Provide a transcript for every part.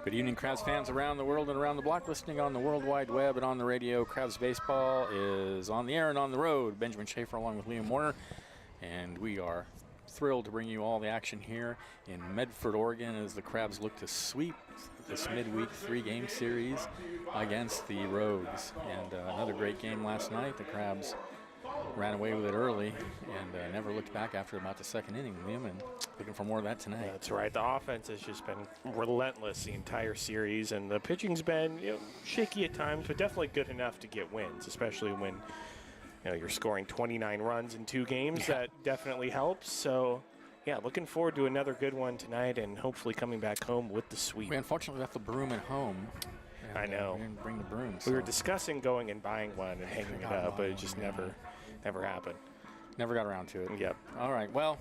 Good evening, Crabs fans around the world and around the block, listening on the World Wide Web and on the radio. Crabs Baseball is on the air and on the road. Benjamin Schaefer along with Liam Warner, and we are thrilled to bring you all the action here in Medford, Oregon, as the Crabs look to sweep this midweek 3-game series against the Rogues. And another great game last night. The Crabs ran away with it early and never looked back after about the second inning, Liam, and looking for more of that tonight. That's right. The offense has just been relentless the entire series, and the pitching's been shaky at times, but definitely good enough to get wins, especially when you're scoring 29 runs in 2 games. Yeah. That definitely helps. So, yeah, looking forward to another good one tonight and hopefully coming back home with the sweep. We unfortunately left the broom at home. And, I know. We didn't bring the broom. We were discussing going and buying one and hanging it up, but it just never happened. Never got around to it. Yep. All right, well,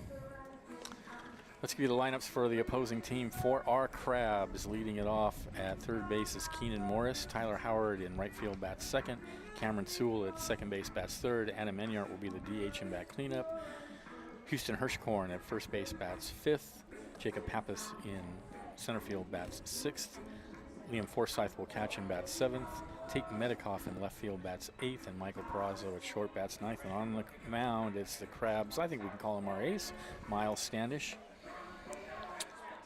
let's give you the lineups for the opposing team. For our Crabs, leading it off at third base is Keenan Morris. Tyler Howard in right field bats second. Cameron Sewell at second base bats third. Adam Enyart will be the DH and bat cleanup. Houston Hirschkorn at first base bats fifth. Jacob Pappas in center field bats sixth. Liam Forsythe will catch and bat seventh. Tate Medikoff in left field bats eighth, and Michael Perazzo at short bats ninth. And on the mound, it's the Crabs. I think we can call him our ace, Miles Standish.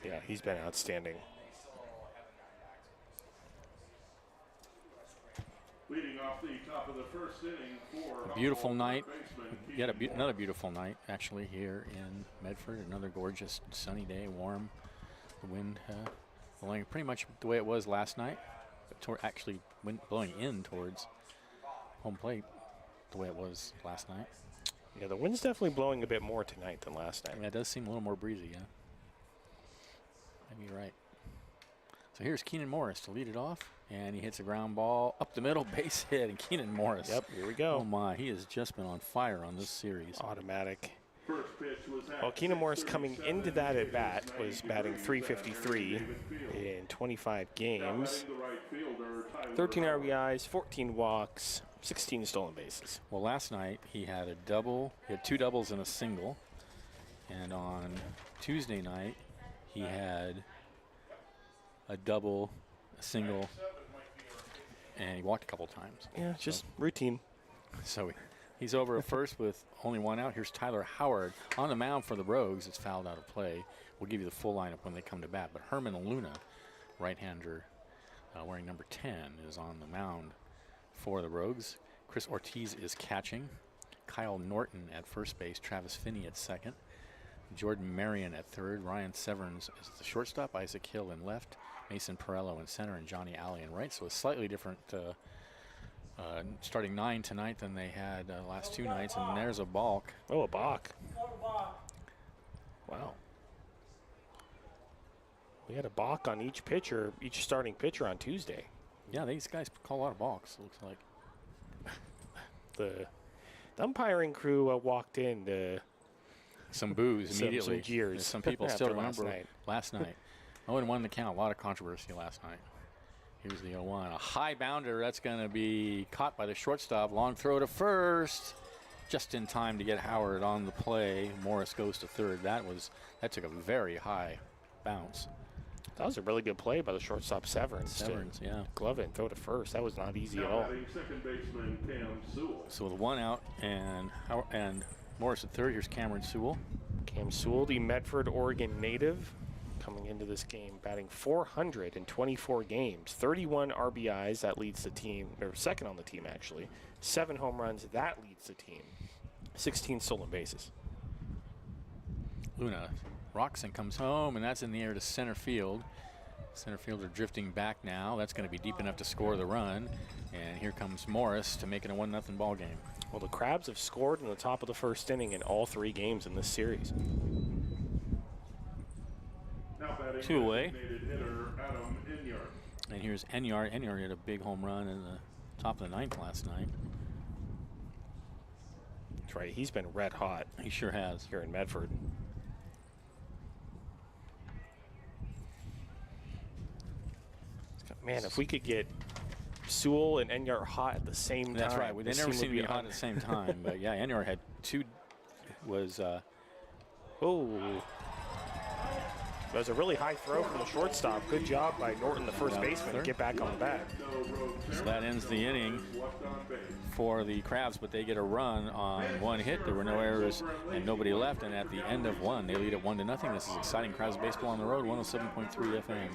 Yeah, he's been outstanding. Leading off the top of the first inning for a beautiful night. Yet another beautiful night, actually, here in Medford. Another gorgeous sunny day, warm. The wind blowing pretty much the way it was last night, but actually blowing in towards home plate the way it was last night. Yeah, the wind's definitely blowing a bit more tonight than last night. Yeah, it does seem a little more breezy, yeah. Maybe you're right. So here's Keenan Morris to lead it off, and he hits a ground ball up the middle, base hit, and Keenan Morris. Yep, here we go. Oh my, he has just been on fire on this series. Automatic. Well, Keenan Morris coming into that at bat was batting .353 in 25 games. 13 RBIs, 14 walks, 16 stolen bases. Well, last night he had a double. He had 2 doubles and a single. And on Tuesday night he had a double, a single, and he walked a couple times. Yeah, just routine. So he's over at first with only 1 out. Here's Tyler Howard on the mound for the Rogues. It's fouled out of play. We'll give you the full lineup when they come to bat. But Herman Luna, right-hander, wearing number 10, is on the mound for the Rogues. Chris Ortiz is catching. Kyle Norton at first base. Travis Finney at second. Jordan Marion at third. Ryan Severns is the shortstop. Isaac Hill in left. Mason Perello in center, and Johnny Alley in right. So a slightly different starting 9 tonight than they had last 2 nights. And there's a balk. Oh, a balk. Wow. We had a balk on each pitcher, each starting pitcher on Tuesday. Yeah, these guys call a lot of balks, it looks like. The umpiring crew walked in to some boos immediately. Some jeers. Some people still remember last night. 0-1 the count. A lot of controversy last night. Here's the 0-1. A high bounder. That's going to be caught by the shortstop. Long throw to first. Just in time to get Howard on the play. Morris goes to third. That took a very high bounce. That was a really good play by the shortstop Severns, yeah. Glove it and throw to first. That was not easy at all. Second baseman Cam Sewell. So with 1 out and Morris at third. Here's Cameron Sewell. Cam Sewell, the Medford, Oregon native, coming into this game, batting .400 in 24 games. 31 RBIs, that leads the team, or second on the team actually. 7 home runs, that leads the team. 16 stolen bases. Luna rocks and comes home, and that's in the air to center field. Center fielder drifting back now. That's going to be deep enough to score the run. And here comes Morris to make it a 1-0 ball game. Well, the Crabs have scored in the top of the first inning in all 3 games in this series. 2 away. And here's Enyart. Enyart hit a big home run in the top of the 9th last night. That's right. He's been red hot. He sure has. Here in Medford. Man, if we could get Sewell and Enyart hot at the same time. That's right. They never seem to be hot at the same time. But yeah, Enyart had Oh. That was a really high throw from the shortstop. Good job by Norton, the first baseman, to get back on the bag. So that ends the inning for the Crabs, but they get a run on one hit. There were no errors and nobody left. And at the end of one, they lead it 1-0. This is exciting Crabs baseball on the road, 107.3 FM.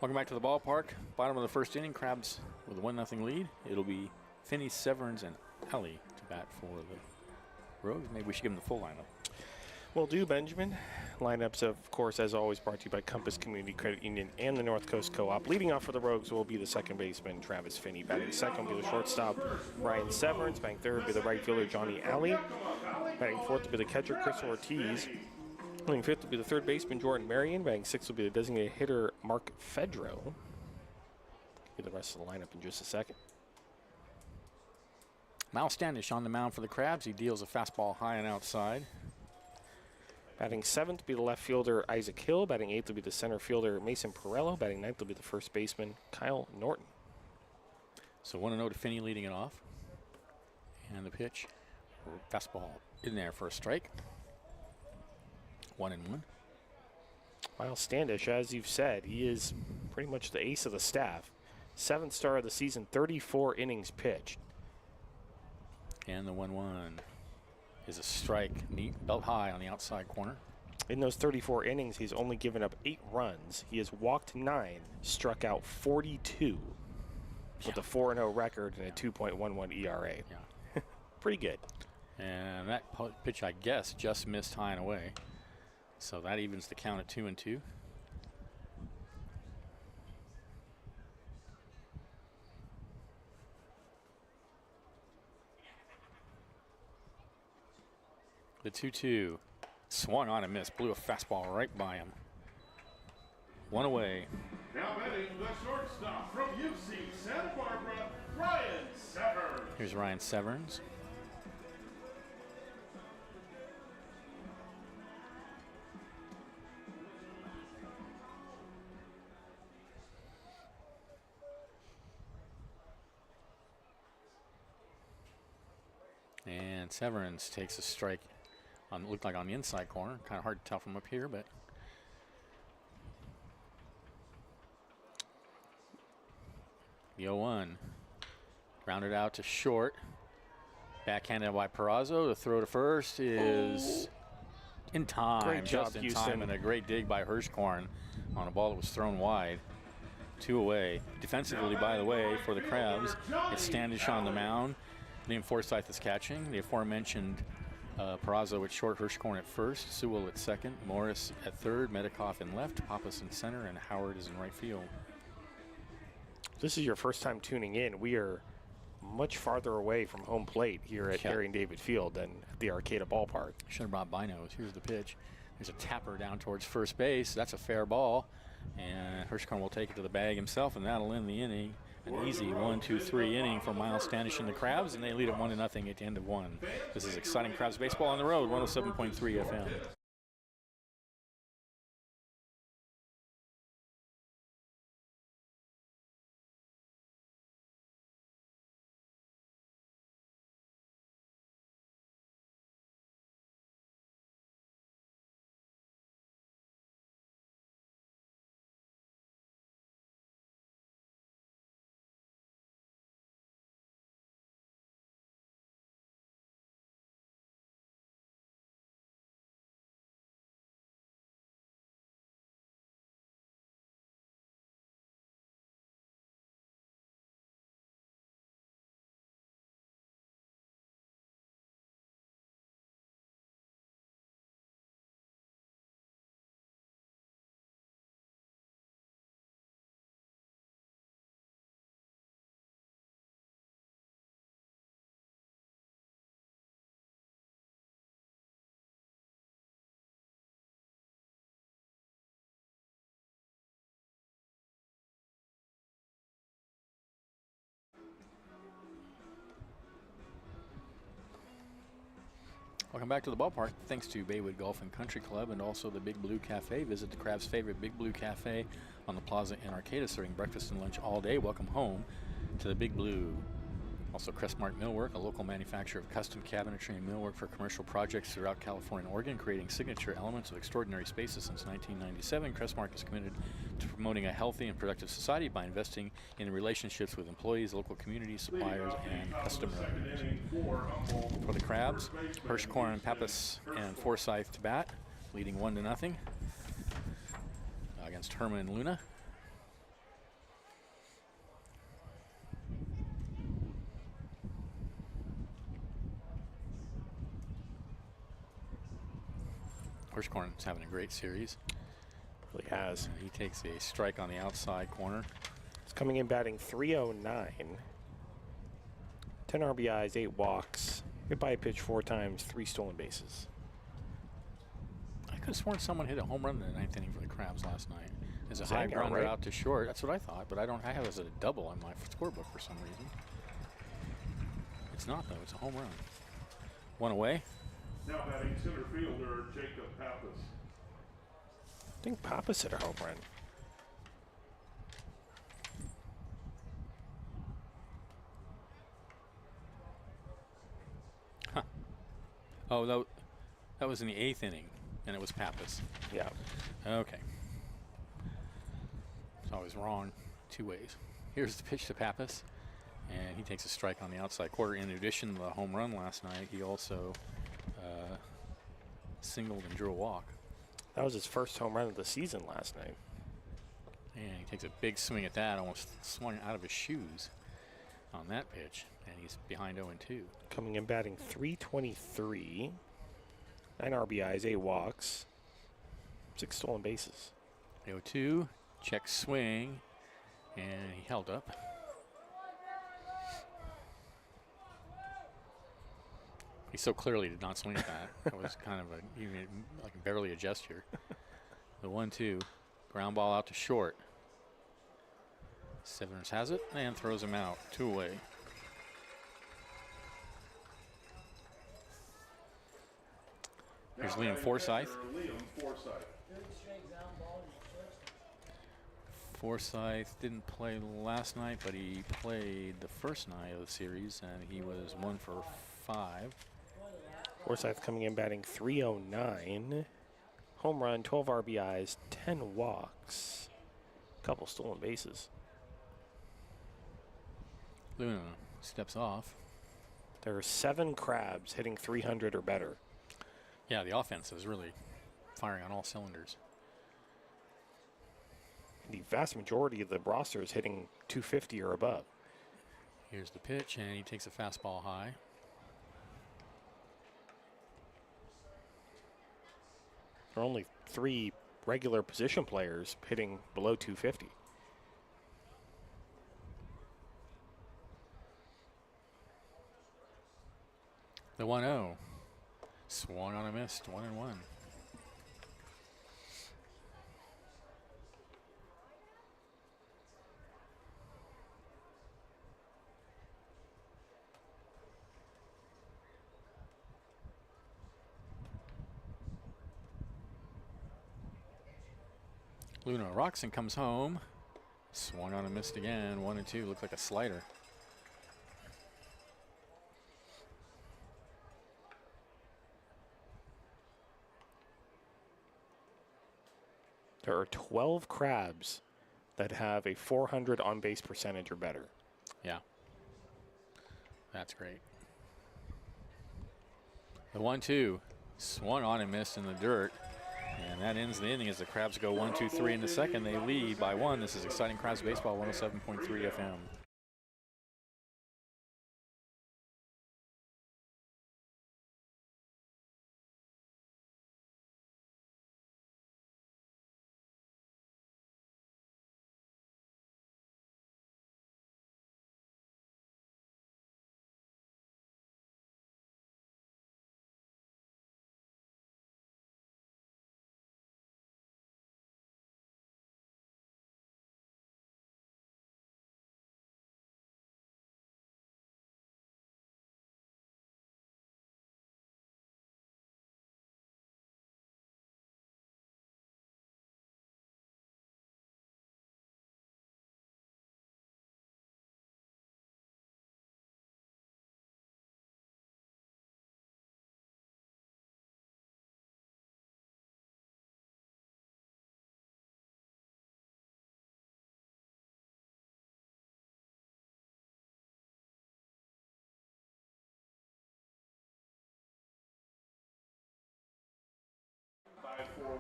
Welcome back to the ballpark. Bottom of the first inning, Crabs with a 1-0 lead. It'll be Finney, Severns, and Ellie to bat for the Rogues. Maybe we should give them the full lineup. Will do, Benjamin. Lineups, of course, as always, brought to you by Compass Community Credit Union and the North Coast Co-op. Leading off for the Rogues will be the second baseman, Travis Finney. Batting second will be the shortstop, Ryan Severns. Batting third will be the right fielder, Johnny Alley. Batting fourth will be the catcher, Chris Ortiz. Batting fifth will be the third baseman, Jordan Marion. Batting sixth will be the designated hitter, Mark Fedro. Get the rest of the lineup in just a second. Miles Standish on the mound for the Crabs. He deals a fastball high and outside. Batting seventh will be the left fielder, Isaac Hill. Batting eighth will be the center fielder, Mason Perello. Batting ninth will be the first baseman, Kyle Norton. So 1-0 to Finney leading it off. And the pitch, fastball in there for a strike. 1-1. Miles Standish, as you've said, he is pretty much the ace of the staff. 7th star of the season, 34 innings pitched. And the 1-1 is a strike, neat, belt high on the outside corner. In those 34 innings, he's only given up 8 runs. He has walked 9, struck out 42, with a 4-0 record and a 2.11 ERA. Yeah. Pretty good. And that pitch, I guess, just missed high and away. So that evens the count at 2-2. The 2-2 swung on and missed, blew a fastball right by him. One away. Now batting the shortstop from UC Santa Barbara, Ryan Severns. Here's Ryan Severns. And Severns takes a strike on, looked like on the inside corner. Kind of hard to tell from up here, but the 0-1 grounded out to short. Backhanded by Perazo. The throw to first is in time, Great job, just in Houston. time, and a great dig by Hirschkorn on a ball that was thrown wide. 2 away. Defensively, by the way, for the Crabs, it's Standish on the mound. Liam Forsythe is catching. The aforementioned Perazo at short, Hirschkorn at first, Sewell at second, Morris at third, Medikoff in left, Pappas in center, and Howard is in right field. If this is your first time tuning in, we are much farther away from home plate here at Harry and David Field than at the Arcata Ballpark. Should have brought binos. Here's the pitch. There's a tapper down towards first base. That's a fair ball. And Hirschkorn will take it to the bag himself, and that'll end the inning. An easy 1-2-3 inning for Miles Standish and the Crabs, and they lead it 1-0 at the end of 1. This is exciting Crabs baseball on the road, 107.3 FM. Welcome back to the ballpark. Thanks to Baywood Golf and Country Club and also the Big Blue Cafe. Visit the Crabs' favorite Big Blue Cafe on the plaza in Arcata, serving breakfast and lunch all day. Welcome home to the Big Blue. Also, Crestmark Millwork, a local manufacturer of custom cabinetry and millwork for commercial projects throughout California and Oregon, creating signature elements of extraordinary spaces since 1997. Crestmark is committed to promoting a healthy and productive society by investing in relationships with employees, local communities, suppliers, and customers. For the Crabs, Hirschkorn, Pappas, and Forsyth to bat, leading 1-0 against Herman and Luna. Hirschkorn's having a great series. Really has. And he takes a strike on the outside corner. He's coming in batting .309. 10 RBIs, 8 walks. Hit by a pitch 4 times, 3 stolen bases. I could have sworn someone hit a home run in the 9th inning for the Crabs last night. There's a high Zanger, grounder right? out to short. That's what I thought, but I have it as a double on my scorebook for some reason. It's not, though. It's a home run. One away. Now batting center fielder Jacob Pappas. I think Pappas hit a home run. Huh. Oh, that was in the 8th inning, and it was Pappas. Yeah. Okay. It's always wrong 2 ways. Here's the pitch to Pappas, and he takes a strike on the outside quarter. In addition to the home run last night, he also singled and drew a walk. That was his first home run of the season last night. And he takes a big swing at that, almost swung out of his shoes on that pitch, and he's behind 0-2. Coming in batting .323. 9 RBIs, 8 walks, 6 stolen bases. 0-2, check swing, and he held up. He so clearly did not swing at that. It was kind of like barely a gesture. The 1-2, ground ball out to short. Severners has it and throws him out. 2 away. Here's Liam Forsyth. Forsyth didn't play last night, but he played the first night of the series, and he was 1 for 5. Forsyth coming in batting .309. Home run, 12 RBIs, 10 walks, couple stolen bases. Luna steps off. There are 7 Crabs hitting .300 or better. Yeah, the offense is really firing on all cylinders. The vast majority of the roster is hitting .250 or above. Here's the pitch, and he takes a fastball high. There are only 3 regular position players hitting below .250. The 1-0. Swung on a missed, 1-1. Luna rocks and comes home. Swung on a missed again, 1-2. Looked like a slider. There are 12 Crabs that have a .400 on-base percentage or better. Yeah. That's great. The 1-2 swung on and missed in the dirt. And that ends the inning as the Crabs go 1-2-3 in the second. They lead by 1. This is exciting Crabs baseball, 107.3 FM.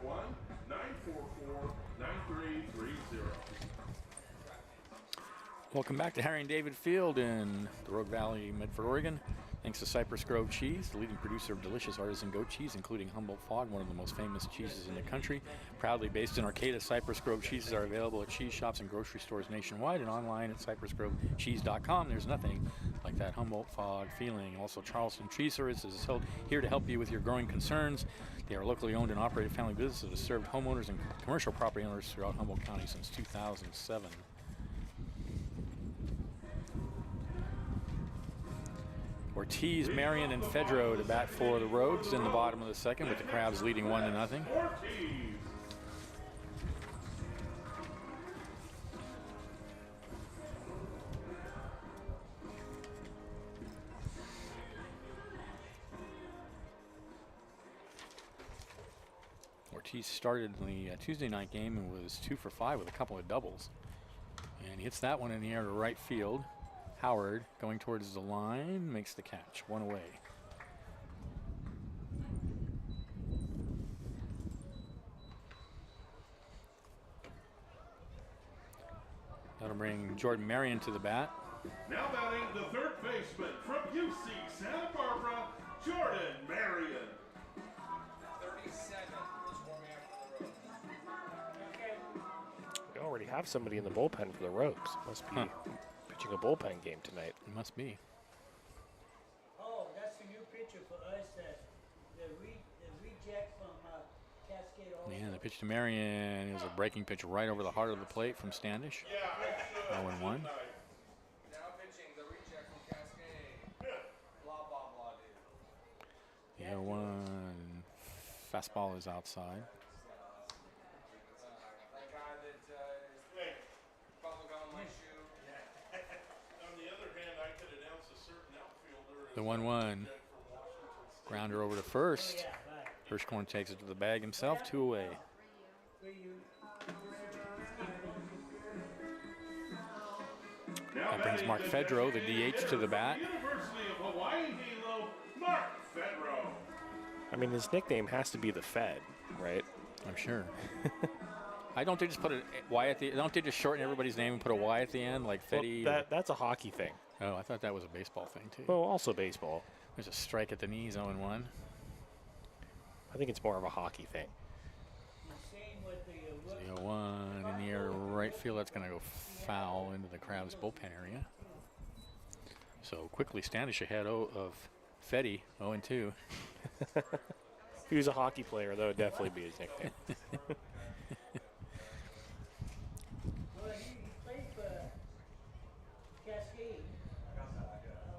944-9330. Welcome back to Harry and David Field in the Rogue Valley, Medford, Oregon. Thanks to Cypress Grove Cheese, the leading producer of delicious artisan goat cheese, including Humboldt Fog, one of the most famous cheeses in the country. Proudly based in Arcata, Cypress Grove cheeses are available at cheese shops and grocery stores nationwide and online at cypressgrovecheese.com. There's nothing like that Humboldt Fog feeling. Also, Charleston Cheese Services is here to help you with your growing concerns. They are locally owned and operated family businesses that have served homeowners and commercial property owners throughout Humboldt County since 2007. Ortiz, Marion, and Fedro to bat for the Rogues in the bottom of the second, with the Crabs leading 1-0. Ortiz started in the Tuesday night game and was 2 for 5 with a couple of doubles. And he hits that one in the air to right field. Howard going towards the line, makes the catch, 1 away. That'll bring Jordan Marion to the bat. Now batting the third baseman from UC Santa Barbara, Jordan Marion. 37 is warming up for the Rogues. We already have somebody in the bullpen for the Rogues. Must be pitching a bullpen game tonight. It must be. Oh, that's the new pitcher for us, the reject from Cascade All. Yeah, the pitch to Marion is a breaking pitch right over the heart of the plate from Standish. 0-1. Now pitching the reject from Cascade. Blah, blah, blah, dude. The 0-1 fastball is outside. That guy that is bubble gum my shoe. On the other hand, I could announce a certain outfielder. The 1-1 grounder over to first. Hirschhorn takes it to the bag himself, 2 away. That brings Mark Fedro, the DH, to the bat. University of Hawaii hero, Mark Fedro. I mean, his nickname has to be the Fed, right? I'm sure. Don't they just put a Y at the? Don't they just shorten everybody's name and put a Y at the end, like Fetty? Well, that's a hockey thing. Oh, I thought that was a baseball thing too. Well, also baseball. There's a strike at the knees, 0-1. I think it's more of a hockey thing. The 0-1 in the air to right field. That's going to go foul into the Crabs bullpen area. So quickly, Standish ahead of Fetty, 0-2. If he was a hockey player, that would definitely be his nickname. Well, he played for Cascade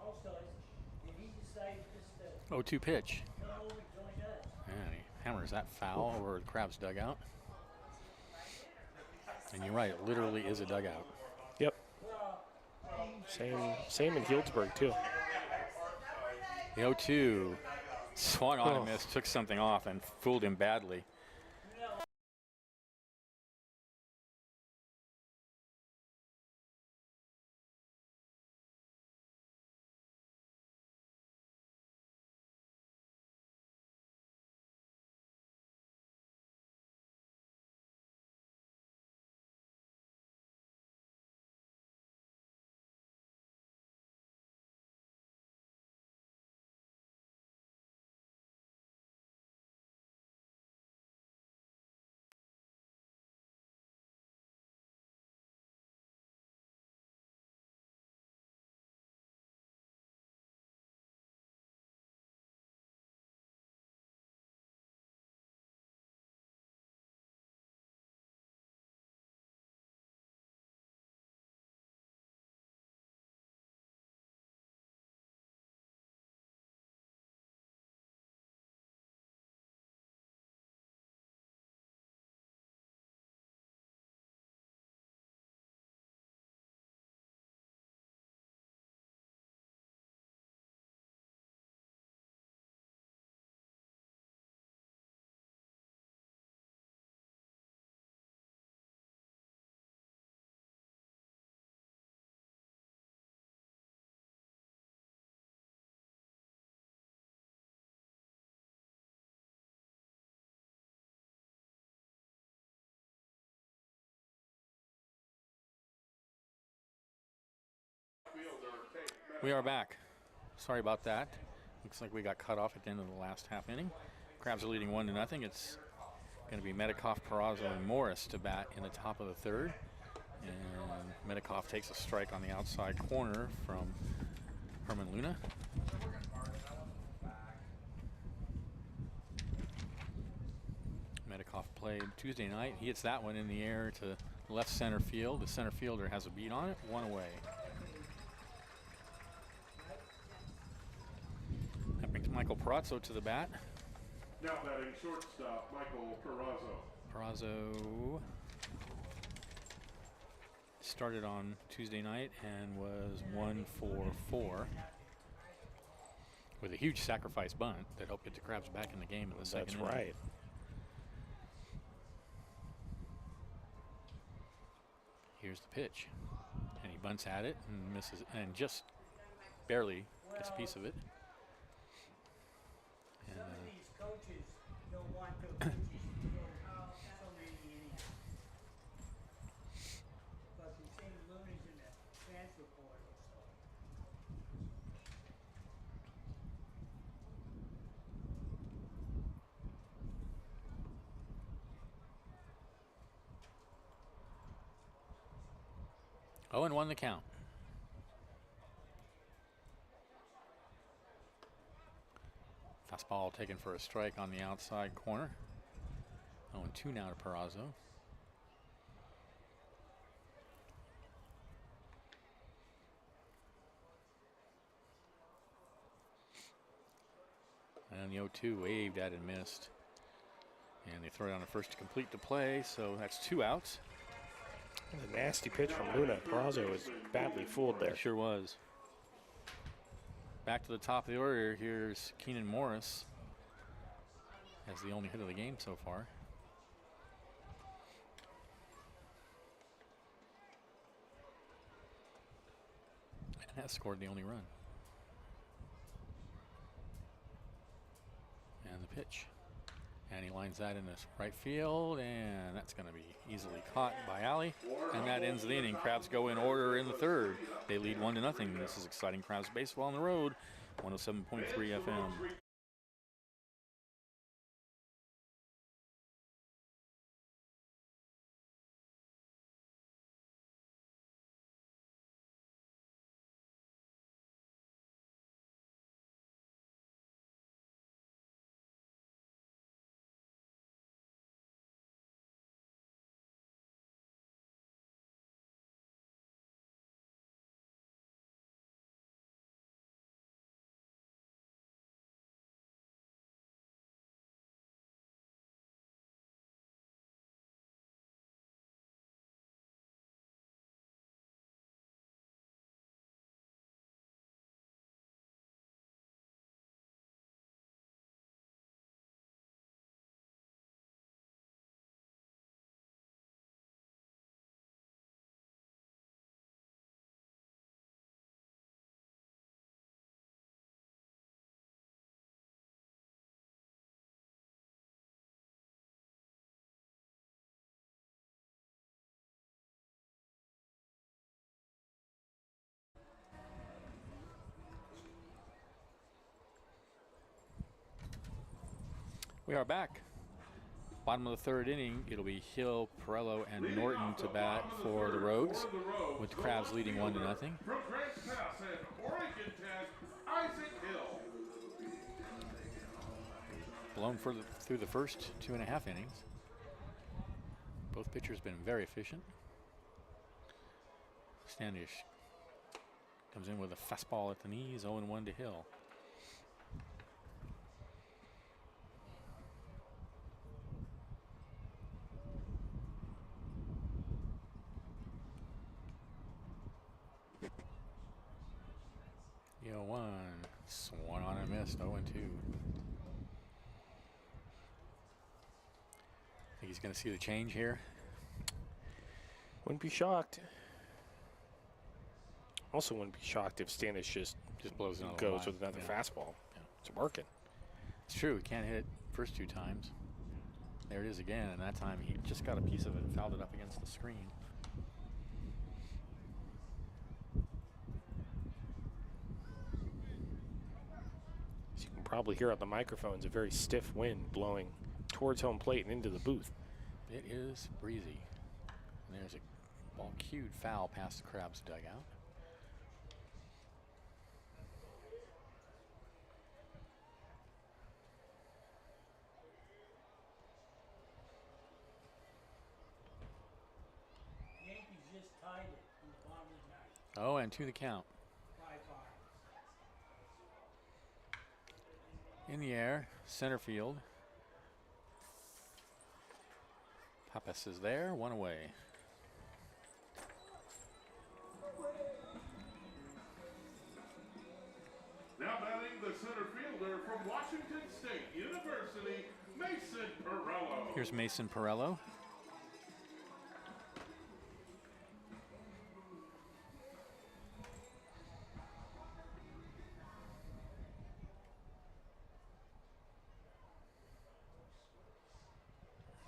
also, and he decided just to 0-2 pitch. come over and join us. And he hammers that foul over the Crabs dugout. And you're right, it literally is a dugout. Yep. Same in Healdsburg, too. The 0-2 swung on and missed, took something off and fooled him badly. We are back. Sorry about that. Looks like we got cut off at the end of the last half inning. Crabs are leading 1-0. It's going to be Medikoff, Peraza, and Morris to bat in the top of the third. And Medikoff takes a strike on the outside corner from Herman Luna. Medikoff played Tuesday night. He hits that one in the air to left center field. The center fielder has a beat on it, one away. That brings Michael Perazzo to the bat. Now batting shortstop, Michael Perazzo. Perazzo started on Tuesday night and was 1 for 4 with a huge sacrifice bunt that helped get the Crabs back in the game in the second inning. That's right. Here's the pitch, and he bunts at it and misses, and just barely gets a piece of it. And, Some of these coaches don't want their pitchers to go so many innings. But the same Luna's in the transfer portal, so. Oh, and 1 the count. Fastball taken for a strike on the outside corner. 0-2 now to Perazzo. And the 0-2 waved at and missed. And they throw it on the first to complete the play, so that's 2 outs. A nasty pitch from Luna. Perazzo was badly fooled there. It sure was. Back to the top of the order. Here's Keenan Morris as the only hit of the game so far. And has scored the only run. And the pitch. And he lines that in the right field, and that's going to be easily caught by Alley. And that ends the inning. Crabs go in order in the third. They lead 1-0. This is exciting Crabs baseball on the road. 107.3 FM. We are back. Bottom of the third inning, it'll be Hill, Perello, and Norton to bat for the Rogues, with the Crabs leading 1-0. From Grants Pass and Oregon tag, Isaac Hill. Blown through the first 2.5 innings. Both pitchers been very efficient. Standish comes in with a fastball at the knees, 0-1 to Hill. The 0-1, swung on and missed, 0-2. Think he's going to see the change here. Wouldn't be shocked. Also wouldn't be shocked if Standish just blows another goes line. with another Yeah. fastball. Yeah. It's working. It's true, he can't hit it first 2 times. There it is again, and that time he just got a piece of it and fouled it up against the screen. probably hear on the microphones a very stiff wind blowing towards home plate and into the booth. It is breezy. And there's a ball cued foul past the Crabs dugout. Yankees just tied it in the bottom of the ninth. Oh, and to the count. 5-5. In the air, center field. Pappas is there, one away. Now batting the center fielder from Washington State University, Mason Perello. Here's Mason Perello.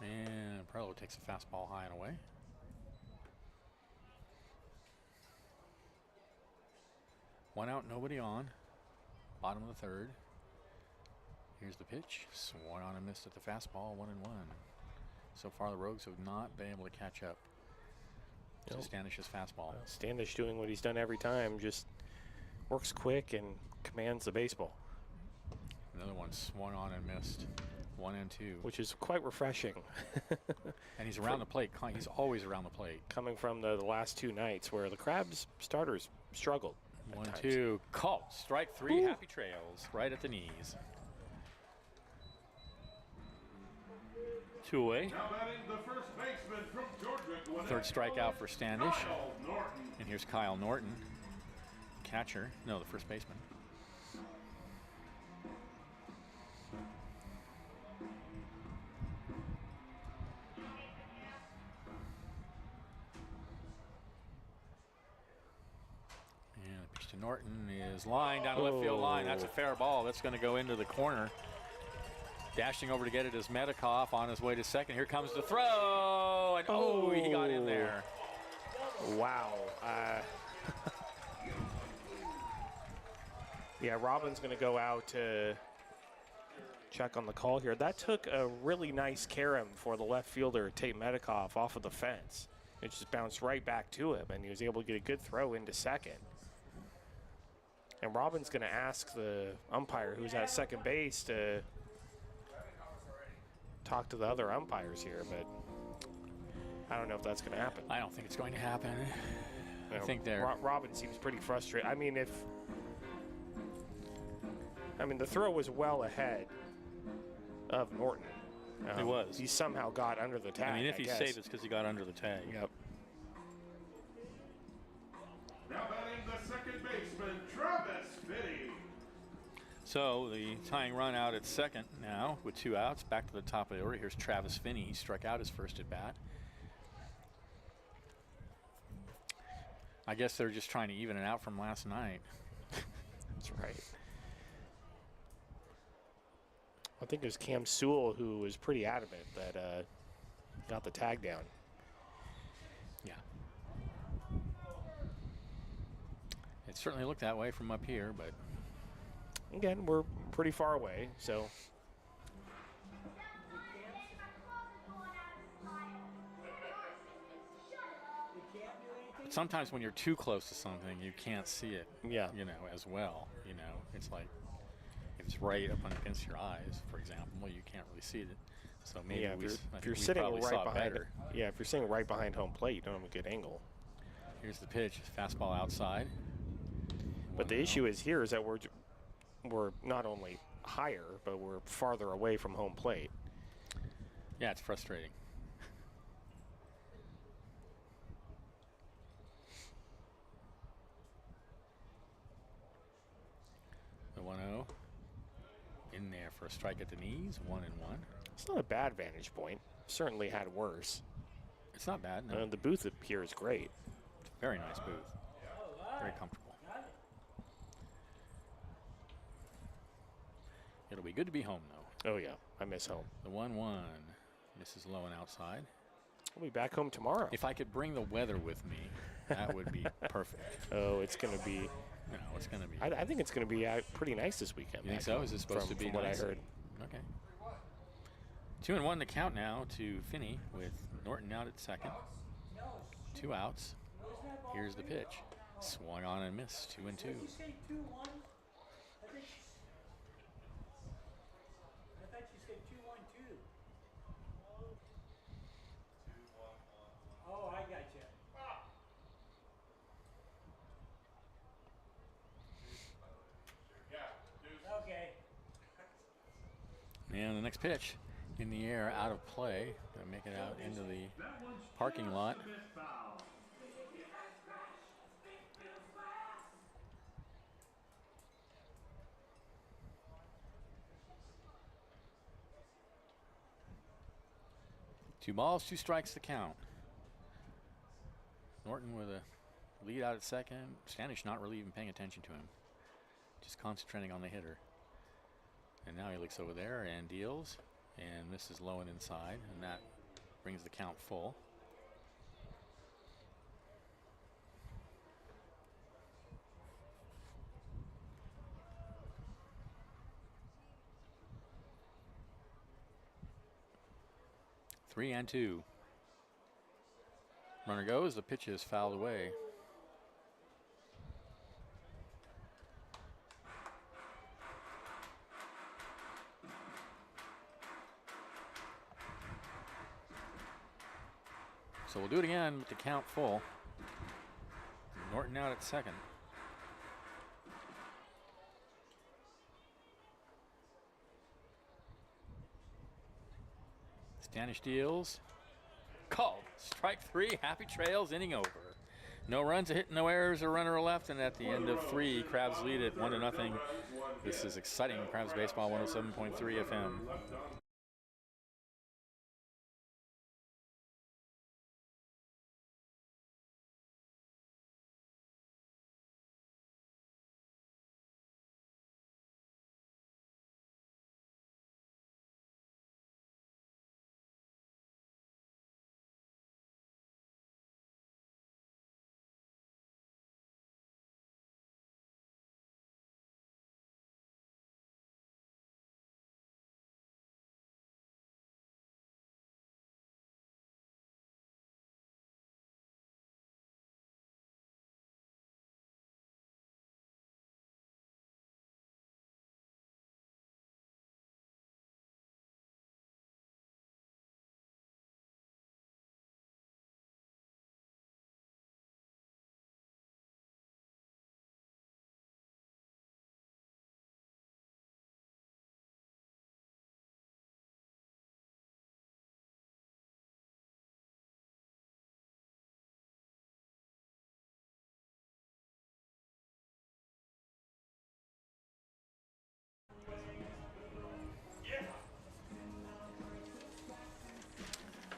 And Perello takes a fastball high and away. One out, nobody on. Bottom of the third. Here's the pitch. Swung on and missed at the fastball, 1-1. So far, the Rogues have not been able to catch up to Standish's fastball. Standish doing what he's done every time, just works quick and commands the baseball. Another one swung on and missed, 1-2. Which is quite refreshing. And he's around the plate. He's always around the plate. Coming from the last two nights where the Crabs starters struggled. 1-2. Called. Strike three. Ooh. Happy trails. Right at the knees. 2 away. Now batting the first baseman from Georgia Gwinnett. Third strikeout for Standish. Kyle Norton. And here's Kyle Norton. Catcher. No, the first baseman. And the pitch to Norton is lined down the left field line. That's a fair ball. That's going to go into the corner. Dashing over to get it is Medikoff on his way to second. Here comes the throw. And he got in there. Wow. Yeah, Robin's going to go out to check on the call here. That took a really nice carom for the left fielder, Tate Medikoff, off of the fence. It just bounced right back to him, and he was able to get a good throw into second. And Robin's going to ask the umpire, who's at second base, to talk to the other umpires here, but I don't know if that's going to happen. I don't think it's going to happen. You know, I think they're... Robin seems pretty frustrated. I mean, the throw was well ahead of Norton. It was. He somehow got under the tag. I mean, if he's guess. safe, it's because he got under the tag. Yep. Now batting the second baseman, Travis Finney. So the tying run out at second now with 2 outs. Back to the top of the order. Here's Travis Finney. He struck out his first at bat. I guess they're just trying to even it out from last night. That's right. I think it was Cam Sewell who was pretty adamant that got the tag down. Yeah. It certainly looked that way from up here, but Again, we're pretty far away, so. sometimes when you're too close to something, you can't see it. Yeah. You know, as well. You know, it's like if it's right up against your eyes, for example, well, you can't really see it. So maybe Yeah, if you're sitting right behind it. Yeah, if you're sitting right behind home plate, you don't have a good angle. Here's the pitch, fastball outside. But the issue is here is that we're not only higher, but we're farther away from home plate. Yeah, it's frustrating. The 1-0 in there for a strike at the knees, 1-1. It's not a bad vantage point. Certainly had worse. It's not bad. No. The booth up here is great. It's a very nice booth. Very comfortable. It'll be good to be home, though. Oh, yeah. I miss home. The 1-1. Misses low and outside. I'll be back home tomorrow. If I could bring the weather with me, that would be perfect. Oh, it's going to be No, it's going to be. I think it's going to be pretty nice this weekend. You think so? Is it supposed to be from what nice? I heard? Okay. 2-1 the count now to Finney with Norton out at second. 2 outs. Here's the pitch. Swung on and missed. 2-2. Did you say 2-1? I thought you said 2-1-2. Oh, I got you. Okay. And the next pitch in the air, out of play. Gonna make it out into the parking lot. Two balls, 2 strikes to count. Norton with a lead out at second. Stanish not really even paying attention to him. Just concentrating on the hitter. And now he looks over there and deals. And this is low and inside. And that brings the count full. Three and 2. Runner goes. The pitch is fouled away. So we'll do it again with the count full. Norton out at second. Stanish deals. Called. Strike 3. Happy trails. Inning over. No runs, a hit, no errors, a runner left, and at the end of 3, Crabs lead it 1-0. This is exciting. Crabs Baseball 107.3 FM.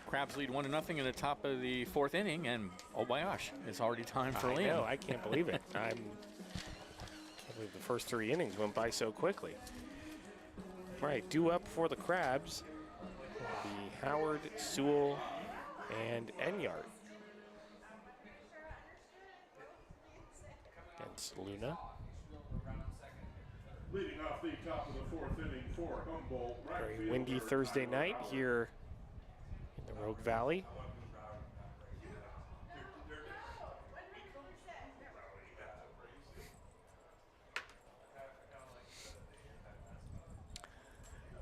Crabs lead 1-0 in the top of the 4th inning, and oh my gosh, it's already time for I Liam. know, I can't believe it. I can't believe the first 3 innings went by so quickly. All right, due up for the Crabs will be Howard, Sewell, and Enyart. Against Luna. Leading off the top of the 4th inning for Humboldt. Very windy Thursday night here in the Rogue Valley.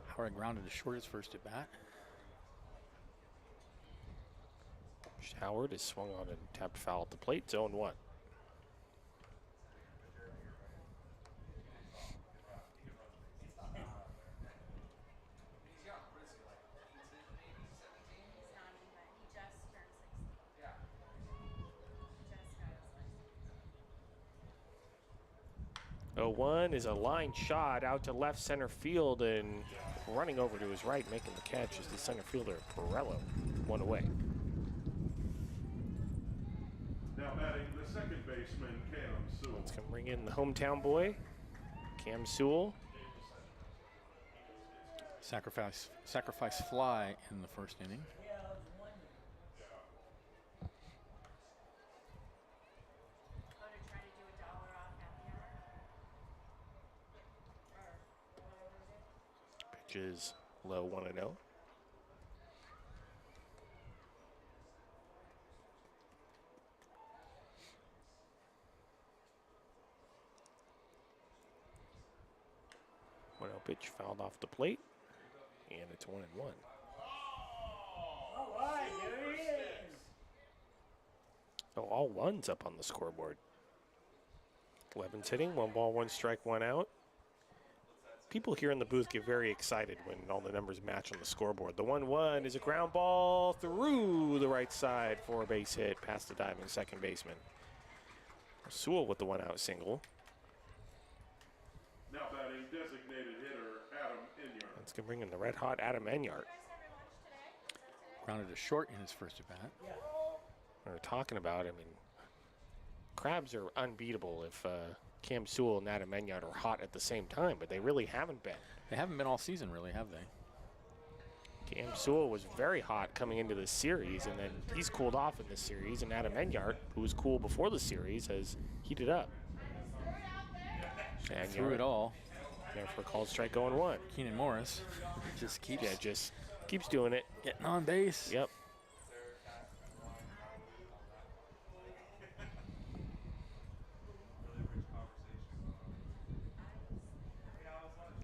Howard grounded to short his first at bat. Howard is swung on and tapped foul at the plate, 0-1. One is a line shot out to left center field, and running over to his right, making the catch is the center fielder, Perello, 1 away. Now batting the second baseman, Cam Sewell. Let's come bring in the hometown boy, Cam Sewell. Sacrifice fly in the first inning. Yeah, I was wondering. Oh, to try to do $1 off happy hour? which is low 1-0. Pitch fouled off the plate, and it's 1-1. All right, there he is. Oh, all ones up on the scoreboard. 11's hitting, 1 ball, 1 strike, 1 out. People here in the booth get very excited when all the numbers match on the scoreboard. The 1-1 is a ground ball through the right side for a base hit past the diving second baseman. Sewell with the 1-out single. Now batting designated hitter Adam Inyard. That's going to bring in the red-hot Adam Enyart. Grounded to short in his first at bat. Yeah. We were talking about, I mean, Crabs are unbeatable if Cam Sewell and Adam Enyart are hot at the same time, but they really haven't been. They haven't been all season, really, have they? Cam Sewell was very hot coming into this series, and then he's cooled off in this series, and Adam Enyart, who was cool before the series, has heated up. And Through it all. There for a called strike going 1. Keenan Morris just keeps Just keeps doing it. getting on base. Yep.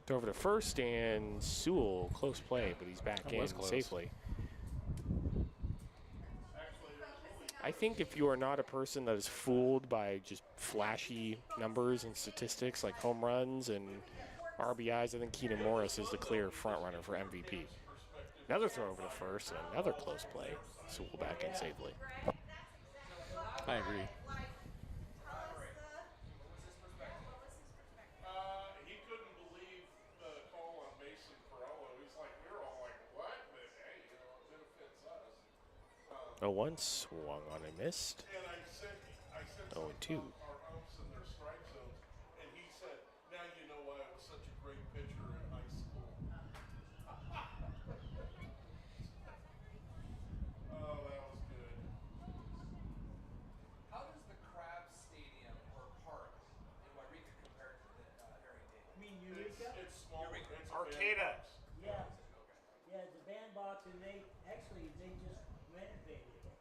Throw over to first, and Sewell, close play, but he's back That in was close. safely. I think if you are not a person that is fooled by just flashy numbers and statistics like home runs and RBIs, I think Keenan Morris is the clear front runner for MVP. Another throw over to first and another close play. Sewell back in safely. I agree. He couldn't believe the call on Mason Perella. He's like, we were all like, what? But hey, you know, it benefits us. 0-1 swung on and missed. And I said 0-2. our umps and their strike zones, and he said, now you know why I was such a great pitcher in high school. Oh, that was good. How does the Crabs Stadium or park in Wairika compare to the Harry David? I mean, Eureka? It's small. Eureka. It's Arcata. Yeah. Yeah, the bandbox, and they just renovated it.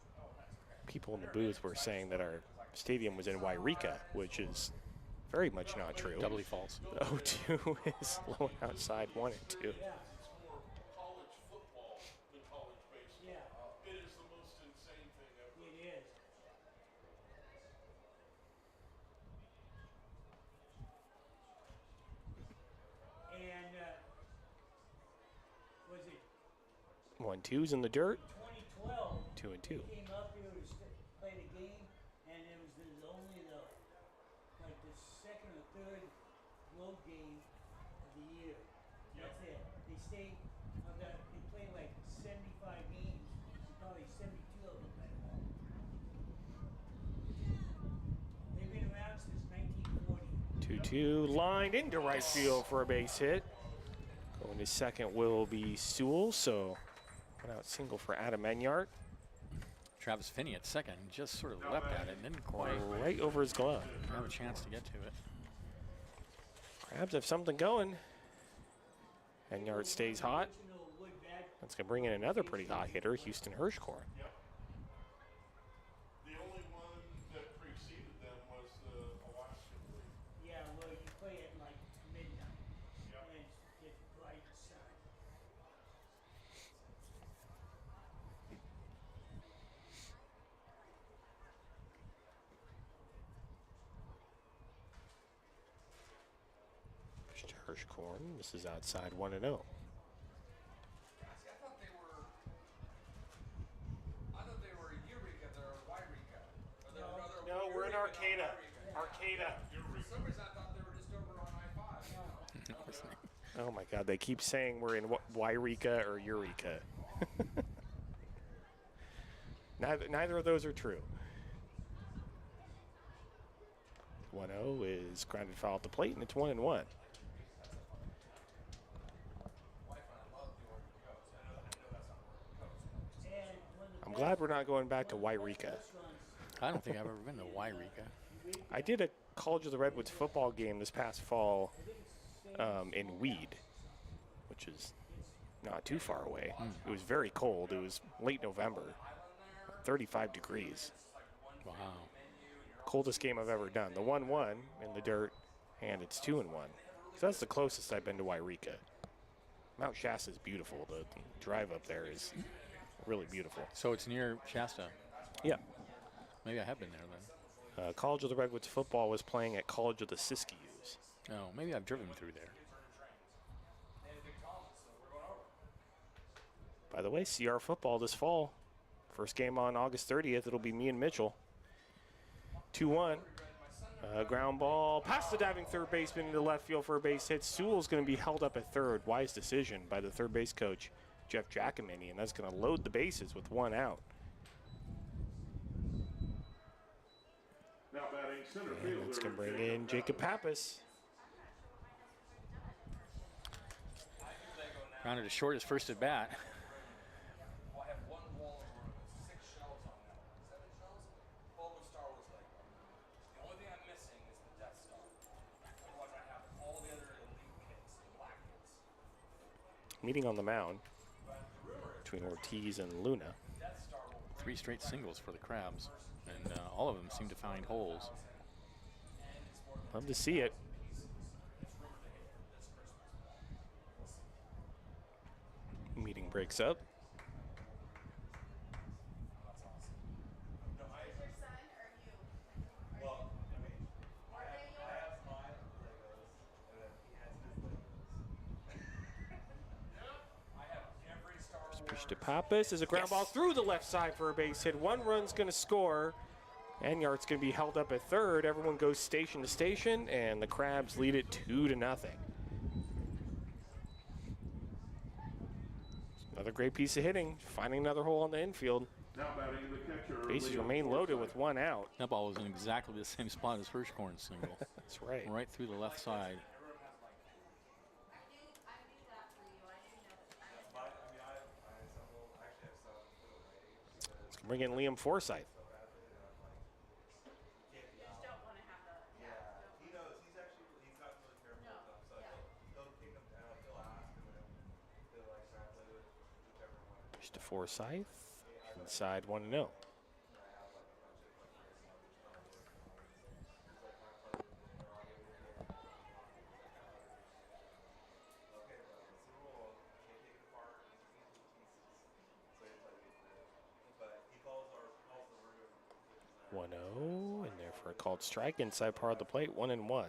People in the booth were saying that our stadium was in Wairika, which is very much not true. Doubly false. 0-2 is low outside, 1 and 2. Yeah. It's more college football than college baseball. Yeah. It is the most insane thing ever. It is. And was it 1-2's in the dirt, 2012? 2 and 2. They came up here to play the game, and it was only the second or third road game of the year. That's it. They stayed. They played like 75 games. Probably 72 of them went home. They've been around since 1940. 2-2, lined into right field for a base hit. Going to second will be Sewell, so one out single for Adam Enyart. Travis Finney at second just sort of leapt at it and didn't quite Right over his glove. have a chance to get to it. Crabs have something going. Enyart stays hot. Original wood bag. That's going to bring in another pretty hot hitter, Houston Hirschkorn. The only one that preceded them was the Alaskan League. Yeah, well, you play at like midnight. Yep. And it's bright sun. Pitch to Hirschkorn. This is outside 1-0. See, I thought they were Eureka, they're Wairika. Or they're rather No, we're in Eureka, not Arcata. Wairika. Arcata. For some reason, I thought they were just over on I-5. Oh my God, they keep saying we're in Wairika or Eureka. Neither of those are true. 1-0 is grounded foul at the plate, and it's 1-1. Wife and I love the Oregon Coast. I know that's not Oregon Coast. And when the I'm glad we're not going back to Wairika. I don't think I've ever been to Wairika. I did a College of the Redwoods football game this past fall in Weed, which is not too far away. It was very cold. It was late November, 35 degrees. Wow. Coldest game I've ever done. The 1-1 in the dirt, and it's 2-1. So that's the closest I've been to Wairika. Mount Shasta is beautiful. The drive up there is really beautiful. So it's near Shasta. Yeah. Maybe I have been there then. College of the Redwoods football was playing at College of the Siskiyous. Oh, maybe I've driven through there. By the way, CR football this fall. First game on August 30th. It'll be me and Mitchell. 2-1. Ground ball past the diving third baseman into left field for a base hit. Sewell's going to be held up at third. Wise decision by the third base coach, Jeff Giacomini, and that's going to load the bases with 1 out. Now batting center fielder. That's going to bring in Jacob Pappas. Grounded to short his first at bat. Well, I have one wall in room with 6 shelves on that one. 7 shelves? All with Star Wars Lego. The only thing I'm missing is the Death Star. Otherwise, I have all the other elite kits, the black kits. Meeting on the mound between Ortiz and Luna. 3 straight singles for the Crabs, and all of them seem to find holes. Love to see it. Meeting breaks up. Pitch to Pappas is a ground ball through the left side for a base hit. 1 run's going to score. Enyart's going to be held up at third. Everyone goes station to station, and the Crabs lead it 2-0. Another great piece of hitting, finding another hole on the infield. Now batting the catcher. Bases remain loaded with 1 out. That ball was in exactly the same spot as Hirschhorn's single. That's right. Right through the left side. Let's bring in Liam Forsyth. Pitch to Forsyth. Inside 1-0. And there for a called strike inside part of the plate, 1-1.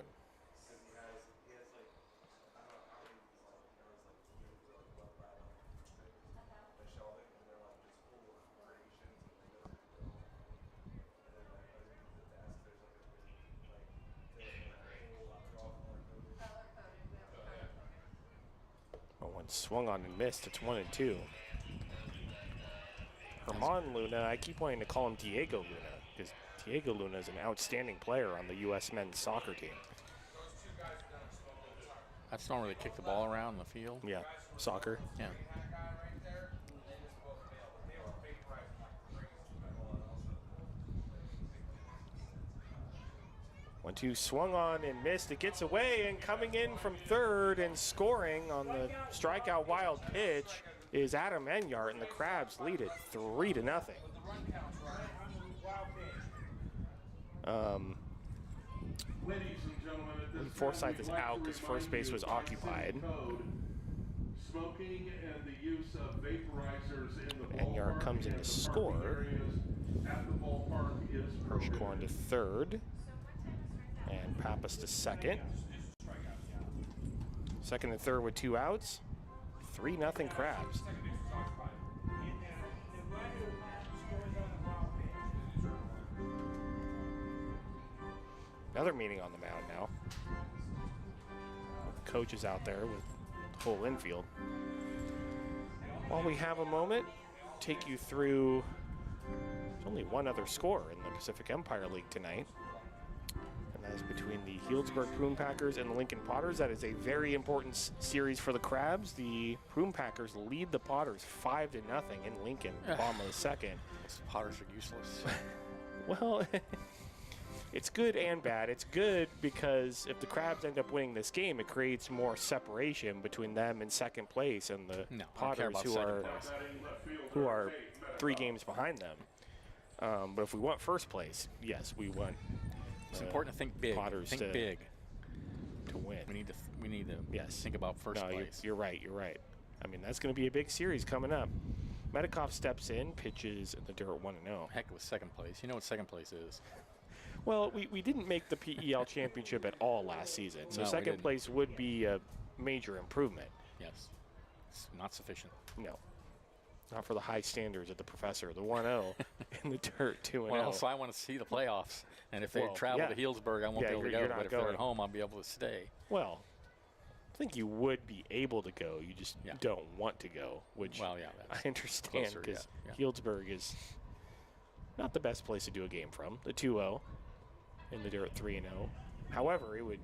One swung on and missed. It's 1-2. Herman Luna, I keep wanting to call him Diego Luna because Diego Luna is an outstanding player on the U.S. men's soccer team. That's not where they kick the ball around the field. Yeah, soccer. Yeah. 1-2 swung on and missed. It gets away, and coming in from third and scoring on the strikeout wild pitch is Adam Enyart, and the Crabs lead it 3-0. Ladies and gentlemen, at this Forsyth time, is we'd like out to because remind first base you was of our occupied. city code. Smoking and the use of vaporizers in the Enyart ballpark comes in and to the parking score. areas at the ballpark is Hirschhorn prohibited. to third. And Pappas to second. Second and third with 2 outs. 3-0 Crabs. Another meeting on the mound now. The coach is out there with the whole infield. While we have a moment, take you through, there's only one other score in the Pacific Empire League tonight. And that is between the Healdsburg Prune Packers and the Lincoln Potters. That is a very important series for the Crabs. The Prune Packers lead the Potters 5-0 in Lincoln, bottom of the second. Potters are useless. Well, It's good and bad. It's good because if the Crabs end up winning this game, it creates more separation between them and second place and the No, I don't care Potters about who second are place. 3 games behind them. But if we want first place, yes, we want It's important to think big. Potters Think big. to win. We need to Yes. think about first No, place. you're right. You're right. I mean, that's going to be a big series coming up. Medikov steps in, pitches in the dirt 1-0. Heck with second place. You know what second place is. Well, we didn't make the PEL championship at all last season, so No, we second didn't. place would be a major improvement. Yes. It's not sufficient. No. Not for the high standards of the professor. The 1-0 in the dirt 2-0. Well, so I want to see the playoffs. And if they Well, travel yeah. to Healdsburg, I won't Yeah, be able to you're go. not But if they're going. at home, I'll be able to stay. Well, I think you would be able to go. You just Yeah. don't want to go, which Well, yeah, I that's understand closer, because yeah. Healdsburg is not the best place to do a game from. The 2-0 in the dirt 3-0. However, it would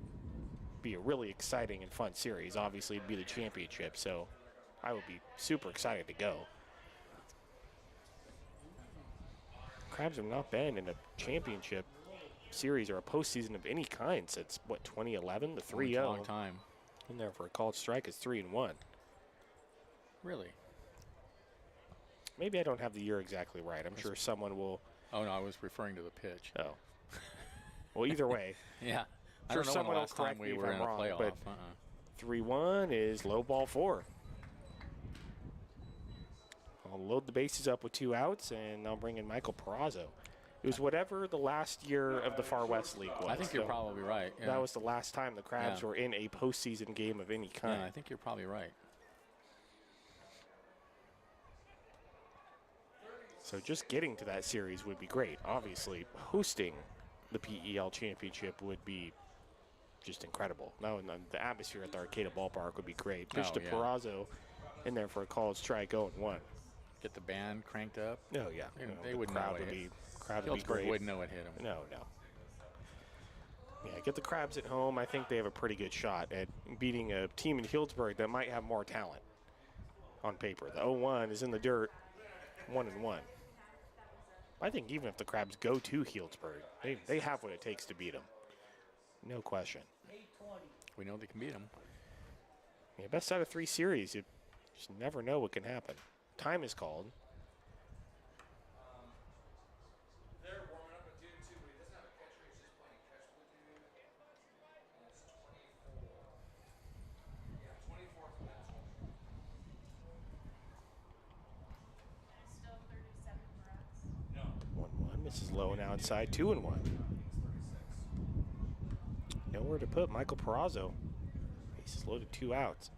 be a really exciting and fun series. Obviously, it'd be the championship, so I would be super excited to go. Crabs have not been in a championship series or a postseason of any kind since, what, 2011? The It's a 3-0. long time. In there for a college strike is 3-1. Really? Maybe I don't have the year exactly right. I'm sure someone will. Oh, no, I was referring to the pitch. Oh. Well, either way, Yeah. I Sure, don't know when someone the will last time correct me we if were I'm in a wrong, playoff. but 3-1 is low ball 4. I'll load the bases up with 2 outs, and I'll bring in Michael Perazo. It was whatever the last year of the Far West League was. I think you're So probably right. Yeah. That was the last time the Crabs Yeah. were in a postseason game of any kind. Yeah, I think you're probably right. So just getting to that series would be great. Obviously, hosting the PEL championship would be just incredible. Now, and the atmosphere at the Arcata Ballpark would be great. Pitch Oh, to yeah. Perazo in there for a college strike 0-1. Get the band cranked up. Oh, yeah. They The wouldn't know crowd it would hit. be crowd would be Healdsburg great. wouldn't know it hit him. No. Yeah, get the Crabs at home. I think they have a pretty good shot at beating a team in Healdsburg that might have more talent on paper. The 0-1 is in the dirt, 1-1. I think even if the Crabs go to Healdsburg, they have what it takes to beat them. No question. 820. We know they can beat him. Yeah, best out of 3 series. You just never know what can happen. Time is called. They're warming up a dude too, but he doesn't have a catcher. He's just playing catch with the dude. And it's 24. Yeah, 24 for Medford. Still 37 for us. No, 1-1. Misses low and outside. 2-1. Nowhere to put Michael Perazo. Bases loaded, 2 outs.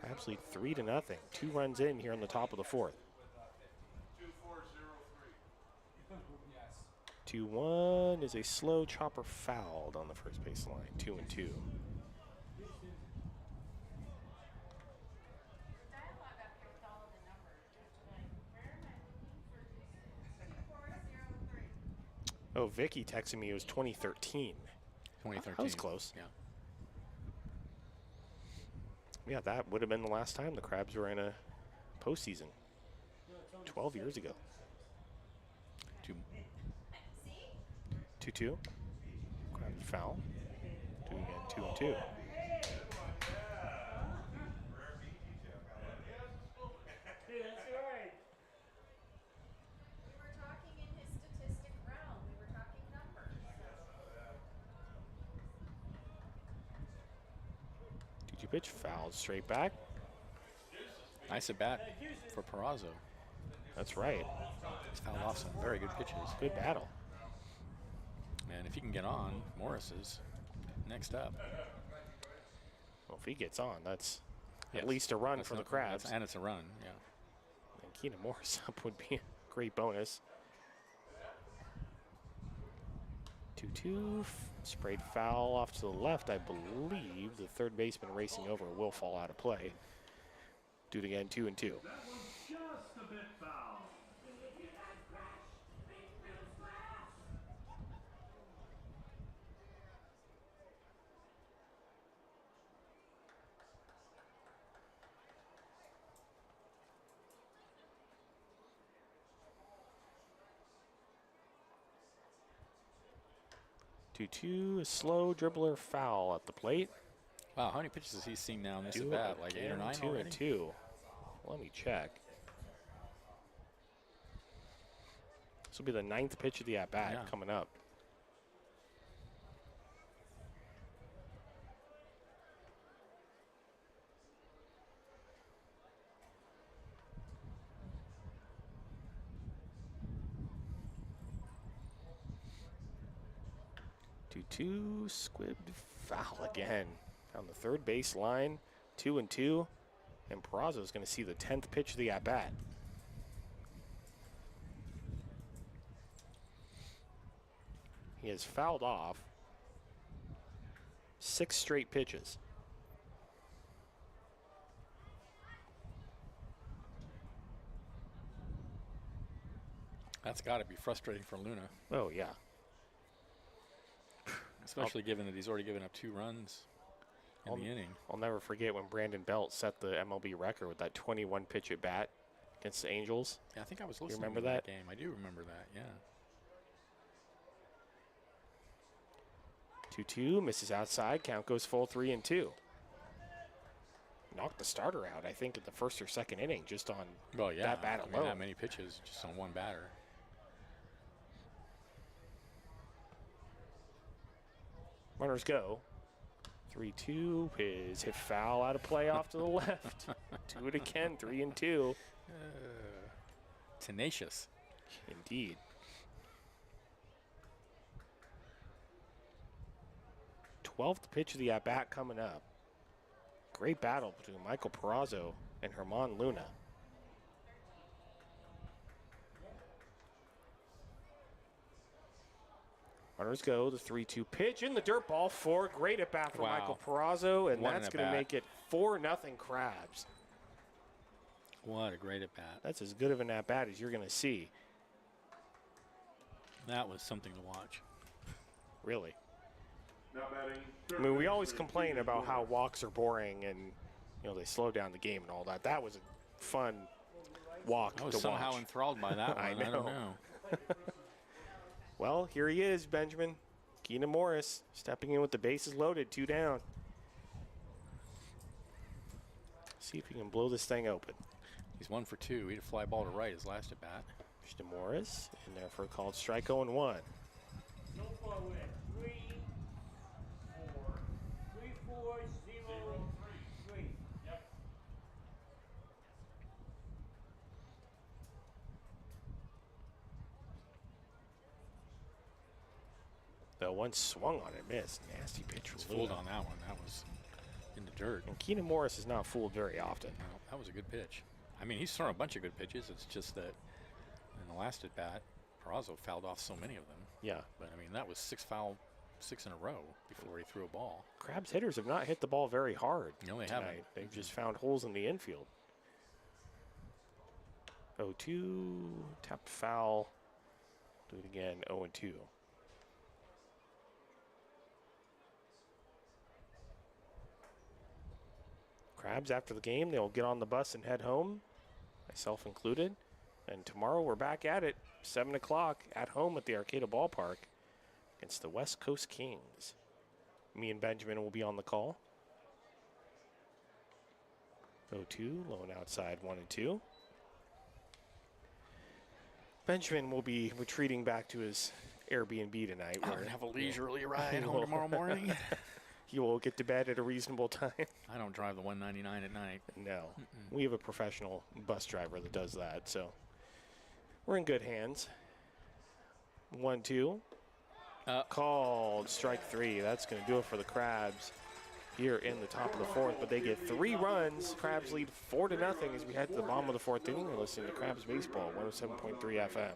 Crabs lead 3-0. 2 runs in here on the top of the 4th. 2-1 is a slow chopper fouled on the first base line. 2-2. Dialogue up here with all of the numbers. Like, where am I looking for this? 2403. Oh, Vicky texted me it was 2013. 2013. That was close. Yeah. Yeah, that would have been the last time the Crabs were in a postseason. 12 years ago. 2-2. Crabs foul. Do again, 2-2. Hey, that's all right. We were talking in his statistic realm. We were talking numbers. Did you pitch fouled straight back? Nice at bat for Perazo. That's right. He's fouled off some very good pitches. Good battle. And if he can get on, Morris is next up. Well, if he gets on, that's Yes. at least a run That's for the not- Crabs. And it's a run, yeah. And Keenan Morris up would be a great bonus. 2-2. Sprayed foul off to the left. I believe the third baseman racing over will fall out of play. Do it again, 2-2. Just a bit foul. 2-2, a slow dribbler foul at the plate. Wow, how many pitches has he seen now in this Do at bat? Like 8 or 9 2 already? and 2. Let me check. This will be the 9th pitch of the at bat Yeah. coming up. Two squibbed foul again on the third base line. 2 and 2, and Peraza is going to see the 10th pitch of the at bat. He has fouled off 6 straight pitches. That's got to be frustrating for Luna, Oh, yeah. especially given that he's already given up 2 runs in the inning. I'll never forget when Brandon Belt set the MLB record with that 21 pitch at bat against the Angels. Yeah, I think I was listening remember to that that? game. I do remember that, yeah. 2-2, misses outside. Count goes full 3 and 2. Knocked the starter out, I think, in the first or second inning, just on Well, yeah, that bat I mean, alone. that many pitches just on one batter. Runners go. 3-2 is hit foul out of play off to the left. Do it again, 3 and 2. Tenacious. Indeed. Twelfth pitch of the at bat coming up. Great battle between Michael Peraza and Herman Luna. Runners go. The 3-2 pitch in the dirt ball. 4. Great at bat for Wow. Michael Peraza, and What an that's going to at-bat. make it 4-0 Crabs. What a great at bat. That's as good of an at bat as you're going to see. That was something to watch. Really. Now batting. I mean, we always complain about how walks are boring and, you know, they slow down the game and all that. That was a fun walk I was to somehow watch. enthralled by that one. I I don't know. know. Well, here he is, Benjamin. Keenan Morris stepping in with the bases loaded, 2 down. See if he can blow this thing open. He's 1 for 2. He had a fly ball to right his last at bat. Pitch to Morris, in there for a called strike 0-1. So far we're at 3, 4, 3, 4, 0, 3. Yep. The 1 swung on it, missed. Nasty pitch He's from fooled Luna. on that one. That was in the dirt. And Keenan Morris is not fooled very often. No, that was a good pitch. I mean, he's thrown a bunch of good pitches. It's just that in the last at bat, Peraza fouled off so many of them. Yeah. But I mean, that was 6 in a row before he threw a ball. Crabs hitters have not hit the ball very hard. No, they tonight. haven't. They've just found holes in the infield. 0-2, tapped foul. Do it again, 0-2. Crabs, after the game, they'll get on the bus and head home, myself included. And tomorrow we're back at it, 7 o'clock, at home at the Arcata Ballpark against the West Coast Kings. Me and Benjamin will be on the call. 0-2, low and outside, 1 and 2. Benjamin will be retreating back to his Airbnb tonight. I'm where going to have a leisurely ride He home will. tomorrow morning. he will get to bed at a reasonable time. I don't drive the 199 at night. No, we have a professional bus driver that does that, so we're in good hands. 1-2. Called strike 3. That's going to do it for the Crabs here in the top of the 4th, but they get 3 runs. Crabs lead 4-0 as we head to the bottom of the 4th inning. You're listening to Crabs Baseball, 107.3 FM.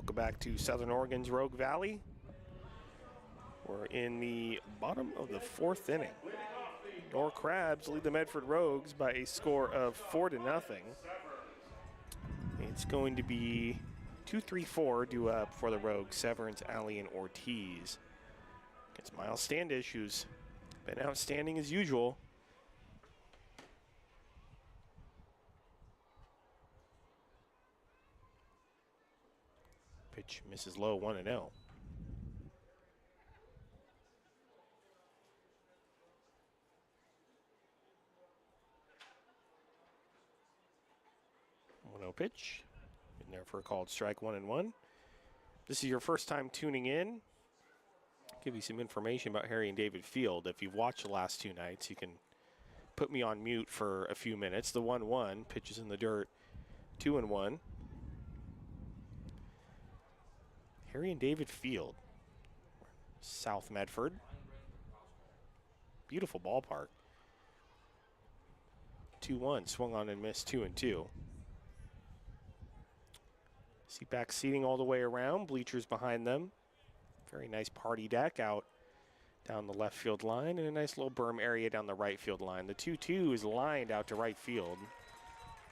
Welcome back to Southern Oregon's Rogue Valley. We're in the bottom of the 4th inning. Your Crabs lead the Medford Rogues by a score of 4-0. It's going to be 2-3-4 due up for the Rogues, Severance, Alley, and Ortiz. Against Miles Standish, who's been outstanding as usual. Pitch misses low, 1-0. Pitch. In there for a called strike, 1-1. This is your first time tuning in. Give you some information about Harry and David Field. If you've watched the last 2 nights, you can put me on mute for a few minutes. The 1-1 pitches in the dirt, 2-1. Harry and David Field, South Medford. Beautiful ballpark. 2-1, swung on and missed, 2-2. Seat back seating all the way around, bleachers behind them. Very nice party deck out down the left field line, and a nice little berm area down the right field line. The 2-2 is lined out to right field,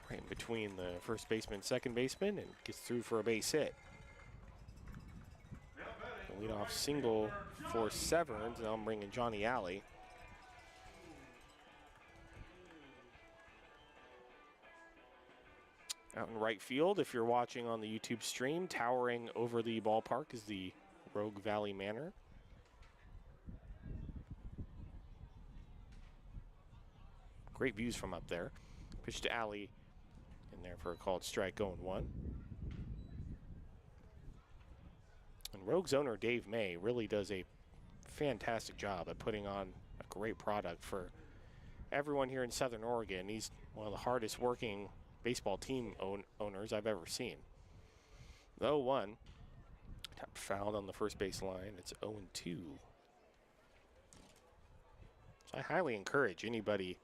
right in between the first baseman and second baseman, and gets through for a base hit. The leadoff single for Severance. Now I'm bringing Johnny Alley. Out in right field, if you're watching on the YouTube stream, towering over the ballpark is the Rogue Valley Manor. Great views from up there. Pitch to Alley in there for a called strike, 0-1. And Rogue's owner, Dave May, really does a fantastic job at putting on a great product for everyone here in Southern Oregon. He's one of the hardest working baseball team owners I've ever seen. 0-1. Tap fouled on the first base line. It's 0-2. So I highly encourage anybody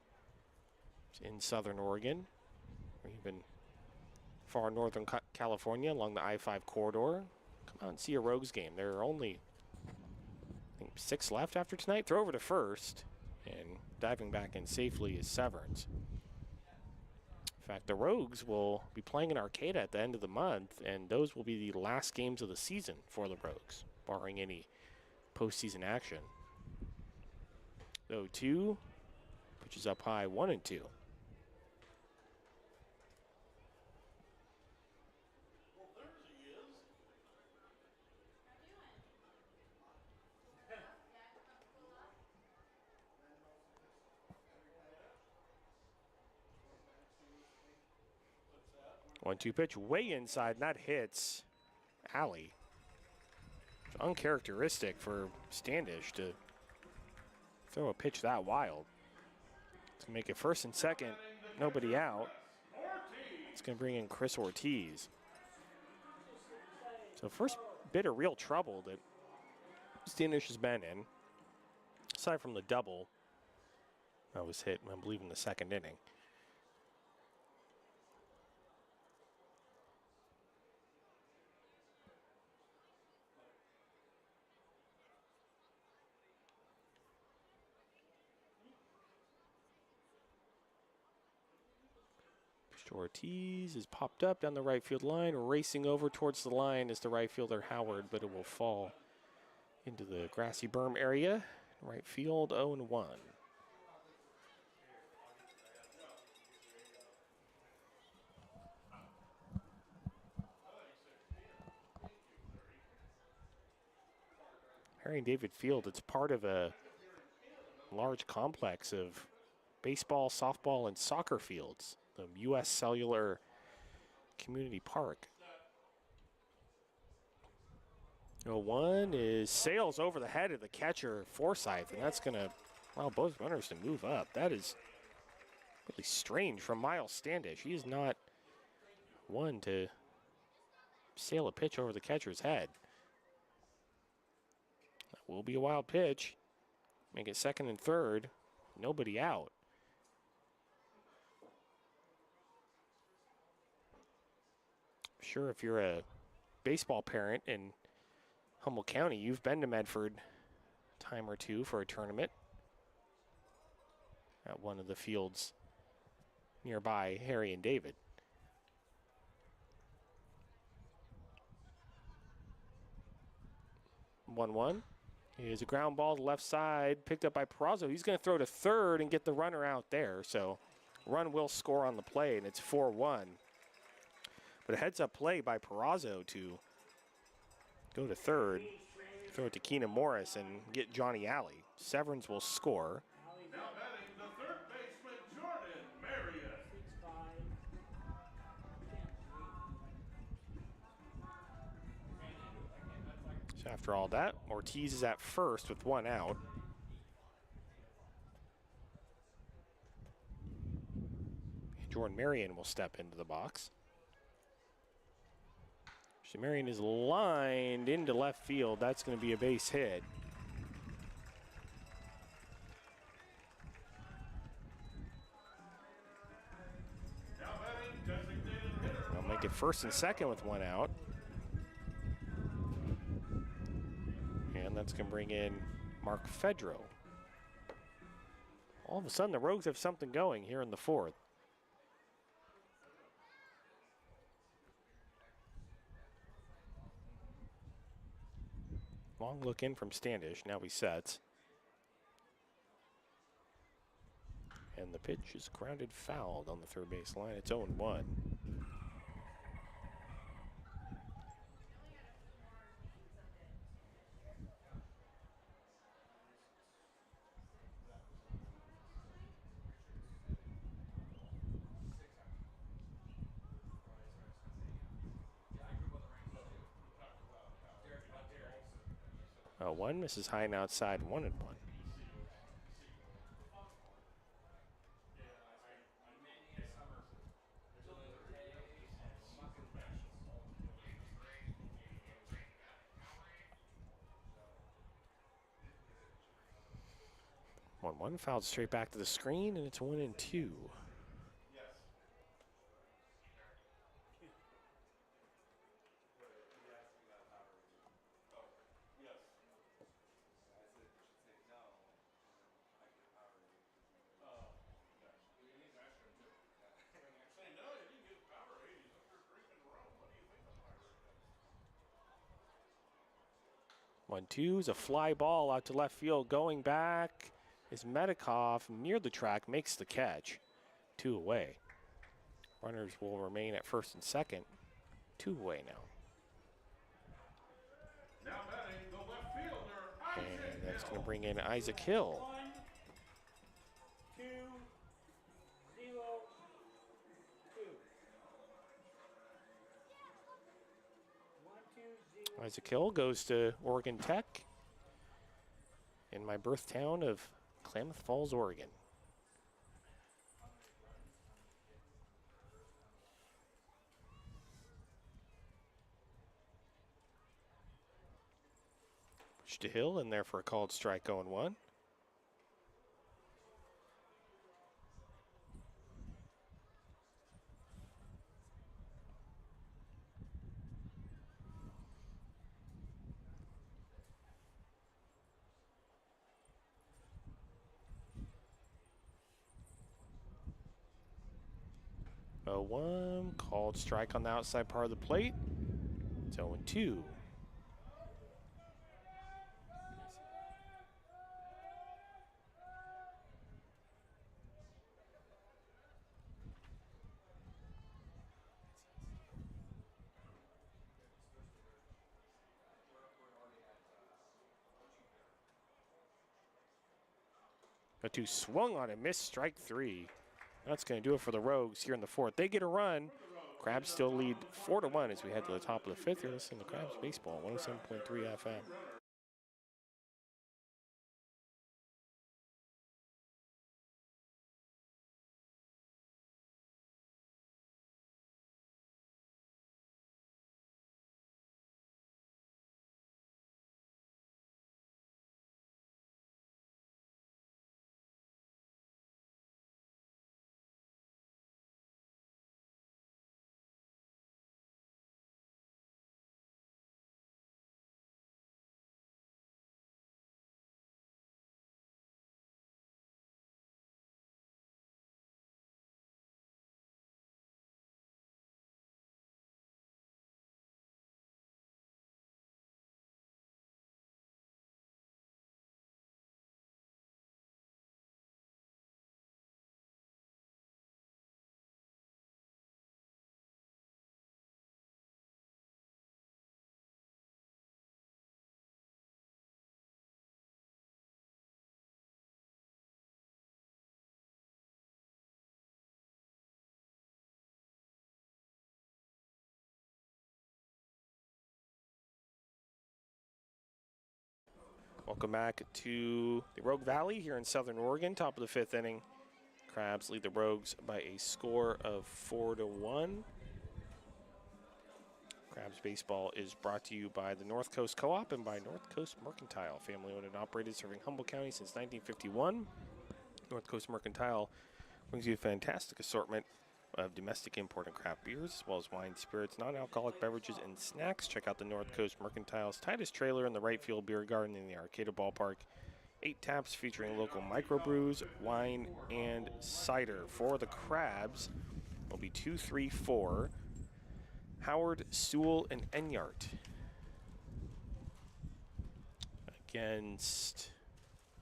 in Southern Oregon, or even far northern California along the I-5 corridor, come out and see a Rogues game. There are only, I think, 6 left after tonight. Throw over to first, and diving back in safely is Severance. In fact, the Rogues will be playing in Arcata at the end of the month, and those will be the last games of the season for the Rogues, barring any postseason action. 0-2, pitches up high, 1-2. One-two pitch way inside, and that hits Alley. It's uncharacteristic for Standish to throw a pitch that wild. It's going to make it first and second, nobody out. It's going to bring in Chris Ortiz. So first bit of real trouble that Standish has been in, aside from the double that was hit, I believe, in the second inning. Ortiz is popped up down the right field line, racing over towards the line is the right fielder Howard, but it will fall into the grassy berm area. Right field, 0-1. Harry and David Field, it's part of a large complex of baseball, softball, and soccer fields. The U.S. Cellular Community Park. 0-1 is sails over the head of the catcher, Forsyth, and that's going to allow both runners to move up. That is really strange from Miles Standish. He is not one to sail a pitch over the catcher's head. That will be a wild pitch. Make it second and third. Nobody out. Sure, if you're a baseball parent in Humboldt County, you've been to Medford a time or two for a tournament at one of the fields nearby Harry and David. One. Here's a ground ball to the left side, picked up by Peraza. He's going to throw to third and get the runner out there. So run will score on the play, and it's 4-1. But a heads-up play by Peraza to go to third, throw it to Keenan Morris, and get Johnny Alley. Severns will score. Now batting the third baseman, Jordan Marion. 6'5". So after all that, Ortiz is at first with one out. Jordan Marion will step into the box. Marion is lined into left field. That's going to be a base hit. Now batting designated hitter. They'll make it first and second with one out. And that's going to bring in Mark Fedro. All of a sudden, the Rogues have something going here in the fourth. Long look in from Standish. Now he sets. And the pitch is grounded fouled on the third base line. It's 0-1. One misses high and outside, 1-1. One fouled straight back to the screen, and it's 1-2. One, two is a fly ball out to left field. Going back is Medikov near the track, makes the catch. 2 away. Runners will remain at first and second. 2 away now. Now batting the left fielder, And Isaac that's going to Hill. bring in Isaac Hill. 1, 2, 0, 2. 1, 2, 0. Isaac Hill goes to Oregon Tech in my birth town of Klamath Falls, Oregon. Pitch to Hill in there for a called strike, 0-1. One called strike on the outside part of the plate. It's 0-2. A 2 swung on and missed, strike 3. That's going to do it for the Rogues here in the fourth. They get a run. Crabs still lead 4-1 as we head to the top of the fifth. You're listening to Crabs Baseball, 107.3 FM. Welcome back to the Rogue Valley here in Southern Oregon. Top of the 5th inning. Crabs lead the Rogues by a score of 4-1. Crabs Baseball is brought to you by the North Coast Co-op and by North Coast Mercantile, family owned and operated, serving Humboldt County since 1951. North Coast Mercantile brings you a fantastic assortment of domestic import and craft beers, as well as wine, spirits, non-alcoholic beverages, and snacks. Check out the North Coast Mercantile's tightest trailer in the right field beer garden in the Arcata Ballpark. 8 taps featuring local microbrews, wine, and cider. For the Crabs, will be 2, 3, 4. Howard, Sewell, and Enyart. Against,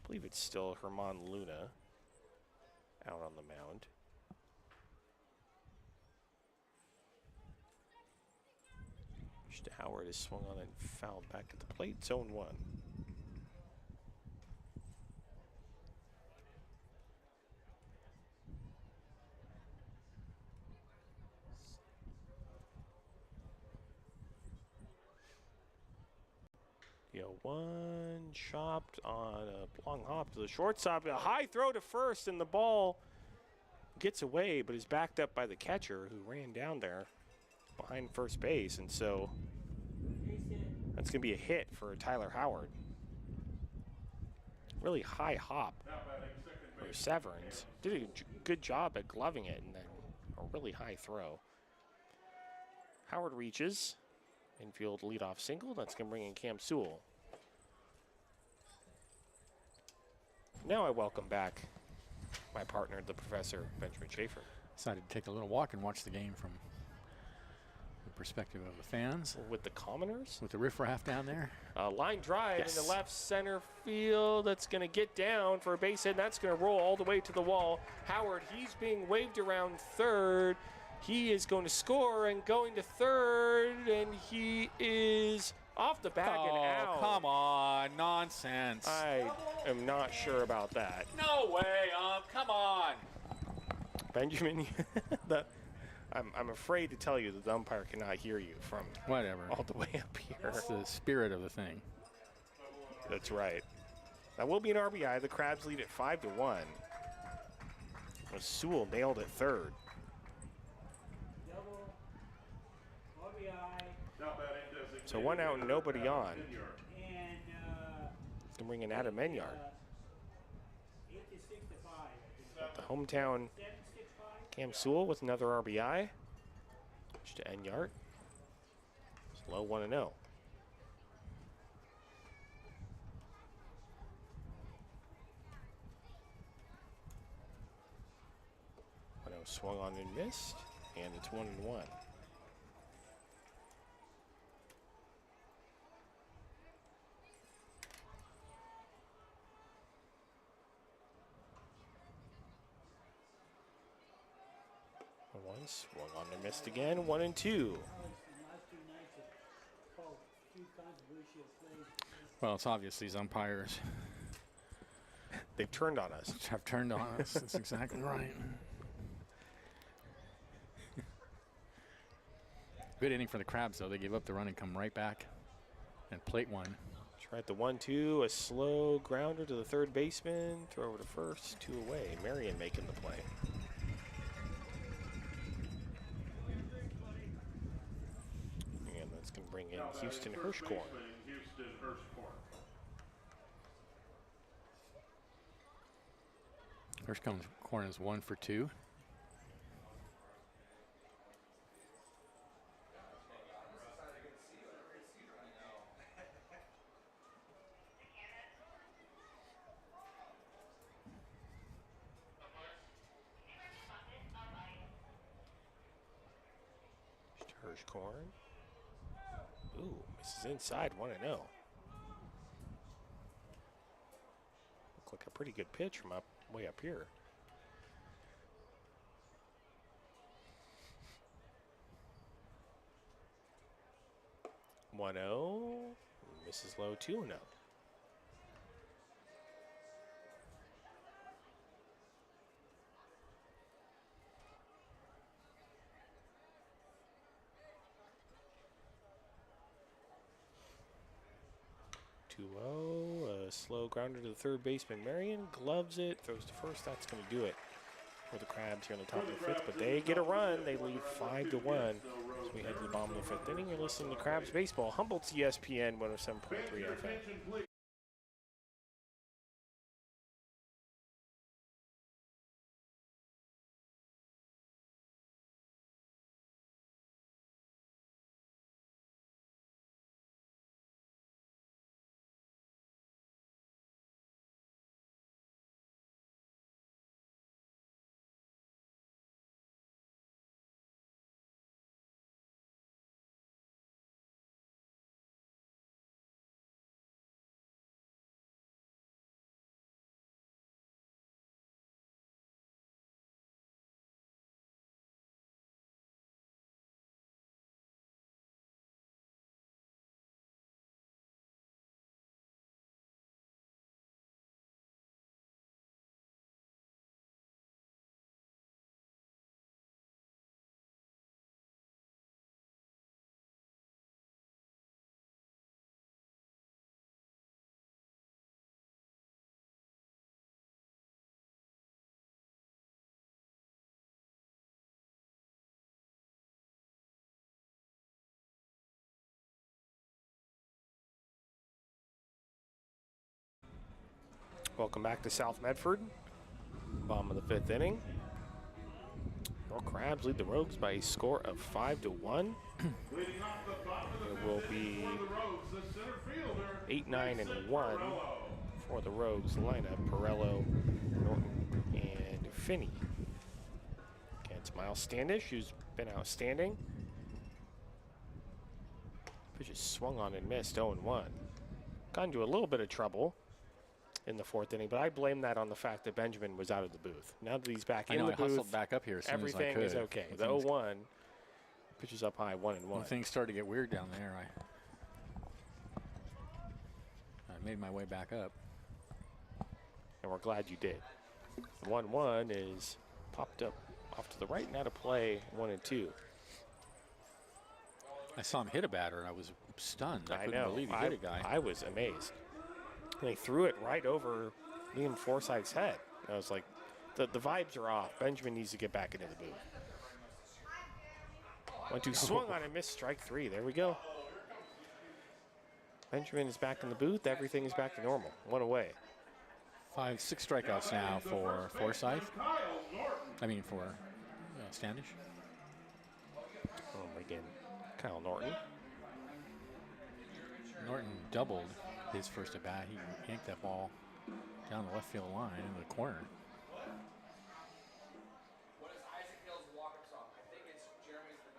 I believe it's still Herman Luna out on the mound. Mr. Howard is swung on and fouled back at the plate. Zone 1. One chopped on a long hop to the shortstop. A high throw to first, and the ball gets away, but is backed up by the catcher who ran down there behind first base. And so that's going to be a hit for Tyler Howard. Really high hop for Severns. Did a good job at gloving it, and then a really high throw. Howard reaches. Infield leadoff single. That's going to bring in Cam Sewell. Now I welcome back my partner, the Professor, Benjamin Schaefer. Decided to take a little walk and watch the game from the perspective of the fans. With the commoners? With the riffraff down there. Line drive Yes. in the left center field. That's going to get down for a base hit. That's going to roll all the way to the wall. Howard, he's being waved around third. He is going to score and going to third, and he is off the bag and out. Come on, nonsense. I am not sure about that. No way, come on. Benjamin, I'm afraid to tell you that the umpire cannot hear you from Whatever. all the way up here. That's the spirit of the thing. That's right. That will be an RBI. The Crabs lead at 5-1. Sewell nailed it third. So 1 out and nobody on. It's going to bring in Adam Enyart. The hometown Cam Sewell with another RBI. To Enyart. It's low 1-0. Swung on and missed, and it's 1-1. One swung on and missed again. 1-2. Well, it's obvious these umpires They've turned on us. have turned on us. That's exactly right. Good inning for the Crabs, though. They gave up the run and come right back and plate one. Tried the 1-2, a slow grounder to the third baseman, throw over to first, 2 away. Marion making the play. And that's going to bring in Houston Hirschkorn. Houston Hirschkorn. Hirschkorn is 1 for 2. Hirschkorn. Ooh, misses inside, 1-0. Looked like a pretty good pitch from way up here. One 0, misses low 2-0. a slow grounder to the third baseman. Marion gloves it, throws to first. That's going to do it for the Crabs here on the top of the fifth. But they get a run. They lead 5-1. As we head to the bottom of the fifth inning, you're listening to Crabs Baseball. Humboldt's ESPN 107.3 FM. Welcome back to South Medford. Bottom of the fifth inning. Well, Crabs lead the Rogues by a score of 5-1. There will be 8, 9, and 1 for the Rogues lineup. Perello, Norton, and Finney. Against Miles Standish, who's been outstanding. Pitch is swung on and missed, 0-1. Got into a little bit of trouble in the fourth inning, but I blame that on the fact that Benjamin was out of the booth. Now that he's back in the booth, hustled back up here as soon everything as I could. is okay. The 0-1 pitches up high, 1-1. When things started to get weird down there, I made my way back up. And we're glad you did. 1-1 is popped up off to the right and out of play, 1-2. I saw him hit a batter, and I was stunned. I couldn't know. believe he hit a guy. I was amazed. They threw it right over Liam Forsythe's head. I was like, the vibes are off. Benjamin needs to get back into the booth. 1-2 swung on and missed, strike 3. There we go. Benjamin is back in the booth. Everything is back to normal. 1 away. 6 strikeouts now for Forsythe. I mean for Standish. Oh, again, Kyle Norton. Norton doubled his first at bat. He yanked that ball down the left field line into the corner. What is Isaac Hill's walk-up song? I think it's Jeremy's the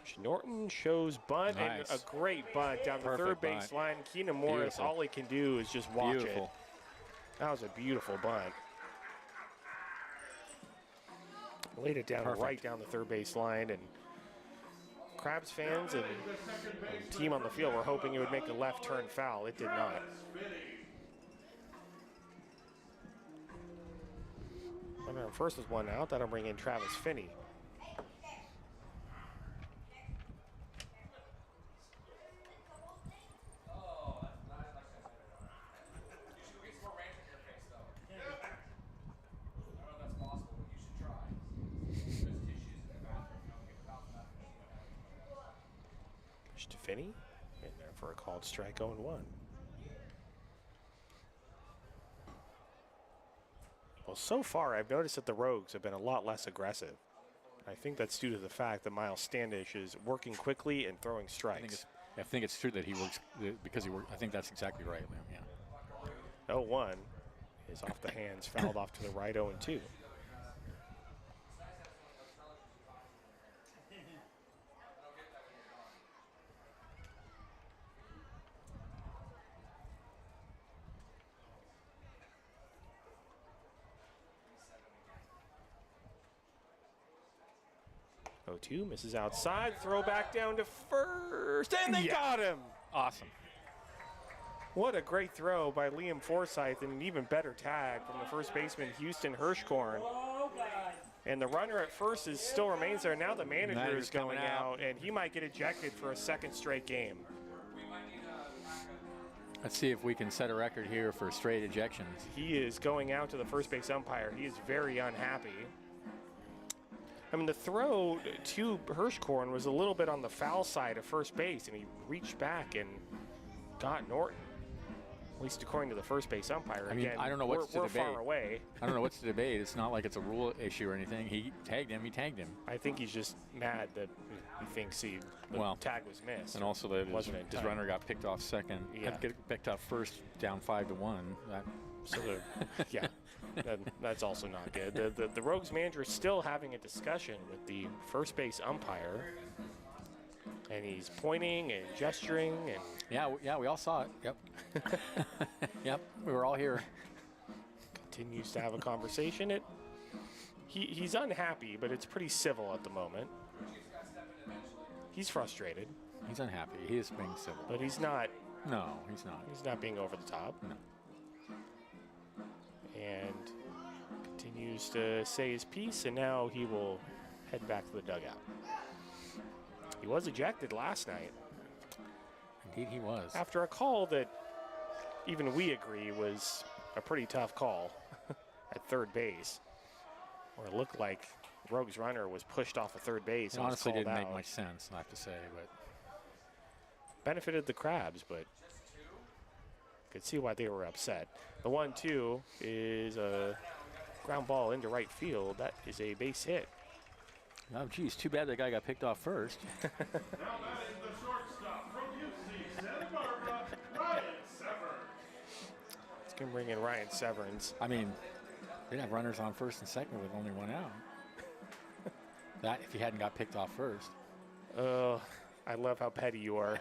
best. Norton shows bunt, Nice. and a great bunt down the Perfect third base bunt. line. Keenan Morris, Beautiful. all he can do is just watch Beautiful. it. That was a beautiful bunt. Laid it down Perfect. right down the third base line, and Crabs fans and team on the field were hoping it would make a left turn foul. It did not. Runner on first is 1 out. That'll bring in Travis Finney. You should go get some more ranch in your face, though. I don't know if that's possible, but you should try. There's tissues in the bathroom. You don't get the mouth Pitch to Finney. In there for a called strike, 0-1. Well, so far, I've noticed that the Rogues have been a lot less aggressive. I think that's due to the fact that Miles Standish is working quickly and throwing strikes. I think it's true that he works because he works. I think that's exactly right, Liam. Yeah. 0-1 is off the hands, fouled off to the right, 0-2. Oh-2 misses outside, throw back down to first, and they got him. Awesome. What a great throw by Liam Forsythe, and an even better tag from the first baseman, Houston Hirschkorn. And the runner at first still remains there. Now the manager Manager's is going coming out, out. and he might get ejected for a second straight game. We might need a backup. Let's see if we can set a record here for straight ejections. He is going out to the first base umpire. He is very unhappy. I mean, the throw to Hirschkorn was a little bit on the foul side of first base, and he reached back and got Norton. At least according to the first base umpire. I mean, Again, I don't know what's to we're debate. far away. I don't know what's to debate. It's not like it's a rule issue or anything. He tagged him. He tagged him. I think he's just mad that he thinks the tag was missed. And also that Wasn't in his time. runner got picked off second. Yeah. Had to get picked off first, down 5-1. That, So yeah, that's also not good. The Rogues manager is still having a discussion with the first base umpire, and he's pointing and gesturing and yeah, we all saw it. Yep. Yep, we were all here. continues to have a conversation. He's unhappy, but it's pretty civil at the moment. He's frustrated, He's unhappy. He is being civil. but he's not. No, he's not. He's not being over the top. No. And continues to say his piece, and now he will head back to the dugout. He was ejected last night Indeed, he was. after a call that even we agree was a pretty tough call at third base, where it looked like Rogue's runner was pushed off of third base. It and was honestly called didn't make out. much sense, I have to say, but Benefited the Crabs, but could see why they were upset. The 1-2 is a ground ball into right field. That is a base hit. oh, geez, too bad that guy got picked off first. Now batting the shortstop from UC Santa Barbara, Ryan Severn. It's going to bring in Ryan Severns. I mean, they'd have runners on first and second with only one out. That if he hadn't got picked off first. Oh, I love how petty you are.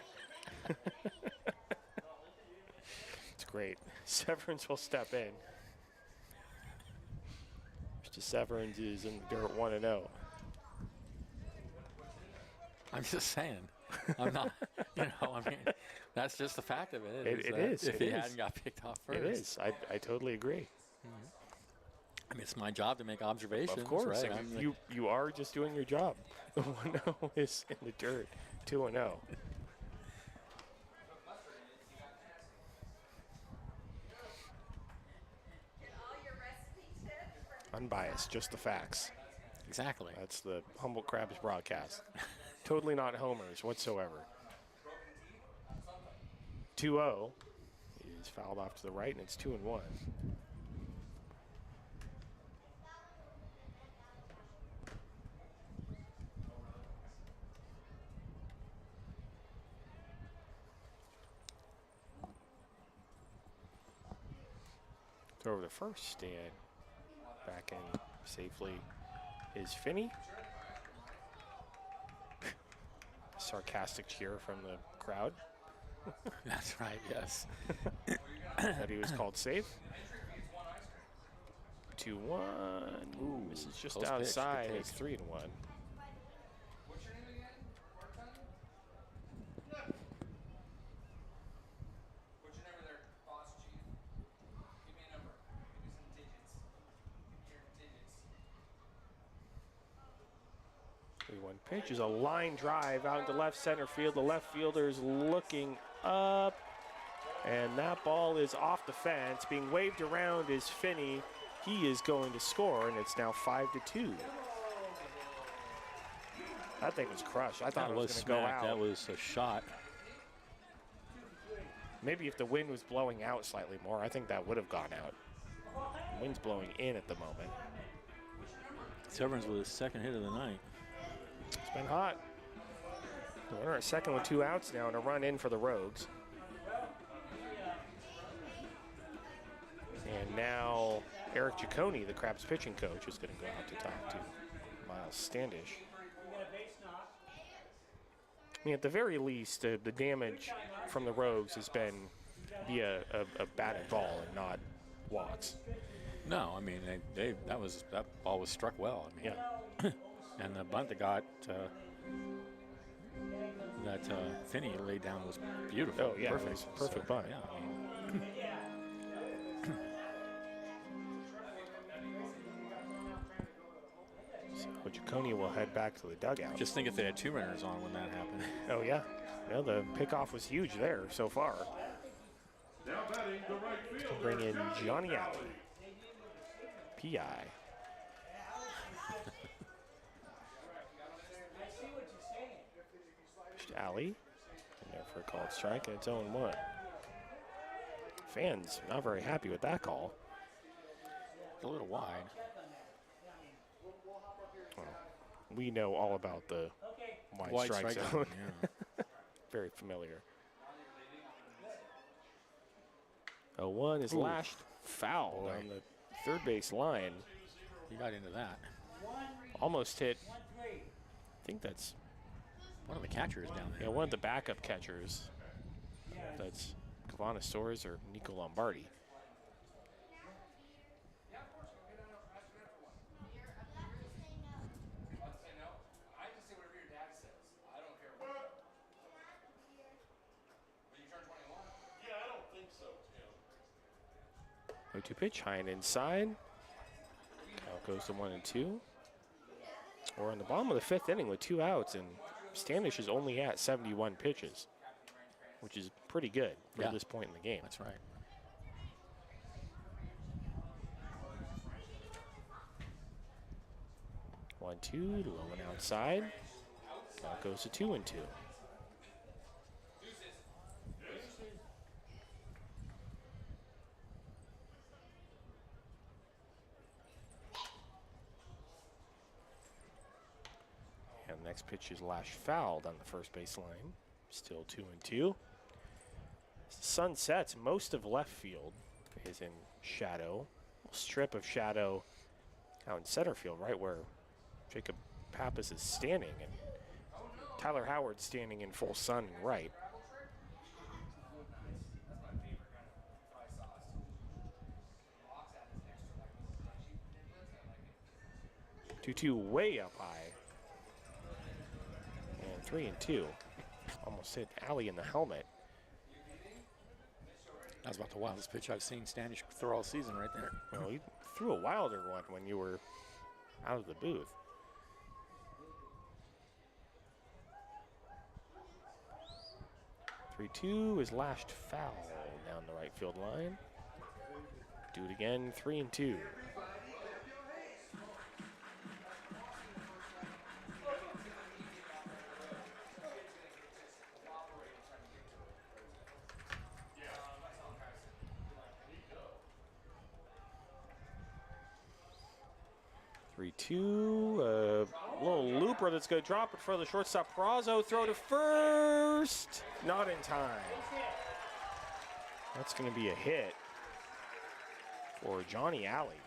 It's great. Severns will step in. Mr. Severns is in the dirt 1-0. I'm just saying. I'm not, I mean, that's just the fact of it. It that is, If it he is. hadn't got picked off first. It is. I totally agree. I mean, it's my job to make observations. Of course. Right? I mean, you are just doing your job. The 1-0 is in the dirt. 2-0. Unbiased, just the facts. Exactly. That's the Humboldt Crabs broadcast. Totally not homers whatsoever. 2-0 is fouled off to the right, and it's 2-1. Throw over the first, and back in safely is Finney. Sarcastic cheer from the crowd That's right, yes. that he was called safe. 2-1. Ooh, This is just close pitch, good outside. take. It's 3-1. What's your name again? Part-time? What's your number there, boss chief? Give me a number. Give me some digits. Give me your digits. 3-1 pitch is a line drive out into left center field. The left fielder's looking up, and that ball is off the fence. Being waved around is Finney. He is going to score, and it's now 5-2. That thing was crushed. I thought That it was was going to go smack. out. That was a shot. Maybe if the wind was blowing out slightly more, I think that would have gone out. The wind's blowing in at the moment. Severns with his second hit of the night. It's been hot. The runner at second with 2 outs now, and a run in for the Rogues. And now Eric Ciccone, the Crabs pitching coach, is going to go out to talk to Miles Standish. I mean, at the very least, the damage from the Rogues has been via a batted ball and not walks. No, I mean that ball was struck well. I mean, Yeah. and the bunt that got that Finney laid down was beautiful. Oh, yeah, it was perfect bunt. Yeah, I mean, So Ciccone will head back to the dugout. just think if they had 2 runners on when that happened. Oh, yeah. Yeah, the pickoff was huge there so far. batting the right fielder, Bring in Johnny Alley, They didn't give a signal. PI. Alex is just. I see what you're saying. Just Alley in there for a called strike, and it's 0-1. Fans not very happy with that call. A little wide. Check on that. Yeah, I mean, Well, we know all about the okay. wide strike zone. Yeah. Very familiar. 0-1 is Ooh. lashed foul Boy. on the third base line. He got into that. 1-3. Almost hit. I 1-3. think that's One of the catchers down there. one of the backup catchers. Yeah, That's Kavana Stores or Nico Lombardi. I'd say no. I just say whatever your dad says. I don't care what. When you turn 21. Yeah, I don't think so, Tim. 0-2 pitch, high and inside. Now goes to 1-2. We're in the bottom of the fifth inning with 2 outs, and Standish is only at 71 pitches, which is pretty good for Yeah. this point in the game. That's right. One, two, low and outside. Now goes to 2-2. And the next pitch is lash fouled on the first base line. Still 2-2. Sun sets. Most of left field is in shadow. A strip of shadow out in center field, right where Jacob Pappas is standing, and Tyler Howard's standing in full sun and right. That's my favorite kind of fry sauce. Lox at is extra like cheap niblets. I like it. 2-2 way up high. And 3-2. Almost hit Alley in the helmet. That was about the wildest pitch I've seen Standish throw all season right there. Well, he threw a wilder one when you were out of the booth. Three-two is lashed foul down the right field line. Do it again, 3-2. A little looper that's going to drop it for the shortstop. Perazo, throw to first. Not in time. That's going to be a hit for Johnny Alley.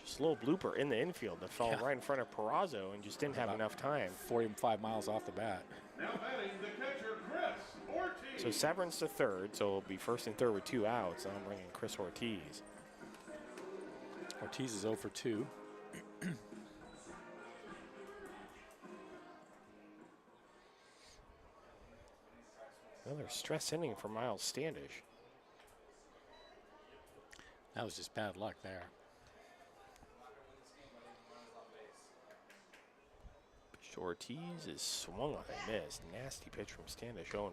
Just a little blooper in the infield that fell right in front of Perazo and just didn't have enough time. 45 miles off the bat. Now batting the catcher, Chris Ortiz. So Severin's to third, so it'll be first and third with 2 outs. I'm bringing Chris Ortiz. Ortiz is 0 for 2. Another stress inning for Miles Standish. That was just bad luck there. Pitch to Ortiz is swung on and missed. Nasty pitch from Standish, 0-1.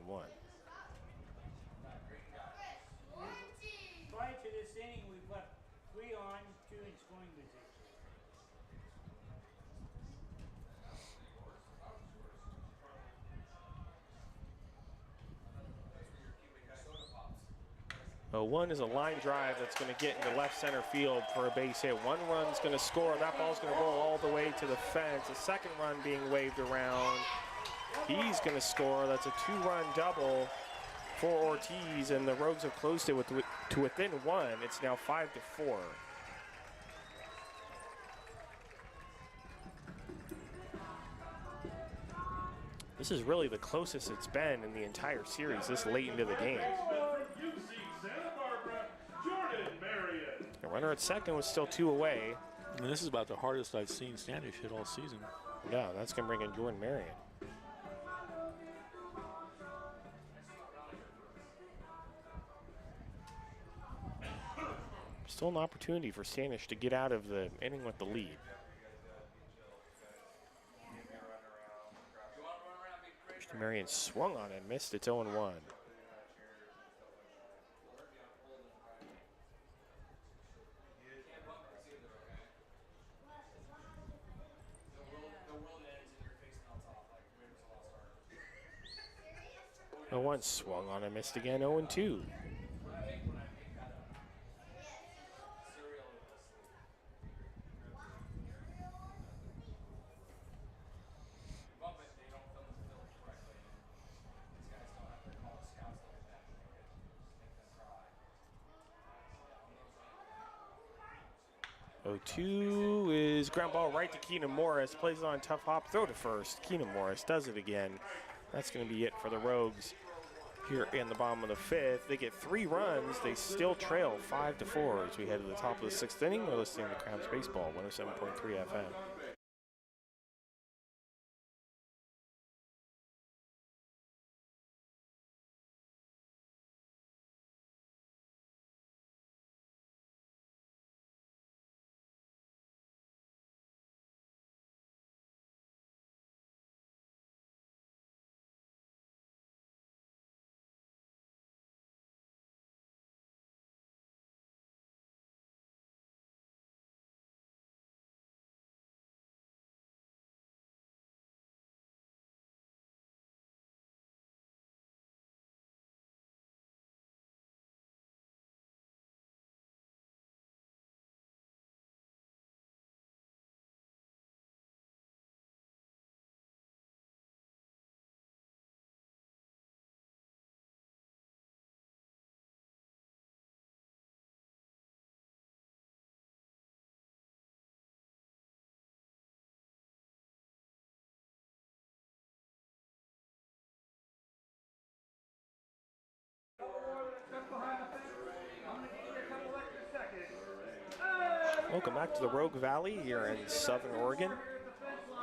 Prior to this inning, we've got 3 on, 2 in scoring position. One is a line drive that's going to get into left center field for a base hit. 1 run's going to score. That ball's going to roll all the way to the fence. A second run being waved around. He's going to score. That's a 2-run double for Ortiz, and the Rogues have closed it to within 1. It's now 5-4. This is really the closest it's been in the entire series this late into the game. From UC Santa Barbara, Jordan Marion. The runner at second was still 2 away. And this is about the hardest I've seen Standish hit all season. Yeah, that's going to bring in Jordan Marion. Still an opportunity for Standish to get out of the inning with the lead. Marion swung on and missed. It's 0-1. 0-1 swung on and missed again. 0-2. Two is ground ball right to Keenan Morris. Plays it on tough hop, throw to first. Keenan Morris does it again. That's going to be it for the Rogues here in the bottom of the fifth. They get 3 runs. They still trail 5-4 as we head to the top of the 6th inning. We're listening to Crabs Baseball, 107.3 FM. Welcome back to the Rogue Valley here in Southern Oregon.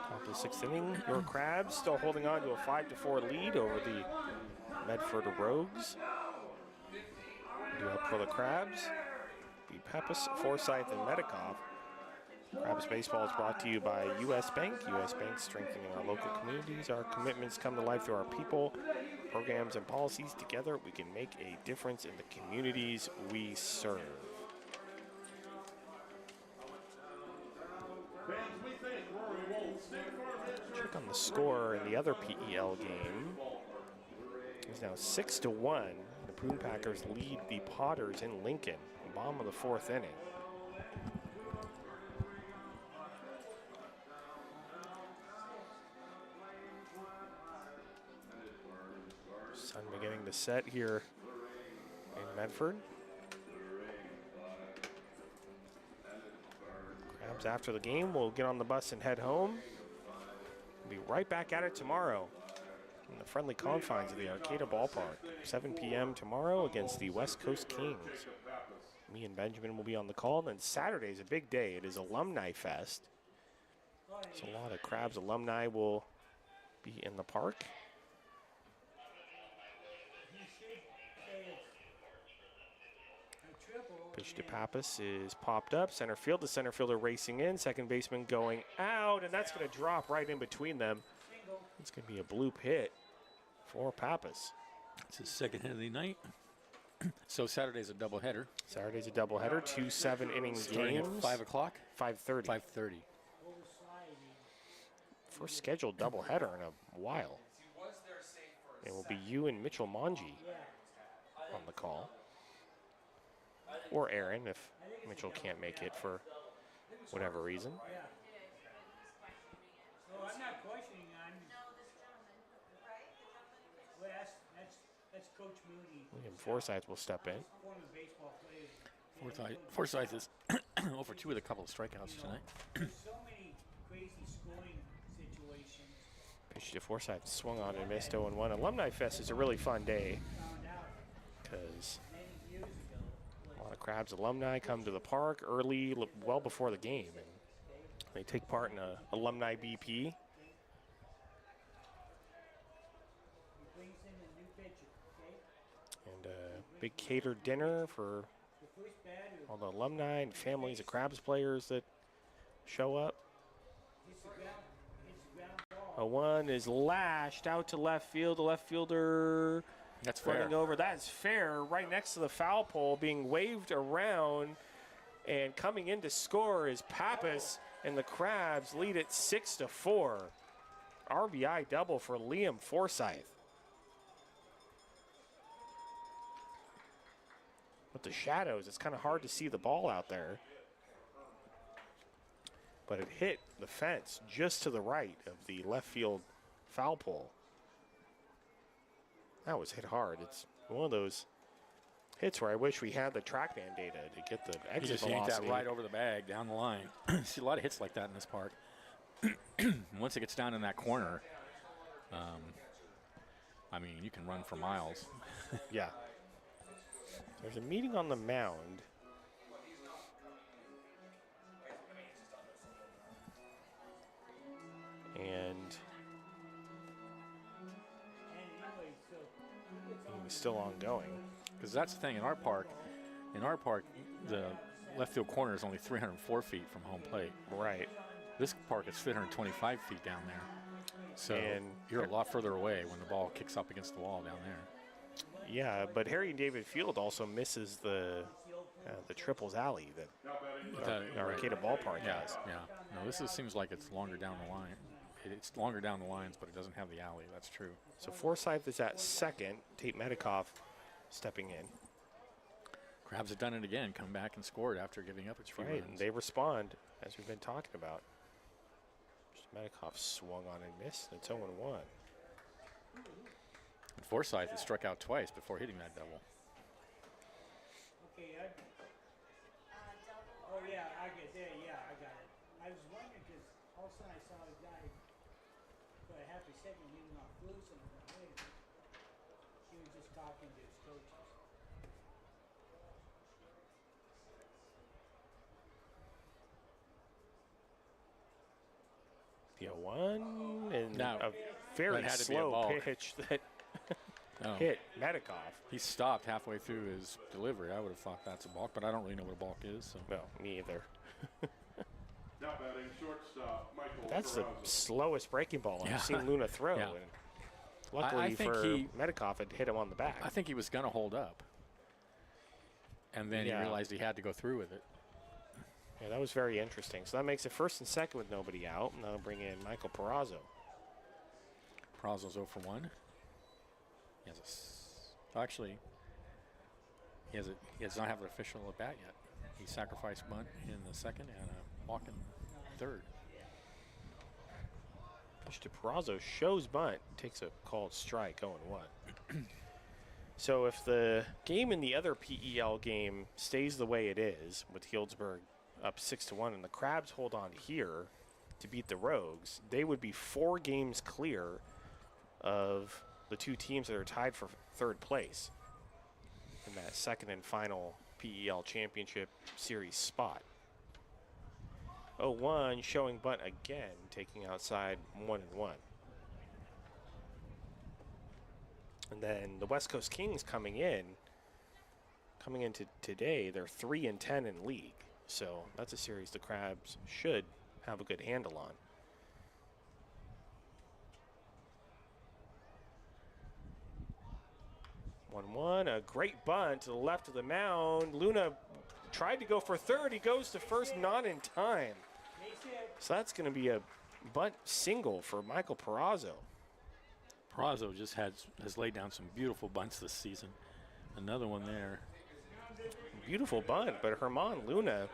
Top of the 6th inning, your Crabs still holding on to a 5-4 lead over the Medford Rogues. Due up for the Crabs, be Pepis, Forsyth, and Medikoff. Crabs Baseball is brought to you by U.S. Bank. U.S. Bank, strengthening our local communities. Our commitments come to life through our people, programs, and policies. Together, we can make a difference in the communities we serve. Check on the score in the other PEL game. It's now 6-1. The Prune Packers lead the Potters in Lincoln. Bottom of the 4th inning. Sun beginning to set here in Medford. Crabs after the game will get on the bus and head home. We'll be right back at it tomorrow in the friendly confines of the Arcata Ballpark. 7 p.m. tomorrow against the West Coast Kings. Me and Benjamin will be on the call. And then Saturday is a big day. It is Alumni Fest. So a lot of Crabs alumni will be in the park. Pitch to Pappas is popped up. Center field, the center fielder racing in. Second baseman going out, and that's going to drop right in between them. It's going to be a bloop hit for Pappas. It's his 2nd hit of the night. So Saturday's a doubleheader. Saturday's a doubleheader, 2 7-inning Starting games. at 5 o'clock? 5:30. 5:30. First scheduled doubleheader in a while. It will be you and Mitchell Mongi on the call. Or Aaron, if Mitchell can't make it for whatever reason. So I'm not questioning, well, that's Coach Moody. William Forsyth will step in. Former baseball player. Forsyth is 0 for 2 with a couple of strikeouts tonight. There's so many crazy scoring situations. Pitch to Forsyth, swung on and missed 0-1. Alumni Fest is a really fun day because a lot of Crabs alumni come to the park early, well before the game, and they take part in a alumni BP. And a big catered dinner for all the alumni and families of Crabs players that show up. 0-1 is lashed out to left field. The left fielder That's fair. running over. That's fair. Right next to the foul pole, being waved around, and coming in to score is Pappas, and the Crabs lead it 6-4. RBI double for Liam Forsyth. the shadows, it's kind of hard to see the ball out there. But it hit the fence just to the right of the left field foul pole. That was hit hard. It's one of those hits where I wish we had the TrackMan data to get the He exit just yanked velocity. that right over the bag down the line. See a lot of hits like that in this park. Once it gets down in that corner, I mean, you can run for miles. Yeah. There's a meeting on the mound. And it's still ongoing. Because that's the thing in our park. In our park, the left field corner is only 304 feet from home plate. Right. This park is 325 feet down there. So And you're a lot further away when the ball kicks up against the wall down there. Yeah, but Harry and David Field also misses the triples alley that our Arcata Ballpark has. Yeah. No, seems like it's longer down the line. It's longer down the lines, but it doesn't have the alley. That's true. So Forsyth is at second. Tate Medikoff stepping in. Crabs have done it again. Come back and scored after giving up a few Right, runs. and they respond, as we've been talking about. Medikoff swung on and missed. It's 0-1. And Forsyth has struck out twice before hitting that double. Okay, oh yeah, I get there. Yeah, I got it. I was wondering because all of a sudden I saw a guy for a half a second leaving off loose, and I thought, wait a minute. He was just talking to his coaches. The 0-1 and Now, a very that had to be a slow balk. pitch that Oh. hit Medikoff. He stopped halfway through his delivery. I would have thought that's a balk, but I don't really know what a balk is. So. No, me either. Now batting shortstop, Michael That's the Peraza. slowest breaking ball Yeah. I've seen Luna throw. Yeah. And luckily I think for Medikoff, it hit him on the back. I think he was going to hold up. And then Yeah. he realized he had to go through with it. Yeah, that was very interesting. So that makes it first and second with nobody out. And that'll bring in Michael Peraza. Peraza's 0 for 1. He has actually, he does not have an official at bat yet. He sacrificed bunt in the second and a walk in the third. Pitch to Peraza, shows bunt, takes a called strike, 0-1. So if the game in the other PEL game stays the way it is, with Healdsburg up 6-1, and the Crabs hold on here to beat the Rogues, they would be 4 games clear of the 2 teams that are tied for third place in that second and final PEL Championship Series spot. 0-1, showing bunt again, taking outside 1-1. And then the West Coast Kings coming into today, they're 3-10 in league. So that's a series the Crabs should have a good handle on. A great bunt to the left of the mound. Luna tried to go for third. He goes to first, not in time. So that's going to be a bunt single for Michael Peraza. Peraza just has laid down some beautiful bunts this season. Another one there. Beautiful bunt, but Herman Luna,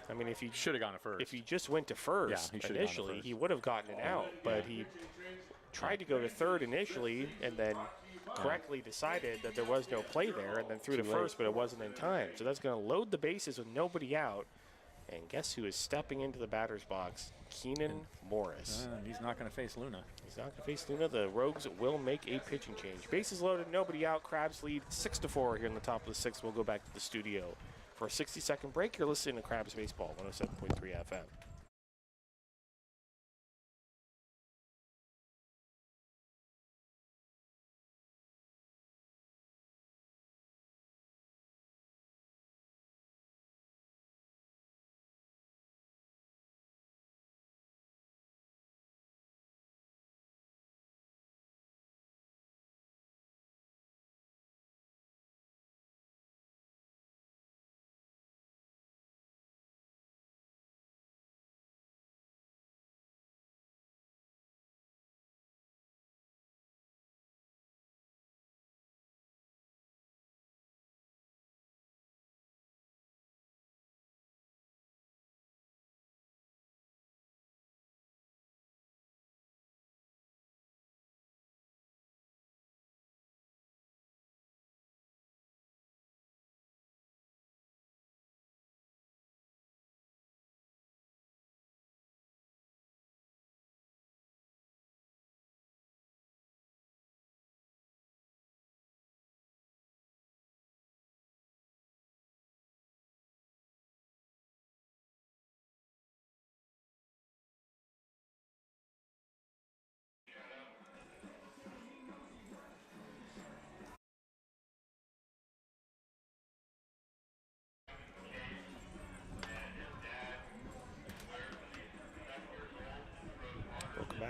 I mean, if he Should have gone to first. if he just went to first Yeah, he should've gone to initially, first. he would have gotten it out. But he tried to go to third initially and then correctly decided that there was no play there and then threw to Too late. first, but it wasn't in time. So that's going to load the bases with nobody out. And guess who is stepping into the batter's box? Keenan Morris. He's not going to face Luna. He's not going to face Luna. The Rogues will make a pitching change. Bases loaded, nobody out. Crabs lead 6-4 here in the top of the sixth. We'll go back to the studio for a 60-second break. You're listening to Crabs Baseball, 107.3 FM.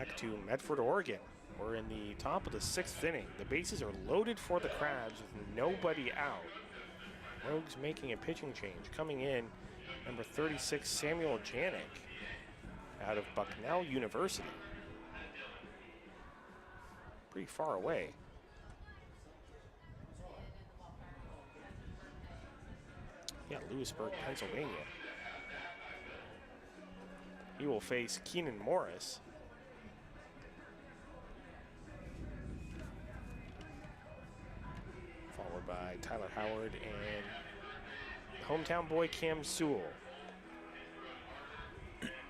back to Medford, Oregon. We're in the top of the 6th inning. The bases are loaded for the Crabs with nobody out. Rogues making a pitching change. Coming in, number 36, Samuel Janik, out of Bucknell University. Pretty far away. Yeah, Lewisburg, Pennsylvania. He will face Keenan Morris. Followed by Tyler Howard and hometown boy Cam Sewell.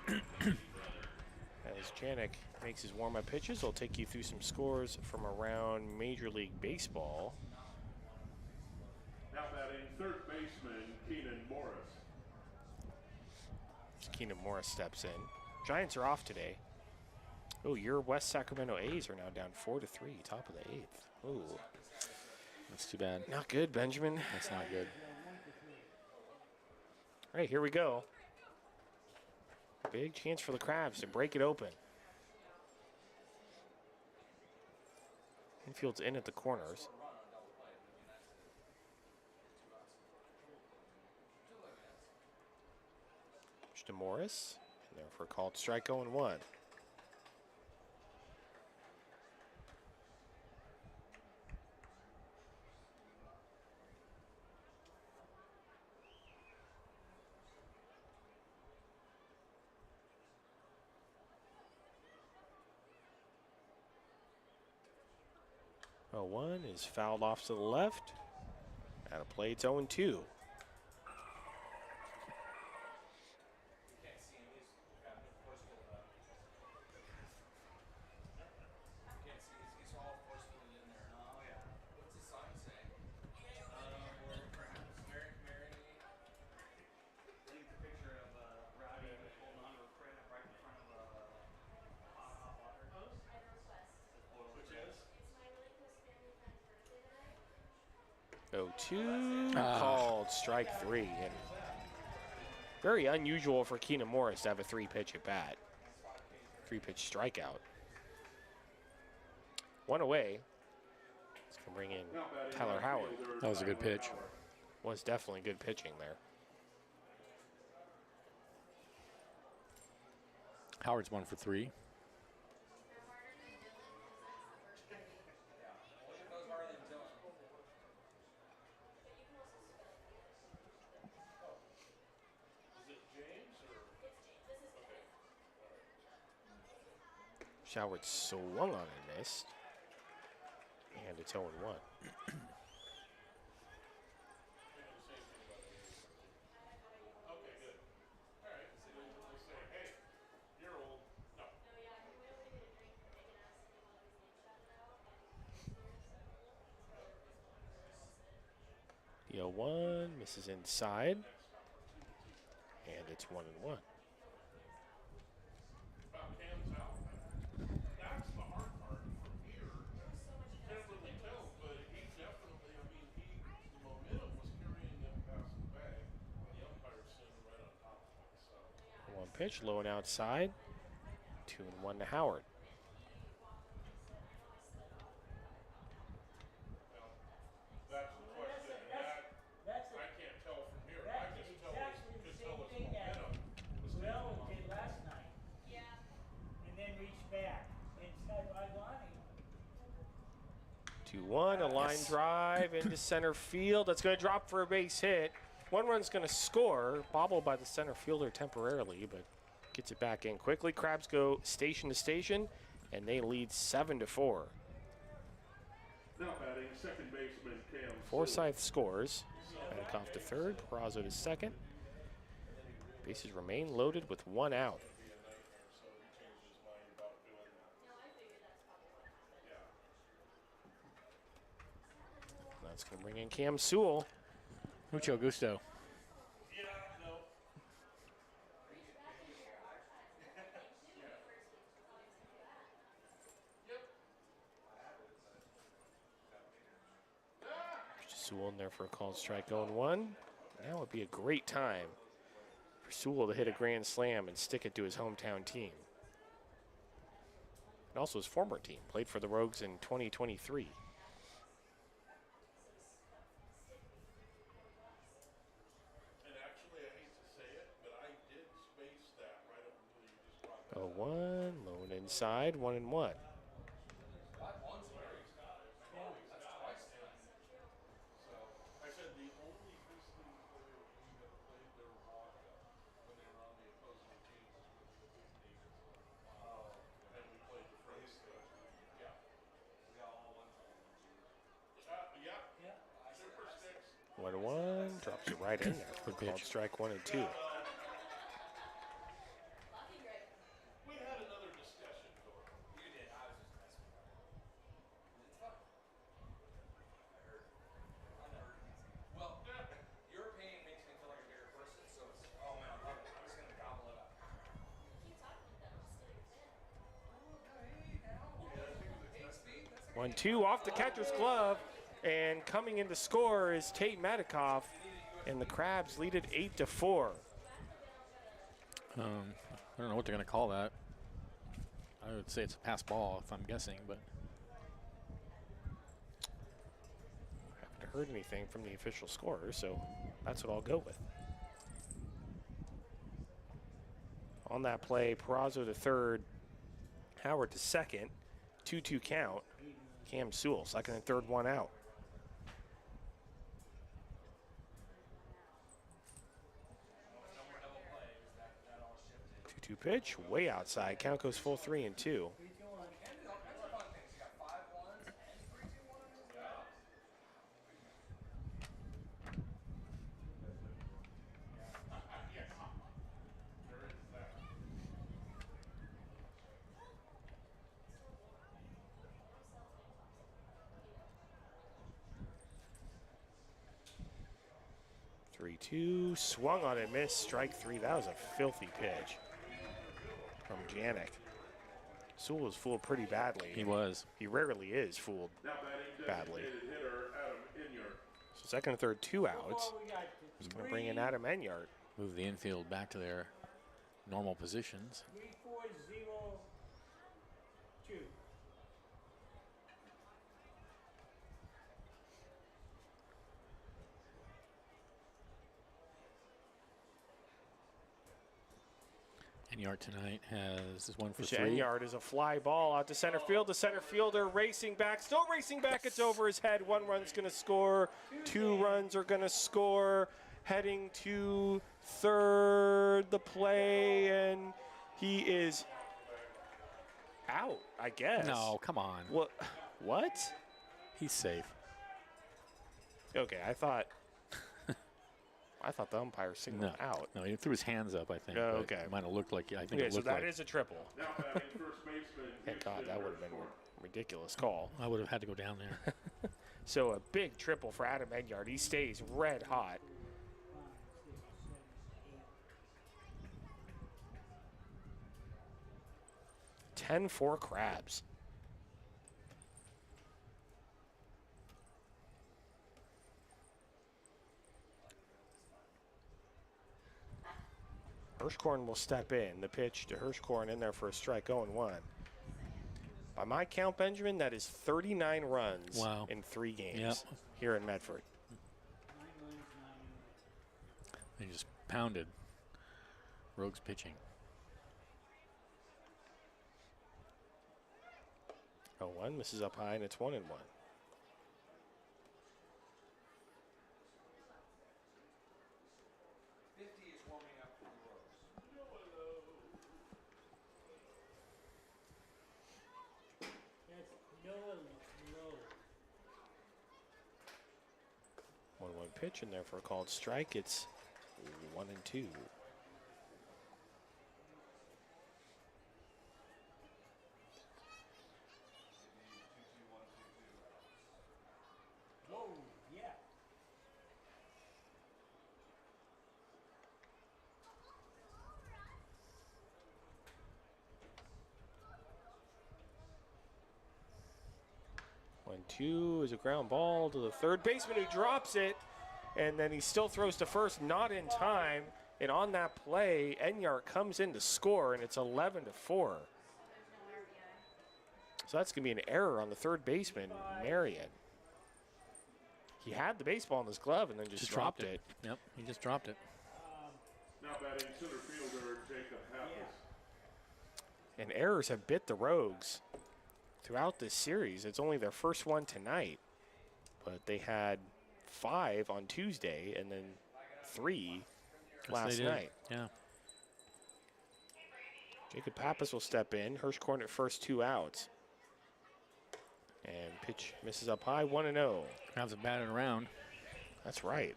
As Janik makes his warm-up pitches, I'll take you through some scores from around Major League Baseball. Now batting third baseman Keenan Morris. As Keenan Morris steps in. Giants are off today. Oh, your West Sacramento A's are now down 4-3, top of the 8th. Oh, That's too bad. not good, Benjamin. That's not good. All right, here we go. Big chance for the Crabs to break it open. Infield's in at the corners. Pitch to Morris, and therefore called strike 0-1. One is fouled off to the left. Out of play, it's 0-2. Called strike 3. And very unusual for Keenan Morris to have a 3-pitch at bat. 3-pitch strikeout. One away. It's going to bring in Tyler Howard. That was a good pitch. Was definitely good pitching there. Howard's 1 for 3. Howard swung on and missed. And it's 0-1. Okay, good. All right. So we'll say, hey, you're old. No. The 0-1 misses inside. And it's 1-1. About Cam's out. That's the hard part from here. You can't really tell, but he definitely, I mean, the momentum was carrying him past the bag. The umpire's sitting right on top of him, so. One pitch, low and outside. 2-1 to Howard. That's the question. That's I can't tell from here. I that's just exactly could the tell same his thing that momentum was taking Well him did last night, Yeah. and then reached back, and it's kind of ironic. 2-1, a line drive into center field. That's going to drop for a base hit. One run's going to score, bobbled by the center fielder temporarily, but gets it back in quickly. Crabs go station to station, and they lead 7-4. Now batting second baseman Cam. Forsyth scores. Benikoff to third, Perazo to second. Bases remain loaded with 1 out. That's going to bring in Cam Sewell. Mucho gusto. Sewell in there for a called strike 0-1. Now would be a great time for Sewell to hit a grand slam and stick it to his hometown team. and also his former team. Played for the Rogues in 2023. And actually, I hate to say it, but I did space that right up until you just brought that Oh, up. one, low and inside, 1-1. 5 1s here. That's twice tonight. So I said the only visiting player we have played their vodka when they were on the opposing teams is when we visited and we played the French coach. Yeah. We got all 1s on Yeah. Yeah. Super sticks. 1-1, drops it right in there. Good Called pitch. strike 1 and 2. We had another discussion going. You did. I was just messing with you. It's fun. I heard. I heard. Well, your opinion makes me feel like a bigger person, so it's, oh man, I love it. I'm just going to gobble it up. Keep talking with them, just steal your pen. Oh, hey, now. Hey, Speed. That's 1-2 off the catcher's glove. And coming in to score is Tate Matikoff. And the Crabs lead it 8-4. I don't know what they're going to call that. I would say it's a pass ball if I'm guessing, but Haven't heard anything from the official scorer, so that's what I'll go with. On that play, Perazo to third, Howard to second, 2-2 count. Cam Sewell, second and third, one out. no more double plays. That all shifted. 2-2 pitch, way outside. Count goes full 3-2. And there's all kinds of fun things. You got 5 1s and 3 2 1s. Yeah. There is that. 3-2, swung on and missed, strike 3. That was a filthy pitch from Janik. Sewell was fooled pretty badly. he was. He rarely is fooled Now batting badly. designated hitter Adam Inyard. So second and third, 2 outs. We got He's going to bring in Adam Enyart. Move the infield back to their normal positions. 3402. Enyart tonight has this one for Mr. 3. Enyart is a fly ball out to center field. The center fielder racing back, still racing back. It's over his head. 1 run's going to score. 2 runs are going to score. Heading to third, the play, and he is out, I guess. No, come on. What? He's safe. Okay, I thought the umpire signaled No, out. no, he threw his hands up, I think. Oh, but okay. It might have looked like, I think Okay, it so looked that like. is a triple. Now batting first baseman. Thank God, Houston that would have been Earthworm. a ridiculous call. I would have had to go down there. So a big triple for Adam Enyart. He stays red hot. 10-4 Crabs. Hirschkorn will step in. The pitch to Hirschkorn in there for a strike, 0-1. By my count, Benjamin, that is 39 runs Wow. in 3 games Yep. here in Medford. 9 runs, 9 They just pounded Rogues pitching. 0-1, misses up high, and it's 1-1. Is warming up for the Rogues. That's Noah Lowe. 1-1 pitch in there for a called strike. It's 1-2. Whoa, yeah. One, two is a ground ball to the third baseman who drops it, and then he still throws to first, not in time. And on that play, Enyart comes in to score, and it's 11-4. There's no RBI. So that's going to be an error on the third baseman, Marion. He had the baseball in his glove and then just dropped it. Yep, he just dropped it. Now batting center fielder Jacob Pappas. And errors have bit the Rogues throughout this series. It's only their first one tonight, but they had 5 on Tuesday and then 3 last night. Yeah. Jacob Pappas will step in. Hirschkorn at first, 2 outs. And pitch misses up high, 1-0. Crabs have batted around. That's right.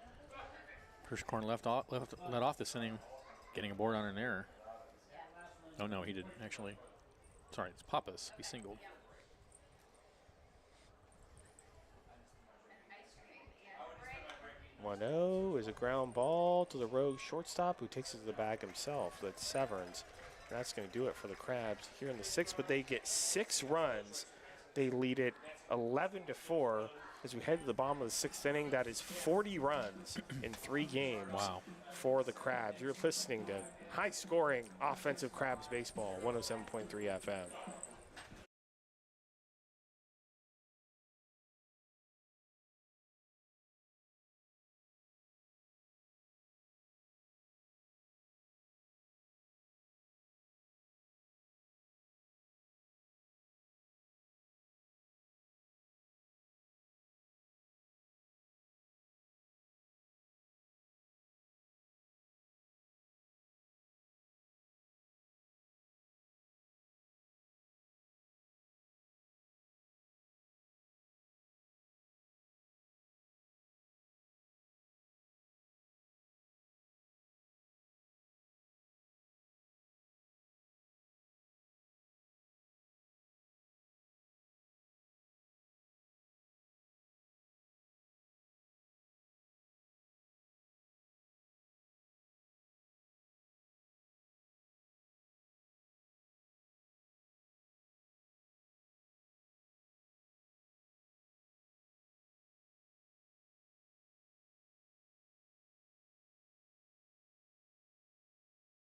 Hirschkorn let off this inning, getting aboard on an error. Oh, no, he didn't, actually. Sorry, it's Pappas. He singled. Ice cream, 1-0 is a ground ball to the Rogue shortstop, who takes it to the bag himself. That's Severns. That's going to do it for the Crabs here in the 6th, but they get 6 runs. They lead it 11-4 as we head to the bottom of the 6th inning. That is 40 runs in 3 games for the Crabs. You're listening to high-scoring offensive Crabs baseball, 107.3 FM.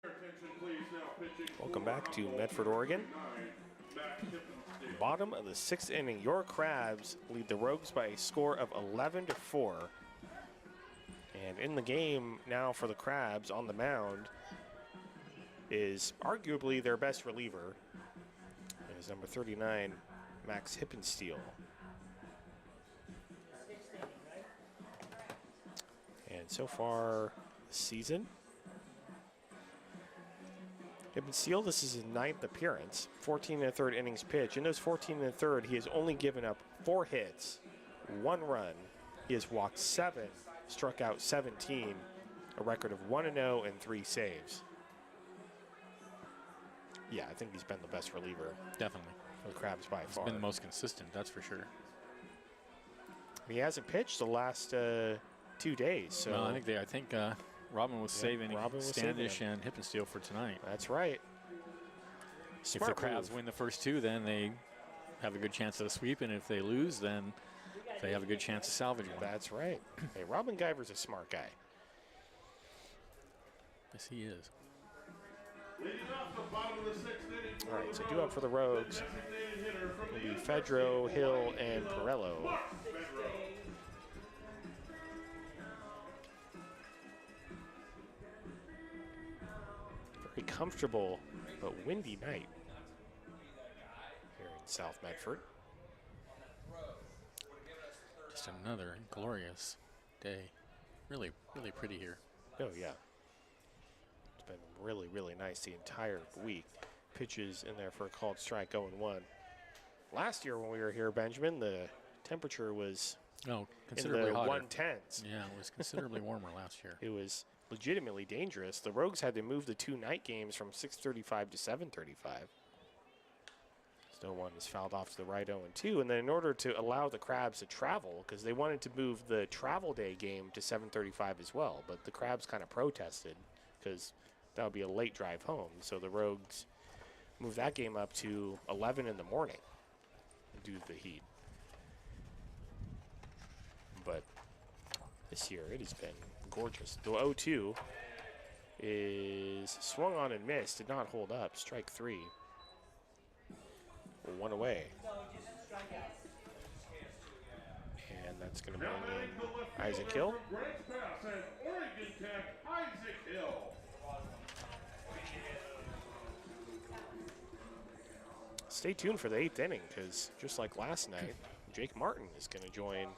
Attention, please, now pitching. Welcome back to Medford, Oregon. Bottom of the 6th inning, your Crabs lead the Rogues by a score of 11-4. And in the game now for the Crabs on the mound is arguably their best reliever. It is number 39, Max Hippensteel. And so far this season, Hippensteel, this is his 9th appearance, 14 1/3 innings pitched. In those 14 1/3, he has only given up 4 hits, 1 run. He has walked 7, struck out 17, a record of 1-0 and 3 saves. Yeah, I think he's been the best reliever. Definitely. For the Crabs by far. He's been the most consistent, that's for sure. He hasn't pitched the last 2 days. So no, I think Robin was saving Standish and Hippensteel for tonight. That's right. If the Crabs win the first 2, then they have a good chance of a sweep, and if they lose, then they have a good chance of salvaging one. That's right. Hey, Robin Guyver's a smart guy. Yes, he is. All right, so due up for the Rogues will be Fedro, Hill, and Perello. Very comfortable but windy night here in South Medford. Just another glorious day. Really, really pretty here. Oh, yeah. It's been really, really nice the entire week. Pitches in there for a called strike, 0-1. Last year when we were here, Benjamin, the temperature was considerably in the hotter. 110s. Yeah, it was considerably warmer last year. It was legitimately dangerous. The Rogues had to move the 2 night games from 6:35 to 7:35. Still one is fouled off to the right, 0-2. And then in order to allow the Crabs to travel, because they wanted to move the travel day game to 7:35 as well, but the Crabs kind of protested because that would be a late drive home. So the Rogues moved that game up to 11 in the morning due to the heat. But this year it has been gorgeous. The 0-2 is swung on and missed, did not hold up, strike 3. 1 away. And that's going to bring in Isaac Hill. Grant's pass and Oregon Tech, Isaac Hill. Stay tuned for the 8th inning, because just like last night, Jake Martin is going to join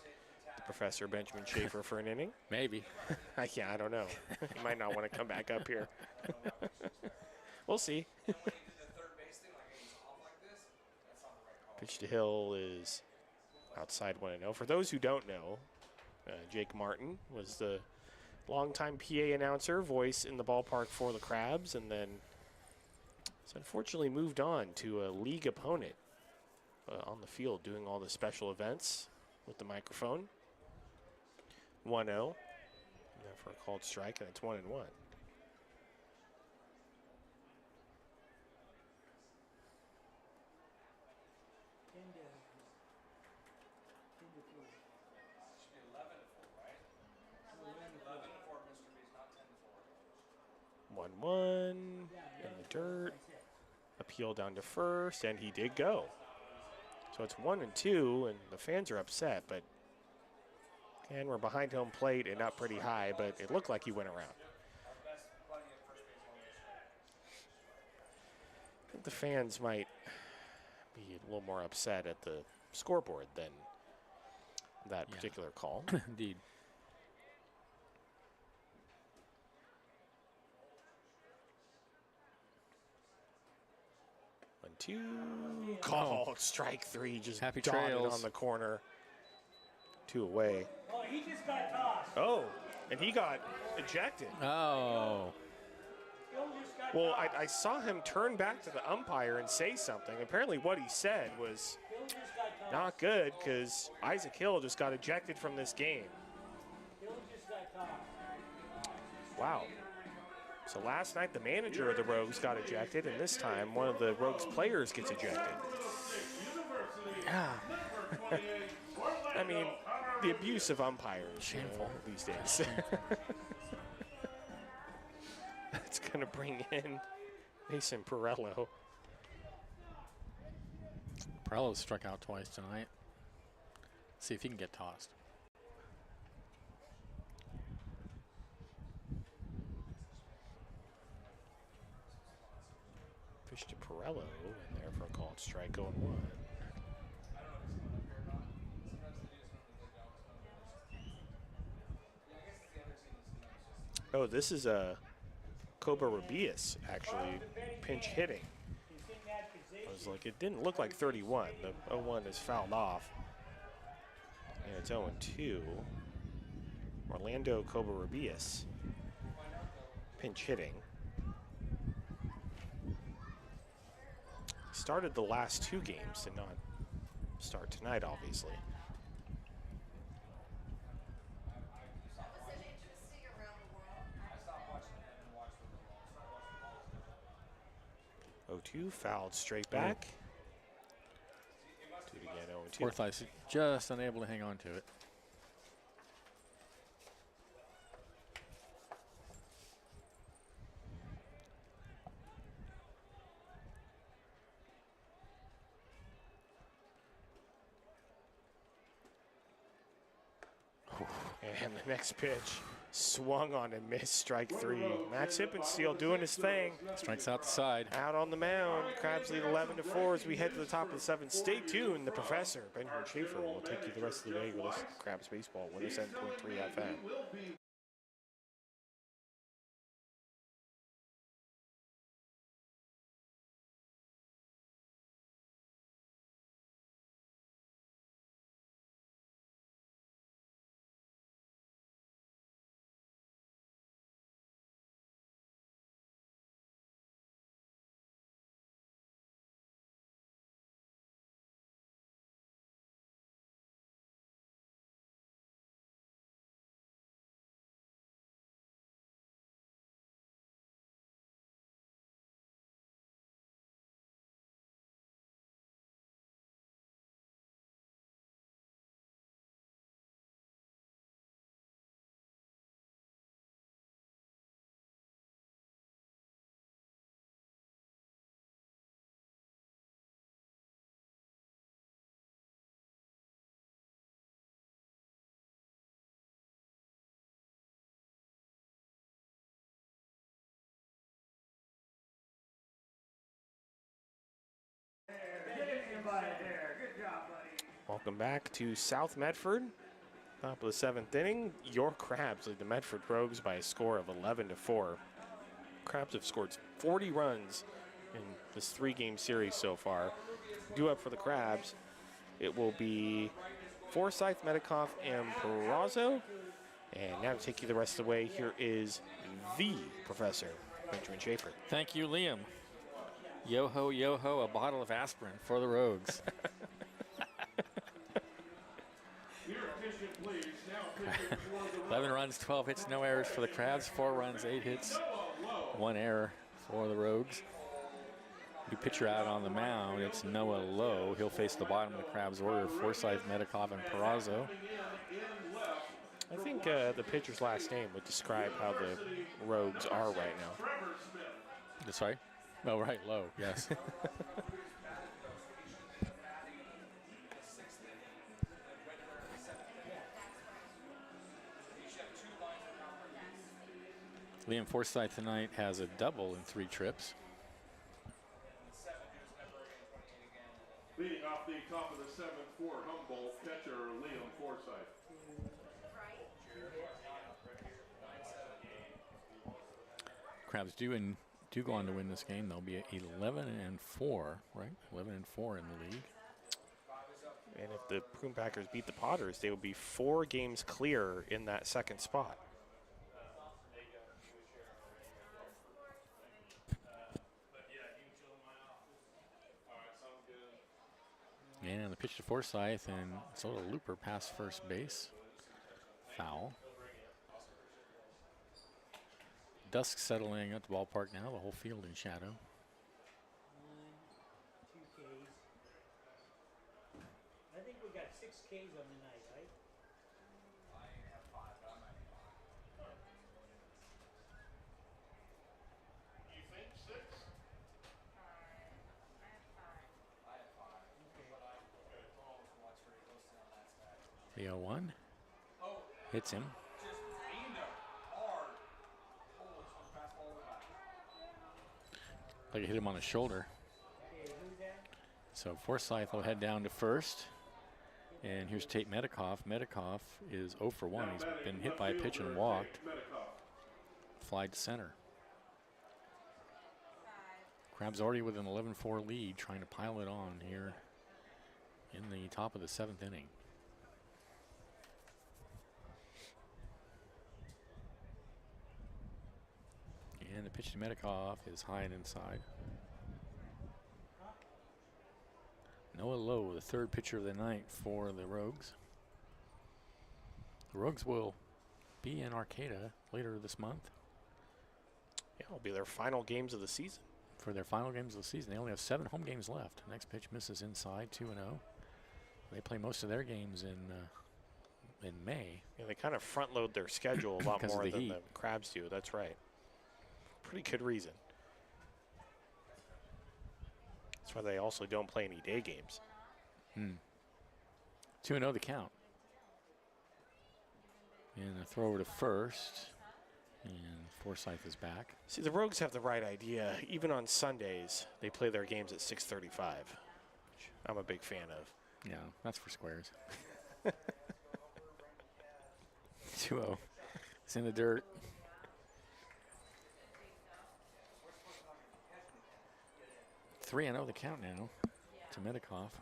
the Professor Benjamin Schaefer for an inning. Maybe. Yeah, I don't know. He might not want to come back up here. We'll see. Pitch to Hill is outside 1-0. For those who don't know, Jake Martin was the longtime PA announcer, voice in the ballpark for the Crabs, and then has unfortunately moved on to a league opponent on the field doing all the special events with the microphone. 1-0. And then for a called strike, and it's 1-1. One in the dirt. Appeal down to first, and he did go. So it's 1-2, and the fans are upset, but and we're behind home plate and up pretty high, but it looked like he went around. I think the fans might be a little more upset at the scoreboard than that particular call. Indeed. One, two, called strike 3, just Happy dotted trails on the corner. 2 away. Oh, he just got tossed. Oh, and he got ejected. Oh. Phil just got Well, tossed. I saw him turn back to the umpire and say something. Apparently what he said was Phil just got tossed. not good, because Isaac Hill just got ejected from this game. Phil just got tossed. Wow. So last night the manager of the Rogues got ejected, and this time one of the Rogues players gets ejected. Yeah. I mean, the abuse of umpires shameful these days. That's going to bring in Mason Perello. Perello's struck out twice tonight. See if he can get tossed. Pitch to Perello, and there for a called strike, 0-1. Oh, this is a Cobra Rubius actually pinch hitting. I was like, it didn't look like 31. The 0-1 is fouled off. And it's 0-2. Orlando Cobra Rubius pinch hitting. Started the last 2 games, did not start tonight, obviously. O2 fouled straight back. Do it again, 0-2. Forsyth just unable to hang on to it. And the next pitch swung on and missed, strike 3. Max Hippensteel doing his thing. Strikes out the side. Out on the mound. Crabs lead 11-4 as we head to the top of the 7th. Stay tuned. The Professor, Benjamin Schaefer, will take you the rest of the day with Crabs Baseball, 107.3 FM. Welcome back to South Medford. Top of the 7th inning, your Crabs lead the Medford Rogues by a score of 11-4. Crabs have scored 40 runs in this 3-game series so far. Due up for the Crabs, it will be Forsyth, Medikoff, and Perazzo. And now to take you the rest of the way, here is the Professor, Benjamin Schaefer. Thank you, Liam. Yo-ho, yo-ho, a bottle of aspirin for the Rogues. Here, attention, please. Now, pitching for the 11 runs, 12 hits, no errors for the Crabs. 4 runs, 8 hits, 1 error for the Rogues. New pitcher out on the mound, it's Noah Lowe. He'll face the bottom of the Crabs order, Forsyth, Medikoff, and Perazzo. I think the pitcher's last name would describe how the Rogues are right now. Sorry? Oh, right, Lowe, yes. Liam Forsyth tonight has a double in 3 trips. Leading off the top of the 7th for Humboldt, catcher Liam Forsyth. Crabs do go on to win this game. They'll be 11-4, right? 11-4 in the league. And if the Prune Packers beat the Potters, they would be 4 games clear in that 2nd spot. And the pitch to Forsyth, and it's a little looper past first base. Foul. Dusk settling at the ballpark now, the whole field in shadow. 1, 2 Ks. I think we got 6 Ks on the night, right? You think 6? The 0-1 hits him. Like it hit him on the shoulder. Okay, who's that? So Forsyth will head down to first. And here's Tate Medikoff. Medikoff is 0 for 1. He's been hit by a pitch and walked. Fly to center. Crabs already with an 11-4 lead, trying to pile it on here in the top of the 7th inning. And the pitch to Medikoff is high and inside. Noah Lowe, the 3rd pitcher of the night for the Rogues. The Rogues will be in Arcata later this month. Yeah, it'll be their final games of the season. For their final games of the season. They only have 7 home games left. Next pitch misses inside, 2-0. They play most of their games in May. Yeah, they kind of front load their schedule a lot Because of more the than heat. the Crabs do. That's right. Pretty good reason. That's why they also don't play any day games. 2-0 the count. And a throw over to first. And Forsyth is back. See, the Rogues have the right idea. Even on Sundays, they play their games at 6:35, which I'm a big fan of. Yeah, that's for squares. 2-0. It's in the dirt. Three and 0 the count now to Medikoff.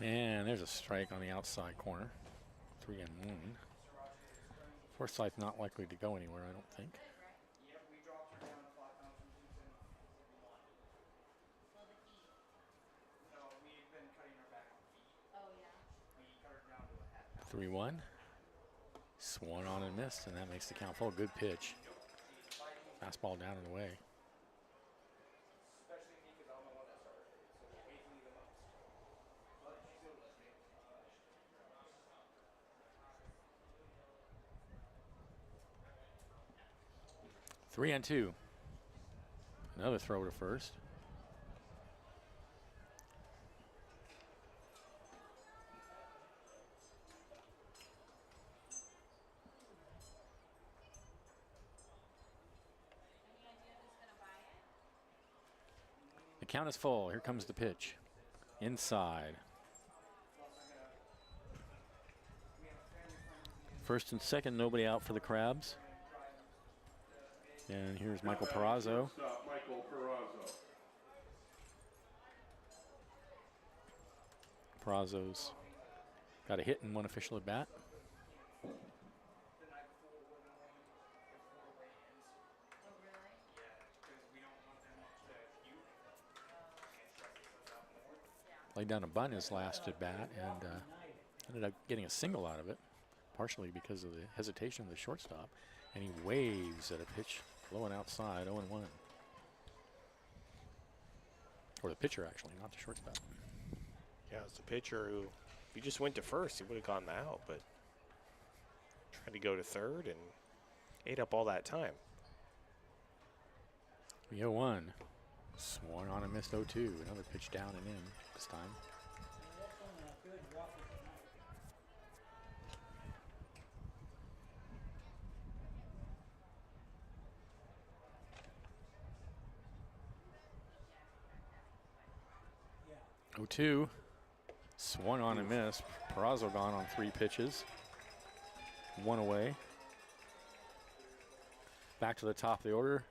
And there's a strike on the outside corner. 3-1. Forsyth not likely to go anywhere, I don't think. Oh, yeah. 3-1. Swung on and missed, and that makes the count full. Good pitch. Fastball down and away. Three and 2. Another throw to first. Count is full. Here comes the pitch. Inside. First and second, nobody out for the Crabs. And here's Michael Perazzo. Shortstop, Michael Perazzo. Perazzo's got a hit and one official at bat. Laid down a bunt his last at bat and ended up getting a single out of it, partially because of the hesitation of the shortstop. And he waves at a pitch blowing outside, 0-1. Or the pitcher, actually, not the shortstop. Yeah, it's the pitcher who, if he just went to first, he would have gotten the out, but tried to go to third and ate up all that time. 0-1. Swung on and missed 0-2. Another pitch down and in this time. Yeah. 0-2. Swung on and missed. Perazzo gone on 3 pitches. 1 away. Back to the top of the order.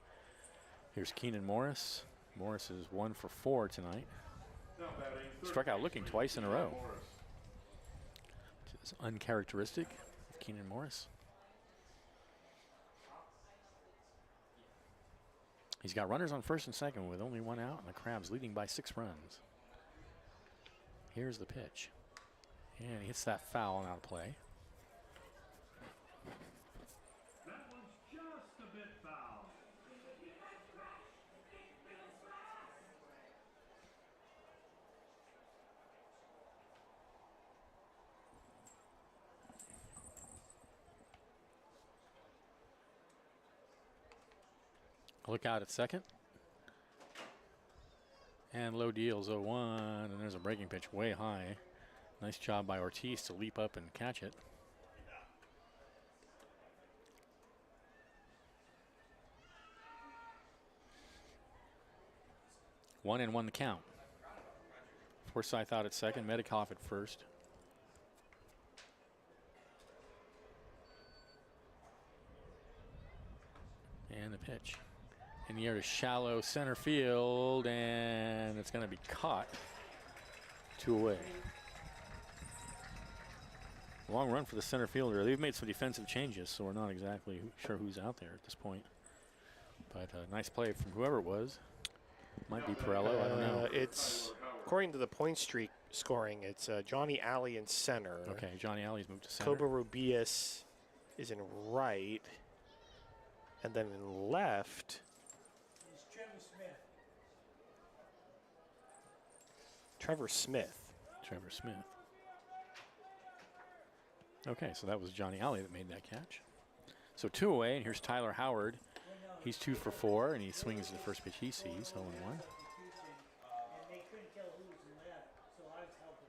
Here's Keenan Morris. Morris is 1 for 4 tonight. Now batting third Struck out baseman, looking twice in a row. Morris. Which is uncharacteristic of Keenan Morris. He's got runners on first and second with only 1 out, and the Crabs leading by 6 runs. Here's the pitch. And he hits that foul and out of play. That one's just a bit foul. Look out at second. And low deals 0-1, and there's a breaking pitch way high. Nice job by Ortiz to leap up and catch it. One and 1 the count. Forsythe out at second, Medikoff at first. And the pitch. In the air to shallow center field, and it's going to be caught. 2 away. Long run for the center fielder. They've made some defensive changes, so we're not exactly sure who's out there at this point. But nice play from whoever it was. Might be Pirello, I don't know. It's, according to the point streak scoring, it's Johnny Alley in center. Okay, Johnny Alley's moved to center. Koba Rubias is in right. And then in left, It's Trevor Smith. Trevor Smith. Trevor Smith. Okay, so that was Johnny Alley that made that catch. So 2 away, and here's Tyler Howard. He's 2 for 4, and he swings the first pitch he sees, 0-1. And they couldn't tell who was in left, so I was helping.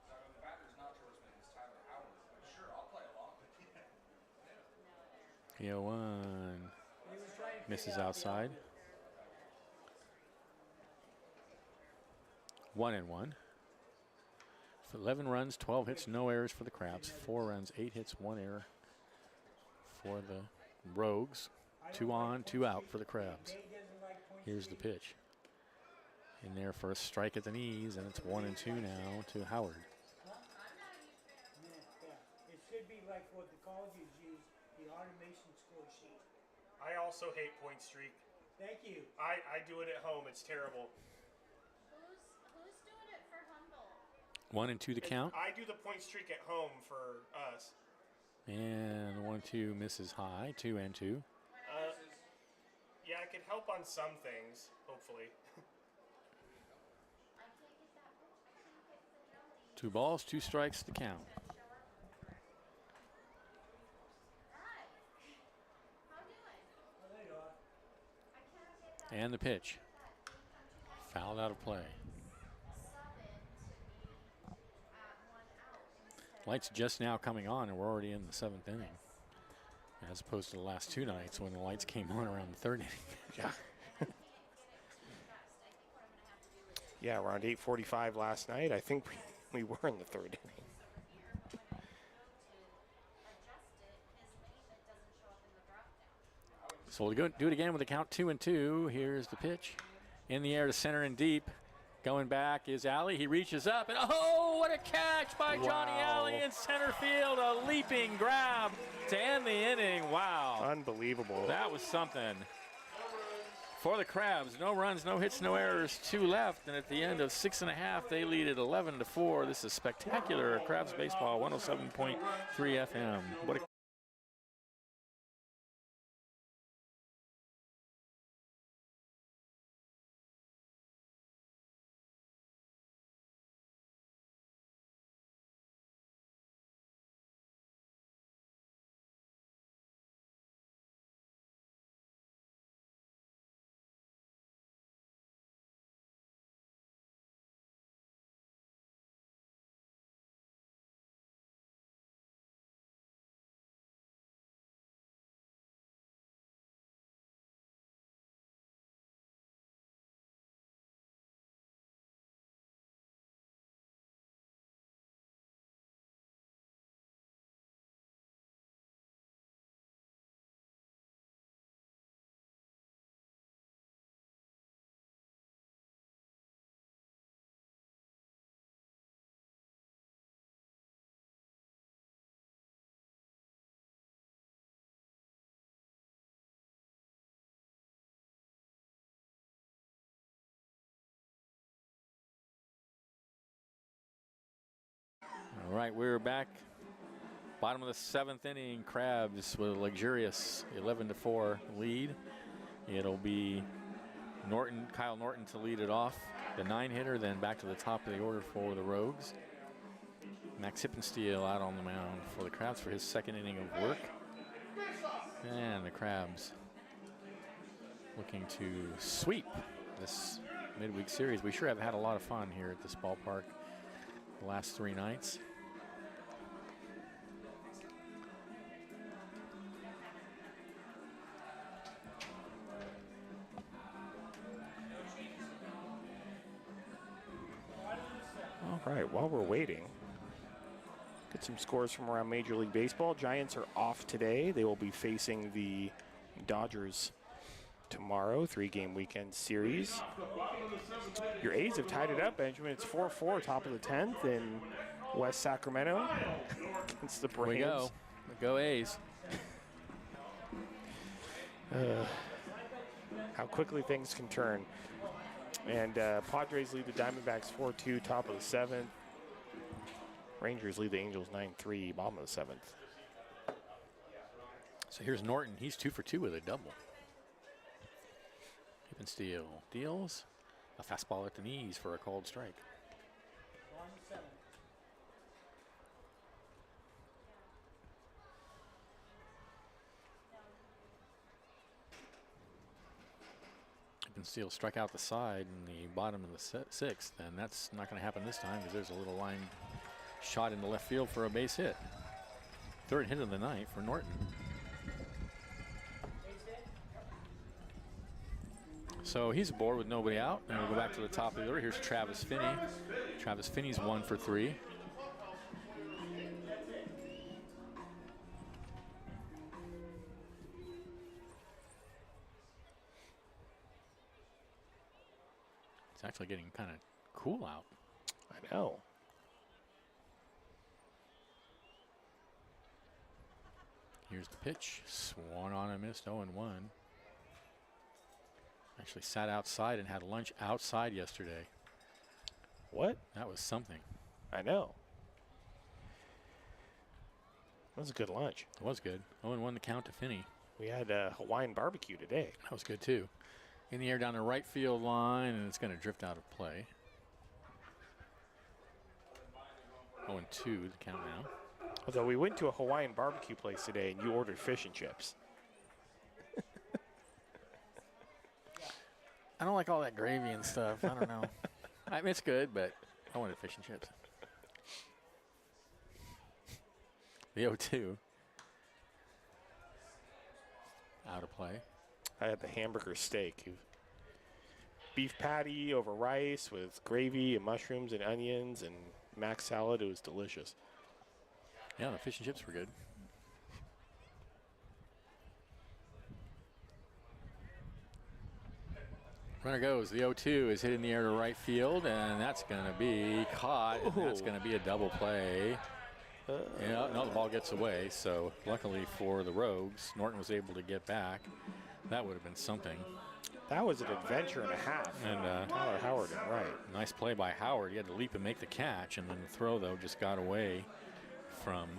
The batter's not Trevor Smith, it's Tyler Howard. But sure, I'll play along. 0-1. He was trying to Misses figure out the outside. outfield. 1 and 1. 11 runs, 12 hits, no errors for the Crabs. 4 runs, 8 hits, 1 error for the Rogues. 2 on, 2 out for the Crabs. Dave doesn't like point Here's the streak. pitch. In there for a strike at the knees, and it's 1 and 2 now to Howard. Yeah. It should be like what the colleges use, the automation score sheet. I also hate point streak. Thank you. I do it at home. It's terrible. Who's doing it for Humboldt? 1 and 2 the count. I do the point streak at home for us. And 1-2 misses high. 2 and 2. Yeah, I could help on some things, hopefully. I take it that I can't get the 2 balls, 2 strikes the count. Hi. How doing? Oh, there you are. I can't get that And the pitch. Fouled out of play. sub it to be at 1 out instead. Lights just now coming on, and we're already in the 7th inning. as opposed to the last 2 nights when the lights came on around the 3rd inning. Yeah. Yeah, around 8:45 last night. I think we were in the 3rd inning. So we'll do it again with a count 2-2. Here's the pitch. In the air to center and deep. Going back is Alley. He reaches up, and oh, what a catch by Johnny Wow. Alley in center field. A leaping grab to end the inning. Wow. Unbelievable. That was something. For the Crabs, no runs, no hits, no errors, 2 left. And at the end of 6.5, they lead it 11-4. This is spectacular. Crabs baseball, 107.3 FM. What a All right, we're back. Bottom of the 7th inning, Crabs with a luxurious 11-4 lead. It'll be Kyle Norton to lead it off, the 9-hitter, then back to the top of the order for the Rogues. Max Hippensteel out on the mound for the Crabs for his 2nd inning of work. And the Crabs looking to sweep this midweek series. We sure have had a lot of fun here at this ballpark the last 3 nights. All right, while we're waiting, get some scores from around Major League Baseball. Giants are off today. They will be facing the Dodgers tomorrow, 3-game weekend series. Your A's have tied it up, Benjamin. It's 4-4, top of the 10th in West Sacramento against the Braves. We go. Go A's. How quickly things can turn. And Padres lead the Diamondbacks 4-2, top of the 7th. Rangers lead the Angels 9-3, bottom of the 7th. So here's Norton. He's 2 for 2 with a double. Hippensteel deals a fastball at the knees for a called strike. On the 7th. Hippensteel struck out the side in the bottom of the 6th, and that's not going to happen this time because there's a little line shot into left field for a base hit. 3rd hit of the night for Norton. So he's aboard with nobody out, and we'll go back to the top of the order. Here's Travis Finney. Travis Finney's 1 for 3. It's actually getting kind of cool out. I know. Here's the pitch. Swung on and missed, 0-1. Actually sat outside and had lunch outside yesterday. What? That was something. I know. That was a good lunch. It was good. 0-1 the count to Finney. We had Hawaiian barbecue today. That was good too. In the air down the right field line, and it's going to drift out of play. 0-2 the count now. Although we went to a Hawaiian barbecue place today and you ordered fish and chips. I don't like all that gravy and stuff. I don't know. I mean, it's good, but I wanted fish and chips. The 0-2. out of play. I had the hamburger steak. Beef patty over rice with gravy and mushrooms and onions and mac salad. It was delicious. Yeah, the fish and chips were good. Runner goes. The 0-2 is hit in the air to right field, and that's going to be caught. And that's going to be a double play. Yeah, no, the ball gets away. So luckily for the Rogues, Norton was able to get back. That would have been something. That was an adventure and a half. And Tyler Howard and right. Nice play by Howard. He had to leap and make the catch, and then the throw though just got away from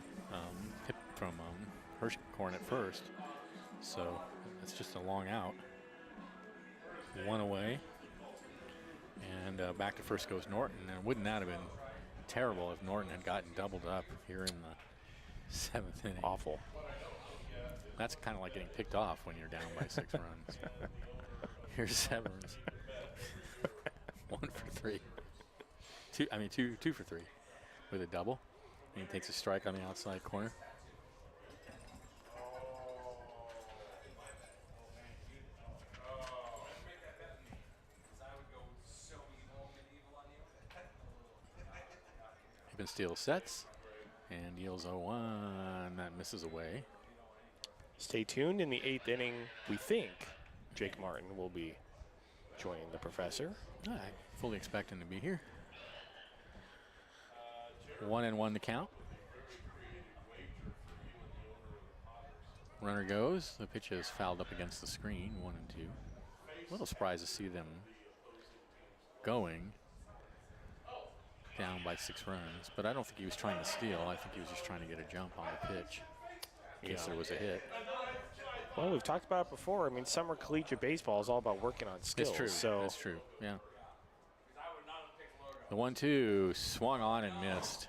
Hirschhorn at first. So it's just a long out. One away, and back to first goes Norton. And wouldn't that have been terrible if Norton had gotten doubled up here in the 7th inning? Awful. That's kind of like getting picked off when you're down by 6 runs. Here's Severance. 1 for 3. Two for 3 with a double. And he takes a strike on the outside corner. Steele sets and deals 0-1. That misses away. Stay tuned. In the 8th inning, we think Jake Martin will be joining the professor. I fully expect him to be here. 1-1 to count. Runner goes. The pitch is fouled up against the screen. 1-2. A little surprised to see them going down by 6 runs, but I don't think he was trying to steal. I think he was just trying to get a jump on the pitch in case there was a hit. Well, we've talked about it before. I mean, summer collegiate baseball is all about working on skills. It's true. So that's true. Yeah. The 1-2 swung on and missed.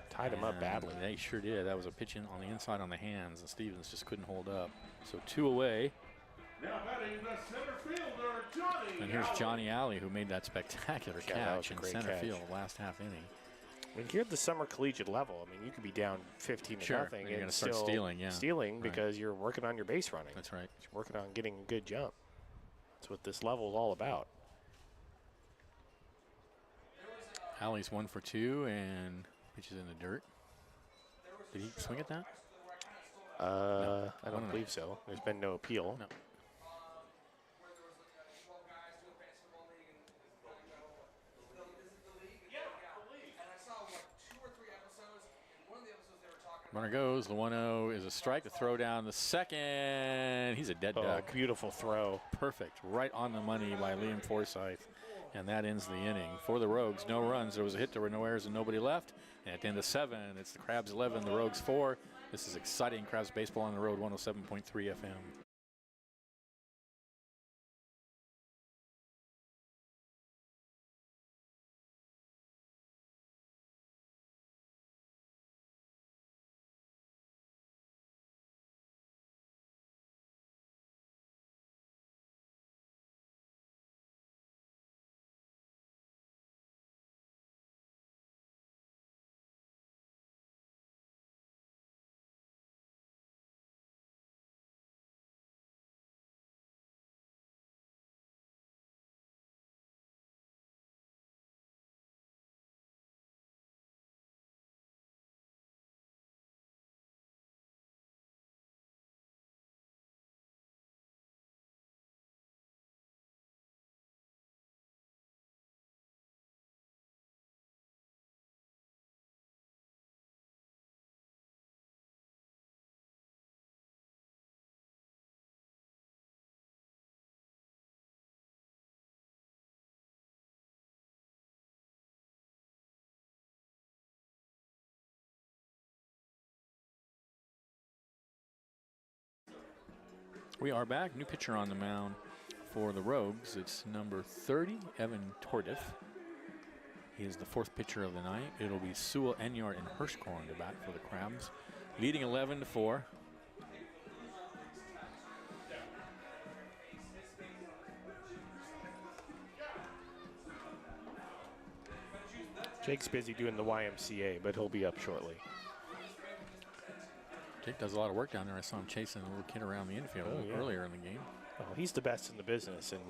Tied him up badly. They sure did. That was a pitch on the inside on the hands, and Stevens just couldn't hold up. So 2 away. Now batting the center fielder, Johnny. And here's Johnny Alley, who made that spectacular catch in center field last half inning. I mean, here at the summer collegiate level, I mean, you could be down 15 to nothing and you're going to still start stealing. Yeah, stealing because you're working on your base running. That's right. You're working on getting a good jump. That's what this level is all about. Alley's 1 for 2 and pitches in the dirt. Did he swing at that? No, I don't believe so. There's been no appeal. No. Runner goes. The 1-0 is a strike. The throw down the second. He's a dead duck. Beautiful throw. Perfect. Right on the money by Liam Forsyth. And that ends the inning. For the Rogues, no runs. There was a hit. There were no errors and nobody left. And at the end of 7, it's the Crabs 11, the Rogues 4. This is exciting Crabs baseball on the road, 107.3 FM. We are back. New pitcher on the mound for the Rogues. It's number 30, Evan Tordiff. He is the 4th pitcher of the night. It'll be Sewell, Enyart, and Hirschhorn to bat for the Crabs. Leading 11-4. Jake's busy doing the YMCA, but he'll be up shortly. Jake does a lot of work down there. I saw him chasing a little kid around the infield earlier in the game. Oh, he's the best in the business, and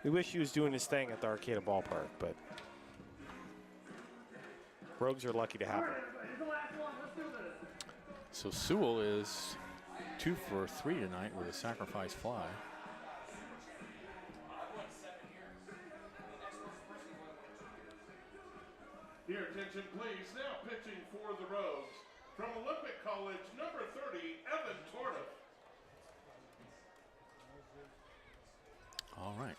we wish he was doing his thing at the Arcata ballpark, but Rogues are lucky to have him. So Sewell is 2 for 3 tonight with a sacrifice fly. Your attention, please. Now pitching for the Rogues from Olympic College, number 30, Evan Torda. All right.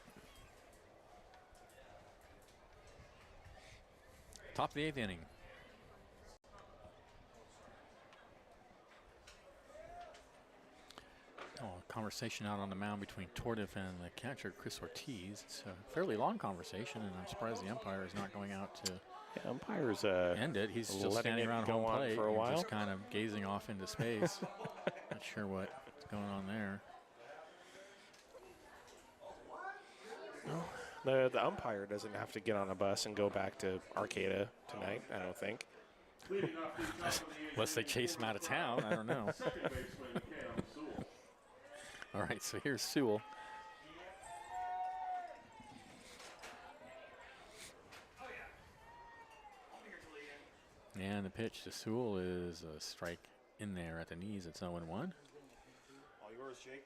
Top of the 8th inning. A conversation out on the mound between Tordiff and the catcher, Chris Ortiz. It's a fairly long conversation, and I'm surprised the umpire is not going out to Umpires end it. He's still standing around home plate for a while, just kind of gazing off into space. Not sure what's going on there. The umpire doesn't have to get on a bus and go back to Arcata tonight, I don't think. Unless they chase him out of town, I don't know. Second baseman Cam Sewell. All right, so here's Sewell. And the pitch to Sewell is a strike in there at the knees. It's 0-1. All yours, Jake.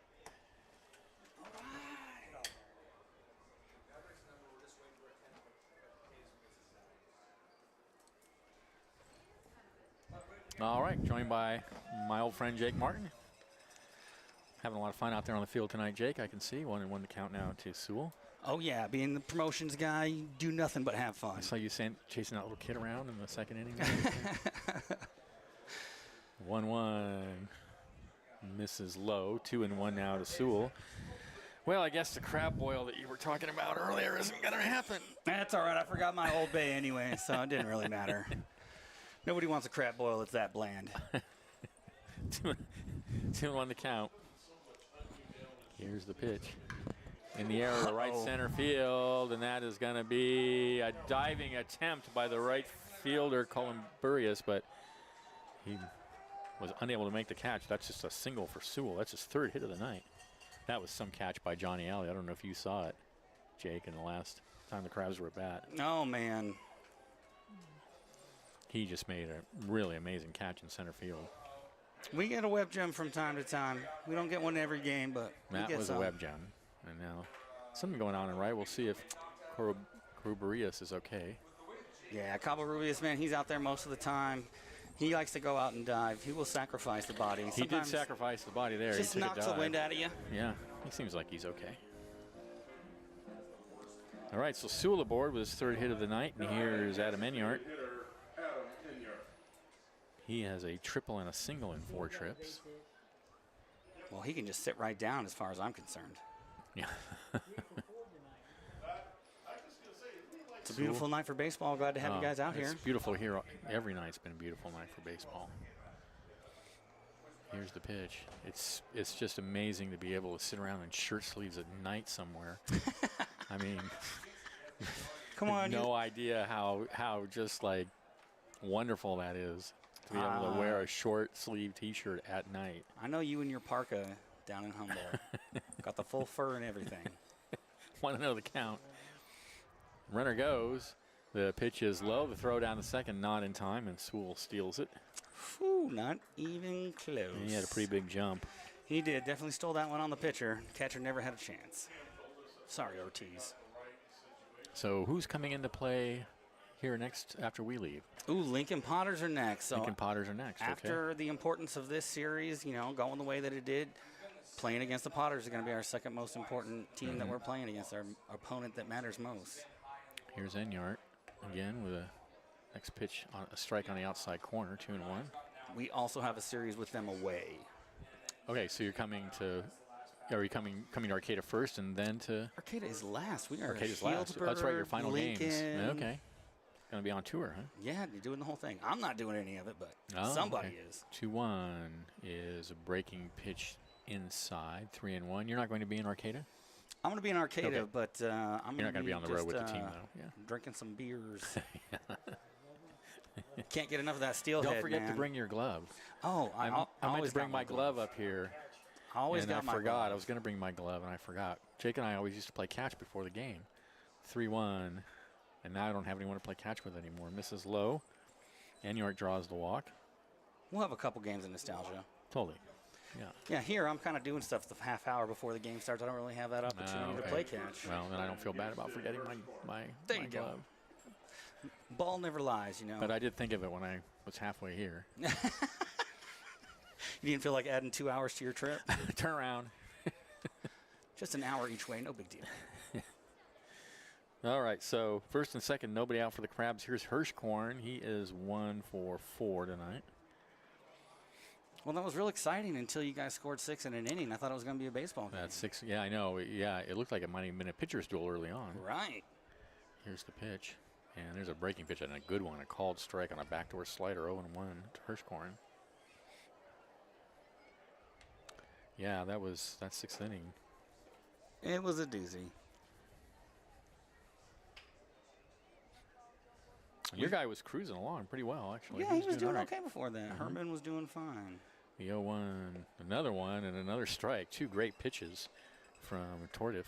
All right, joined by my old friend Jake Martin. Having a lot of fun out there on the field tonight, Jake. I can see 1-1 to count now to Sewell. Oh, yeah. Being the promotions guy, you do nothing but have fun. I saw you chasing that little kid around in the second inning. 1-1. Misses low. 2-1 now to Sewell. Well, I guess the crab boil that you were talking about earlier isn't going to happen. That's all right. I forgot my Old Bay anyway, so it didn't really matter. Nobody wants a crab boil that's that bland. 2-1 to count. Here's the pitch. In the air to right center field, and that is going to be a diving attempt by the right fielder, Columburius, but he was unable to make the catch. That's just a single for Sewell. That's his 3rd hit of the night. That was some catch by Johnny Alley. I don't know if you saw it, Jake, in the last time the Crabs were at bat. Oh, man. He just made a really amazing catch in center field. We get a web gem from time to time. We don't get one every game, but we That get was some. a web gem. And now something going on in right. We'll see if Columburius is okay. Yeah, Cabo Rubius, man, he's out there most of the time. He likes to go out and dive. He will sacrifice the body. He did sacrifice the body there. Just he took knocks a the dive. wind out of you. Yeah, he seems like he's okay. All right, so Sewell aboard with his 3rd hit of the night, and here's Adam Enyart. Hitter Adam Enyart. He has a triple and a single in 4 trips. Well, he can just sit right down as far as I'm concerned. Yeah. It's a beautiful night for baseball. Glad to have you guys out here. It's beautiful here. Every night's been a beautiful night for baseball. Here's the pitch. It's just amazing to be able to sit around in shirt sleeves at night somewhere. I mean, Come on. no idea how just like wonderful that is to be able to wear a short sleeve T-shirt at night. I know you and your parka down in Humboldt. Got the full fur and everything. Want to know the count? Runner goes. The pitch is low. The throw down the second, not in time, and Sewell steals it. Whew, not even close. He had a pretty big jump. He did. Definitely stole that one on the pitcher. Catcher never had a chance. Sorry, Ortiz. So who's coming into play here next after we leave? Ooh, Lincoln Potters are next. So Lincoln Potters are next. after the importance of this series, you know, going the way that it did, playing against the Potters is going to be our second most important team that we're playing against, our opponent that matters most. Here's Enyart again with a next pitch on a strike on the outside corner, 2-1. We also have a series with them away. Okay, so you're coming to. Are you coming to Arcata first and then to Arcata is last. We are Arcata's last? Healdsburg, That's right, your final Lincoln. games. Okay. Going to be on tour, huh? Yeah, you're doing the whole thing. I'm not doing any of it, but Oh, somebody okay. is. 2-1 is a breaking pitch inside, 3-1. You're not going to be in Arcata? I'm going to be in Arcata, Okay. but I'm You're not going to be on the road with the team, though. Yeah. drinking some beers. Can't get enough of that steelhead, Don't forget man. to bring your glove. Oh, I meant always to bring got my glove up here. I always and got I my forgot. glove. I was going to bring my glove, and I forgot. Jake and I always used to play catch before the game. 3-1. And now I don't have anyone to play catch with anymore. Misses low. And York draws the walk. We'll have a couple games of nostalgia. Totally. Yeah. Yeah, here I'm kind of doing stuff the half hour before the game starts. I don't really have that opportunity to okay. play catch. Well, then I don't feel bad about forgetting my There you go. glove. Ball never lies, you know. But I did think of it when I was halfway here. You didn't feel like adding 2 hours to your trip? Turn around. Just an hour each way, no big deal. All right, so first and second, nobody out for the Crabs. Here's Hirschkorn. He is 1 for 4 tonight. Well, that was real exciting until you guys scored 6 in an inning. I thought it was going to be a baseball game. That's 6. Yeah, I know. Yeah, it looked like it might have been a pitcher's duel early on. Right. Here's the pitch. And there's a breaking pitch and a good one. A called strike on a backdoor slider, 0-1 to Hirschkorn. Yeah, that's sixth inning. It was a doozy. Your guy was cruising along pretty well, actually. Yeah, he was doing all right. okay before that. Herman was doing fine. The 0-1, another one, and another strike. 2 great pitches from Tordiff.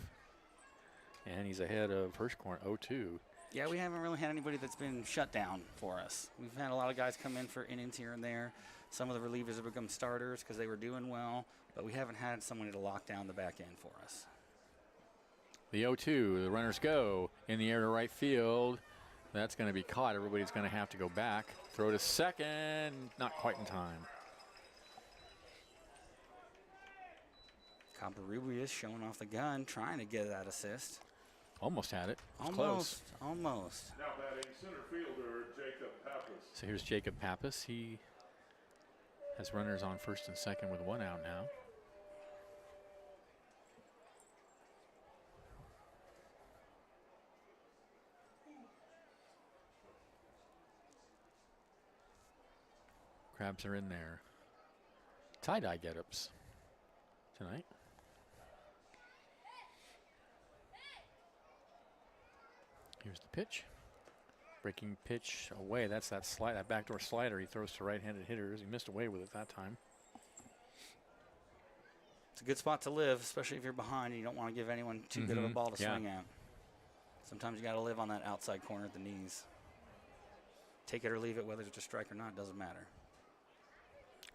And he's ahead of Hirschkorn, 0-2. Yeah, we haven't really had anybody that's been shut down for us. We've had a lot of guys come in for innings here and there. Some of the relievers have become starters because they were doing well, but we haven't had someone to lock down the back end for us. The 0-2, the runners go in the air to right field. That's going to be caught. Everybody's going to have to go back. Throw to second, not quite in time. Cabarrubia showing off the gun, trying to get that assist. Almost had it. It was Almost, close. almost. Now batting center fielder Jacob Pappas. So here's Jacob Pappas. He has runners on first and second with 1 out now. Crabs are in there. Tie-dye get-ups tonight. Here's the pitch. Breaking pitch away. That's that slide, that backdoor slider he throws to right-handed hitters. He missed away with it that time. It's a good spot to live, especially if you're behind and you don't want to give anyone too good of a ball to swing at. Sometimes you got to live on that outside corner at the knees. Take it or leave it, whether it's a strike or not, doesn't matter.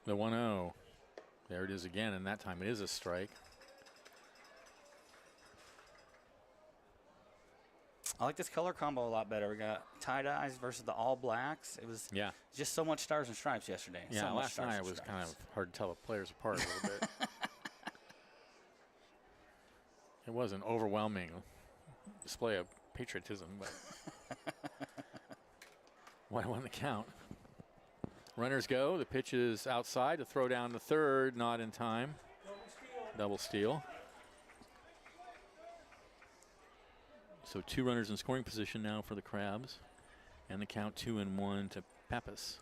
The 1-0. There it is again, and that time it is a strike. I like this color combo a lot better. We got tie-dyes versus the all blacks. It was just so much stars and stripes yesterday. Yeah, so much last stars night and it was stripes. kind of hard to tell the players apart a little bit. It was an overwhelming display of patriotism, but 1-1 the count. Runners go. The pitch is outside to throw down the third, not in time. Double steal. So 2 runners in scoring position now for the Crabs, and the count 2-1 to Pappas.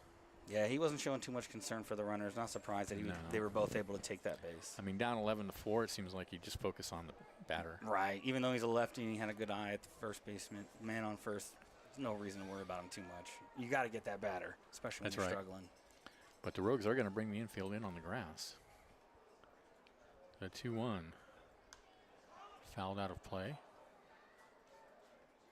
Yeah, he wasn't showing too much concern for the runners. Not surprised that they were both able to take that base. I mean, down 11-4, it seems like you just focus on the batter. Right. Even though he's a lefty and he had a good eye at the first baseman, man on first, there's no reason to worry about him too much. You got to get that batter, especially when you're struggling. But the Rogues are going to bring the infield in on the grass. The 2-1. Fouled out of play.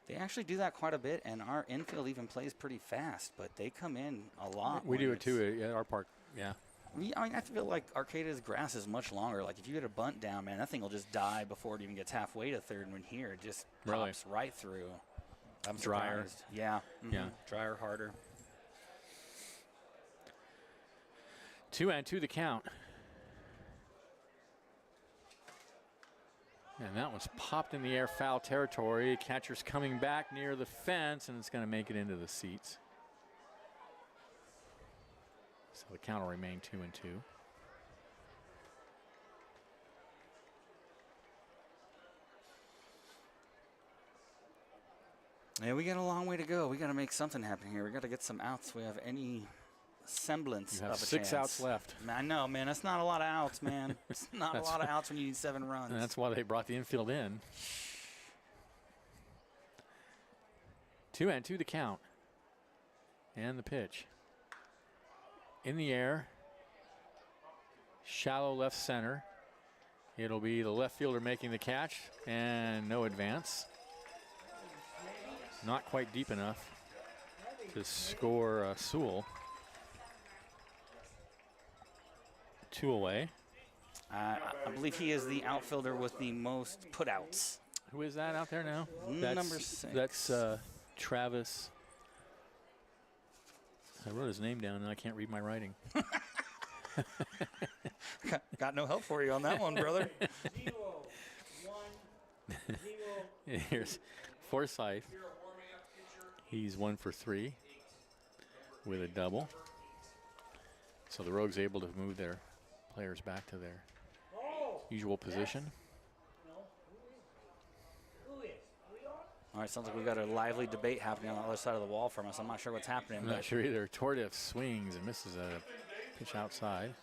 They actually do that quite a bit, and our infield even plays pretty fast, but they come in a lot. We do it too at our park, yeah. I mean, I feel like Arcada's grass is much longer. Like, if you get a bunt down, man, that thing will just die before it even gets halfway to third, and when here, it just pops right through. I'm drier. surprised. Yeah. Yeah. Drier, harder. 2-2 the count. And that one's popped in the air, foul territory. Catcher's coming back near the fence, and it's going to make it into the seats. So the count will remain 2-2. Yeah, we got a long way to go. We got to make something happen here. We got to get some outs. We have any semblance You have of a 6 chance. outs left. I know, man. That's not a lot of outs, man. It's not a lot of outs when you need 7 runs. And that's why they brought the infield in. 2-2 the count. And the pitch. in the air. Shallow left center. It'll be the left fielder making the catch, and no advance. Not quite deep enough to score Sewell. 2 away. I believe he is the outfielder with the most putouts. Who is that out there now? Number 6. That's Travis. I wrote his name down and I can't read my writing. Got no help for you on that one, brother. 0, 1, 0. Here's Forsyth. He's 1 for 3 with a double. So the Rogues able to move their players back to their usual position. Who is? All right, sounds like we've got a lively debate happening on the other side of the wall from us. I'm not sure what's happening. I'm not sure either. Tordiff swings and misses a pitch outside.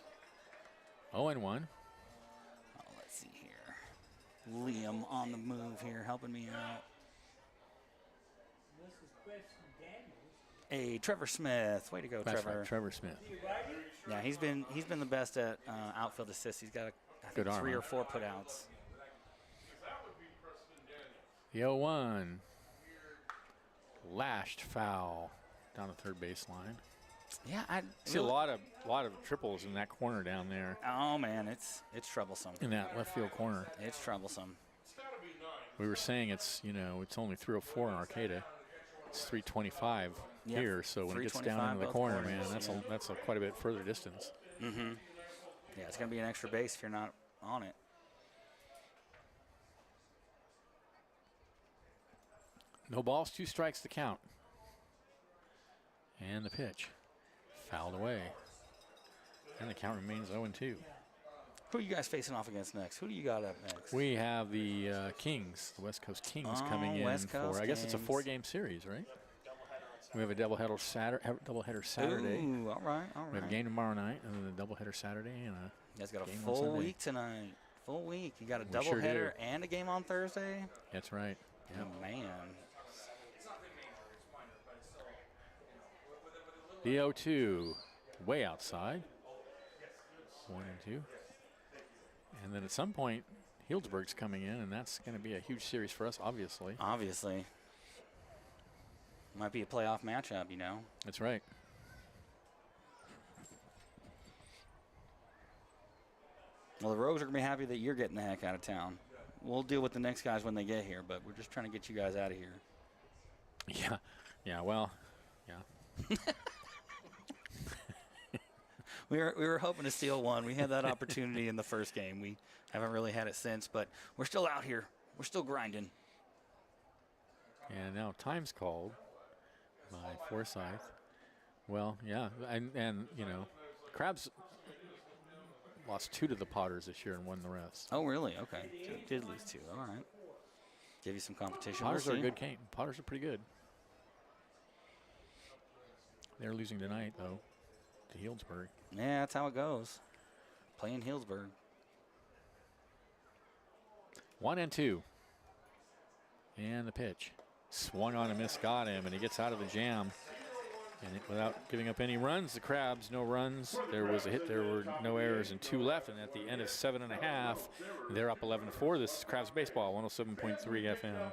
0-1. Oh, let's see here. Liam on the move here, helping me out. This is Preston Daniels. Hey, Trevor Smith. Way to go, That's Trevor. right, Trevor Smith. Yeah, he's been the best at outfield assists. He's got I Good think arm, 3 huh? or 4 putouts. The 0-1. Lashed foul down the third baseline. Yeah, I See a lot of triples in that corner down there, Oh man, it's troublesome. in that left field corner. It's troublesome. We were saying it's only 304 in Arcata. It's 325 Yep, here, so when it gets down 325 into the both corner, corners, man, that's a quite a bit further distance. Mm-hmm. Yeah, it's gonna be an extra base if you're not on it. No balls, 2 strikes to count. And the pitch. Fouled away. And the count remains 0-2. Who are you guys facing off against next? Who do you got up next? We have the Kings, the West Coast Kings, coming in West Coast for, I guess it's a Kings. 4-game series, right? We have a doubleheader Saturday. Ooh, all right. We have a game tomorrow night, and then a doubleheader Saturday, and You guys got a game on full Sunday. week tonight. Full week. You got a We sure doubleheader do. and a game on Thursday. That's right. Yeah. Oh man. The 0-2, way outside. 1-2. And then at some point, Healdsburg's coming in, and that's going to be a huge series for us, obviously. Obviously. Might be a playoff matchup, you know. That's right. Well, the Rogues are going to be happy that you're getting the heck out of town. We'll deal with the next guys when they get here, but we're just trying to get you guys out of here. Yeah, well, yeah. We were hoping to steal one. We had that opportunity in the first game. We haven't really had it since, but we're still out here. We're still grinding. And now time's called by Forsyth. Well, yeah, and Crabs lost 2 to the Potters this year and won the rest. Oh, really? Okay. So it did lose 2. All right. Give you some competition. Potters We'll are a see. good game. Potters are pretty good. They're losing tonight, though, to Healdsburg. Yeah, that's how it goes. Playing Healdsburg. 1-2. And the pitch. Swung on a miss, got him, and he gets out of the jam. And without giving up any runs, the Crabs, no runs. There was a hit, there were no errors, and 2 left. And at the end of 7.5, they're up 11-4. This is Crabs Baseball, 107.3 FM.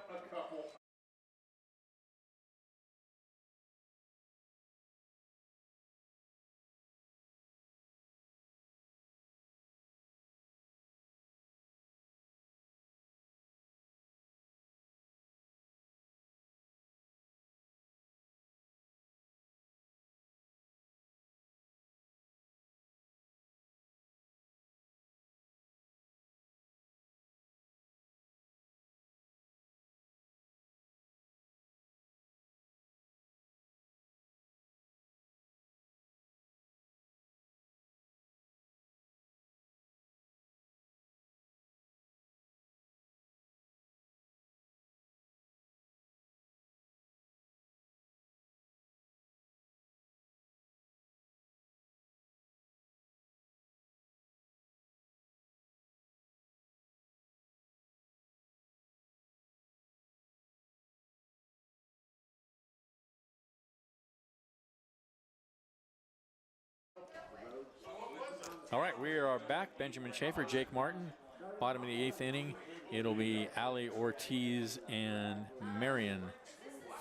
All right, we are back. Benjamin Schaefer, Jake Martin. Bottom of the 8th inning. It'll be Ali, Ortiz, and Marion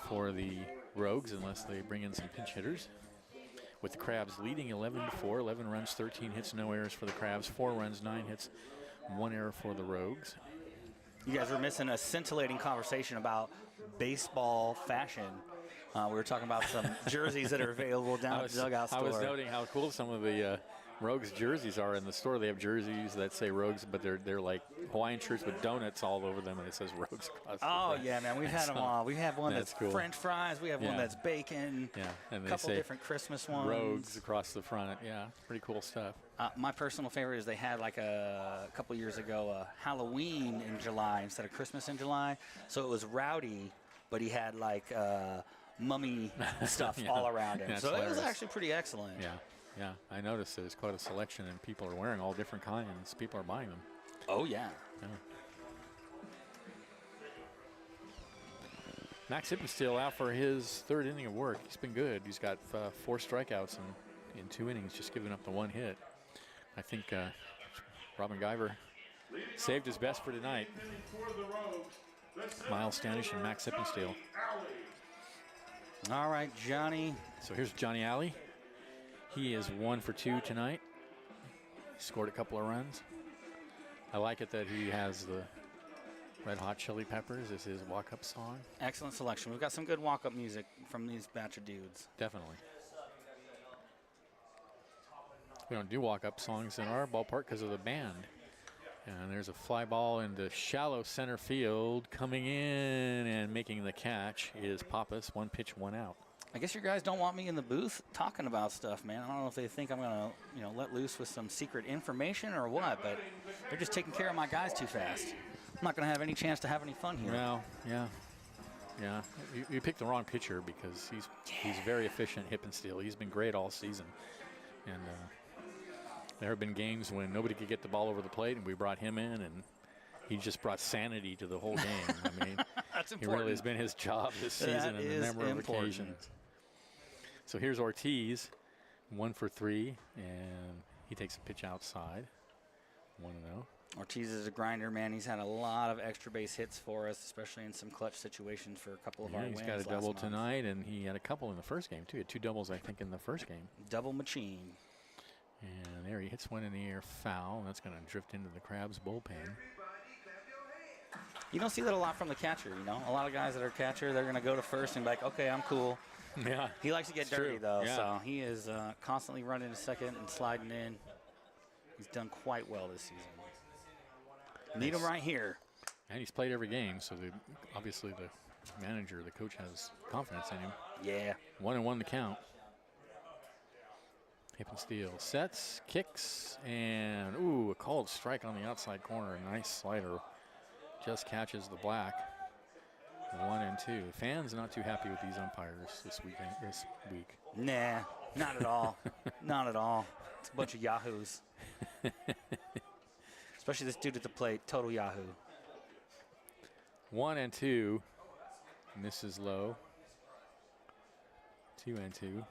for the Rogues, unless they bring in some pinch hitters. With the Crabs leading 11-4, 11 runs, 13 hits, no errors for the Crabs, 4 runs, 9 hits, 1 error for the Rogues. You guys were missing a scintillating conversation about baseball fashion. We were talking about some jerseys that are available down at the dugout store. I was noting how cool some of the Rogues jerseys are in the store. They have jerseys that say Rogues, but they're like Hawaiian shirts with donuts all over them, and it says Rogues across the front. Yeah, man, we've had them all. We have one that's cool. French fries. We have one that's bacon. Yeah, and a couple different Christmas ones. Rogues across the front. Yeah, pretty cool stuff. My personal favorite is they had like a couple years ago Halloween in July instead of Christmas in July. So it was Rowdy, but he had like mummy stuff all around him. So it was actually pretty excellent. Yeah, I noticed there's quite a selection, and people are wearing all different kinds. People are buying them. Oh, yeah. Max Hippensteel out for his 3rd inning of work. He's been good. He's got 4 strikeouts in 2 innings, just giving up the 1 hit. I think Robin Guyver saved his best for tonight. Miles Standish and Max Hippensteel. All right, Johnny. So here's Johnny Alley. He is 1 for 2 tonight. He scored a couple of runs. I like it that he has the Red Hot Chili Peppers as his walk-up song. Excellent selection. We've got some good walk-up music from these batch of dudes. Definitely. We don't do walk-up songs in our ballpark because of the band. And there's a fly ball into shallow center field. Coming in and making the catch is Pappas. 1 pitch, 1 out. I guess you guys don't want me in the booth talking about stuff, man. I don't know if they think I'm going to, let loose with some secret information or what, but they're just taking care of my guys too fast. I'm not going to have any chance to have any fun here. Well, yeah. You picked the wrong pitcher because he's very efficient, Hippensteel. He's been great all season. And there have been games when nobody could get the ball over the plate, and we brought him in, and he just brought sanity to the whole game. I mean, That's it really has been his job this season on a number of occasions. So here's Ortiz, 1 for 3, and he takes a pitch outside, 1-0. Ortiz is a grinder, man. He's had a lot of extra base hits for us, especially in some clutch situations for a couple of our wins. He's got a double tonight, and he had a couple in the first game, too. He had 2 doubles, I think, in the first game. Double machine. And there he hits one in the air foul, and that's going to drift into the Crabs bullpen. You don't see that a lot from the catcher, A lot of guys that are catcher, they're going to go to first and be like, okay, I'm cool. Yeah. He likes to get dirty, true. though, Yeah. so he is constantly running to second and sliding in. He's done quite well this season. Need him right here. And he's played every game, so obviously the manager, the coach, has confidence in him. Yeah. 1-1 the count. Hippensteel sets, kicks, and a called strike on the outside corner. A nice slider. Just catches the black. 1-2. Fans not too happy with these umpires this week. Nah, not at all. Not at all. It's a bunch of yahoos. Especially this dude at the plate, total yahoo. 1-2. Misses low. 2-2.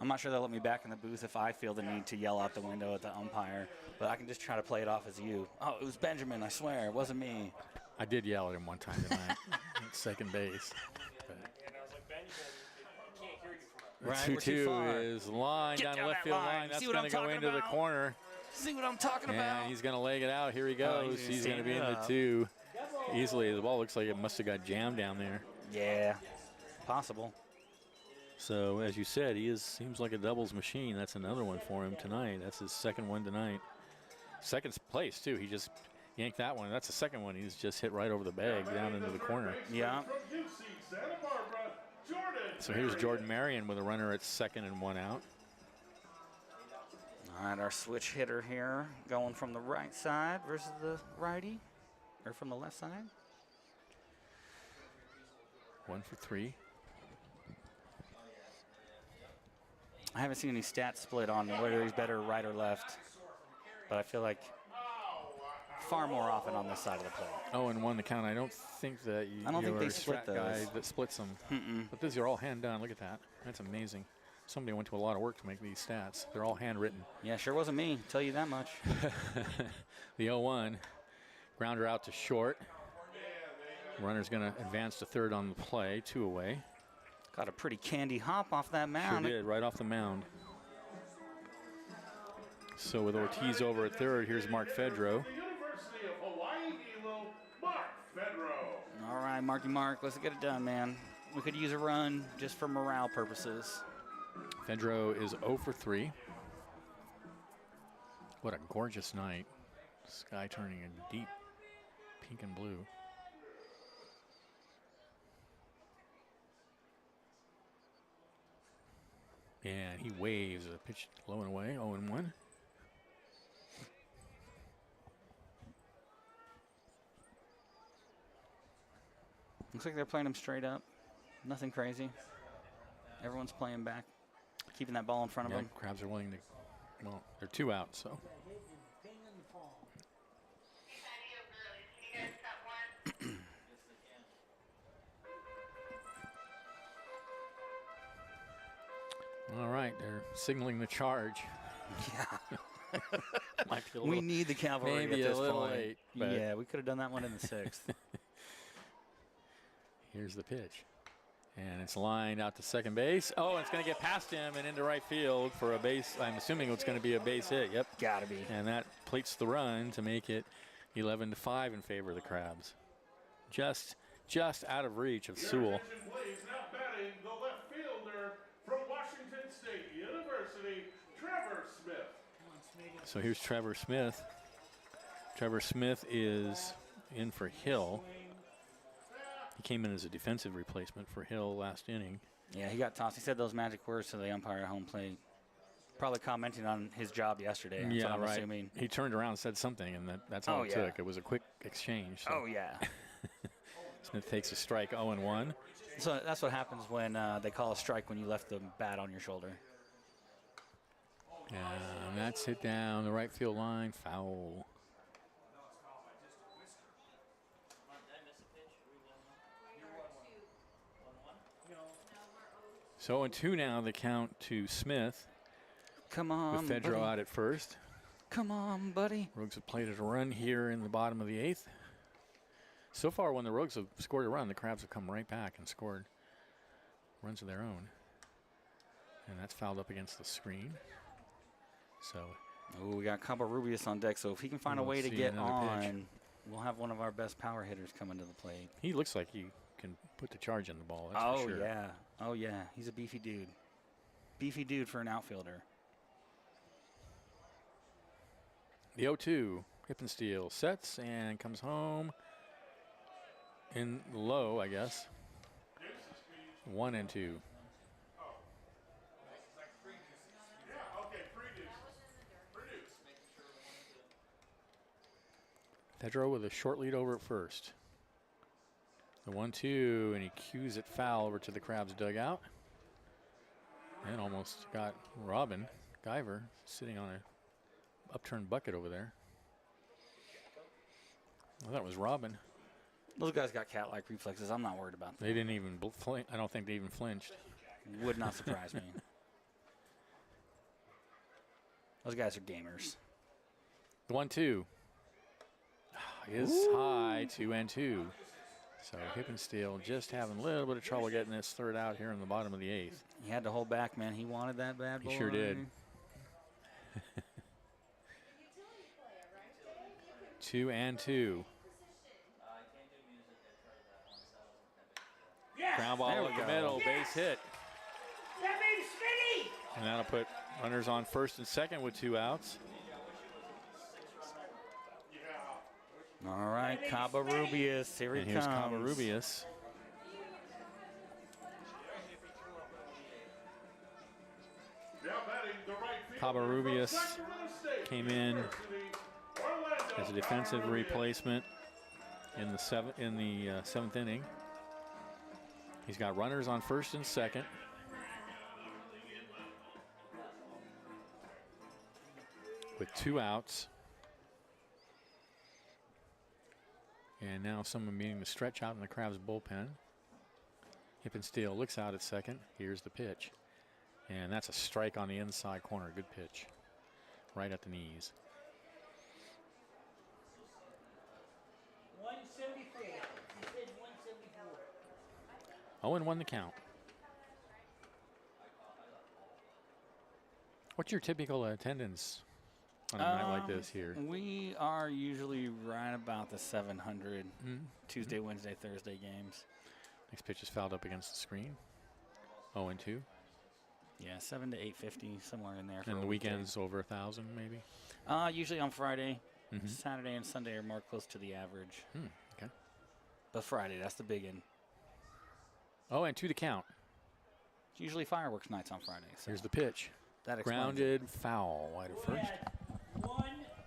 I'm not sure they'll let me back in the booth if I feel the need to yell out the window at the umpire, but I can just try to play it off as you. Oh, it was Benjamin, I swear, it wasn't me. I did yell at him one time tonight at second base. And I was like, Benjamin, I can't hear you from up there. Right, 2-2 is line Get down down left that field line. line. That's See what going I'm to go talking into the about? corner. See what I'm talking about? And he's going to leg it out. Here he goes. he's He's going to be in standing the up. 2 easily. The ball looks like it must have got jammed down there. Yeah, possible. So, as you said, he seems like a doubles machine. That's another one for him tonight. That's his second one tonight. Second place, too. He just yanked that one. That's the second one. He's just hit right over the bag down into the corner. Yeah. So here's Jordan Marion with a runner at second and 1 out. All right, our switch hitter here going from the right side versus the righty, or from the left side. 1 for 3. I haven't seen any stats split on whether he's better right or left, but I feel like far more often on this side of the plate. 0-1 the count. I don't think that I don't think you're they a split strat guy those. that splits them. But these are all hand done. Look at that. That's amazing. Somebody went to a lot of work to make these stats. They're all handwritten. Yeah, sure wasn't me. Tell you that much. The 0-1. Grounder out to short. Runner's going to advance to third on the play. 2 away. Got a pretty candy hop off that Sure mound. did, right off the mound. So with Ortiz over at third, here's Mark Fedro. The University of Hawaii Hilo, Mark Fedro. All right, Mark, let's get it done, man. We could use a run just for morale purposes. Fedro is 0 for 3. What a gorgeous night. Sky turning a deep pink and blue. And he waves a pitch low and away, 0-1. Looks like they're playing him straight up. Nothing crazy. Everyone's playing back, keeping that ball in front of Yeah, them. Crabs are willing to, well, they're 2 out, so. That hit is ping in the palm. All right, they're signaling the charge. Yeah. Might be a We little- need the cavalry maybe at a this little point. late, but- Yeah, we could have done that one in the 6th. Here's the pitch. And it's lined out to second base. Oh, it's going to get past him and into right field for a base. I'm assuming it's going to be a base hit. Yep. Gotta be. And that plates the run to make it 11-5 in favor of the Crabs. Just out of reach of Sewell. Attention, please. Now batting the left fielder from Washington State University, Trevor Smith. Come on, Smitty. So here's Trevor Smith. Trevor Smith is in for Hill. He came in as a defensive replacement for Hill last inning. Yeah, he got tossed. He said those magic words to the umpire at home plate. Probably commenting on his job yesterday. That's what I'm assuming. He turned around and said something, and that's all Oh, it yeah. took. It was a quick exchange. So Oh, yeah. Smith takes a strike, 0-1. So that's what happens when they call a strike when you left the bat on your shoulder. And that's hit down the right field line, foul. So 0-2 now, the count to Smith Come on, with Fedro buddy. out at first. Come on, buddy. Rogues have played a run here in the bottom of the 8th. So far, when the Rogues have scored a run, the Crabs have come right back and scored runs of their own. And that's fouled up against the screen. So Oh, we got Cabarrubias on deck, so if he can find a We'll way to see get another pitch. on, we'll have one of our best power hitters coming to the plate. he looks like he can put the charge in the ball. That's Oh, for sure. yeah. Oh, yeah. He's a beefy dude. Beefy dude for an outfielder. The 0-2, Hippensteel sets and comes home in low, I guess. 1-2. Yeah, okay, produce. Fedro with a short lead over at first. The 1-2, and he cues it foul over to the Crabs dugout. And almost got Robin Guyver sitting on a upturned bucket over there. Well, that was Robin. Those guys got cat-like reflexes. I'm not worried about that. They didn't even flinch. I don't think they even flinched. Would not surprise me. Those guys are gamers. The 1-2 is high, 2-2. So Hippensteel just having a little bit of trouble getting this third out here in the bottom of the 8th. He had to hold back, man. He wanted that bad boy. He sure did. 2-2. Ground ball There we up the go. middle, base hit. That means Smitty! And that'll put runners on first and second with 2 outs. All right, Cabarrubias. Here he And here's comes. Cabarrubias. Now batting the right fielder Cabarrubias from Sacramento State came in University, Orlando as a defensive Cabarrubias. replacement in the seventh inning. He's got runners on first and second. With 2 outs. And now someone beginning to stretch out in the Crabs bullpen. Hippensteel looks out at second. Here's the pitch. And that's a strike on the inside corner. Good pitch. Right at the knees. 174. He said 174. 0-1 the count. What's your typical attendance on a night like this here? We are usually right about the 700 Tuesday, Wednesday, Thursday games. Next pitch is fouled up against the screen. 0-2. Yeah, 7 to 850, somewhere in there. And the weekends over 1,000 maybe? Usually on Friday. Saturday and Sunday are more close to the average. Okay. But Friday, that's the big one. 0-2 the count. It's usually fireworks nights on Friday. So Here's the pitch. that explains it. Grounded foul. Wide of first.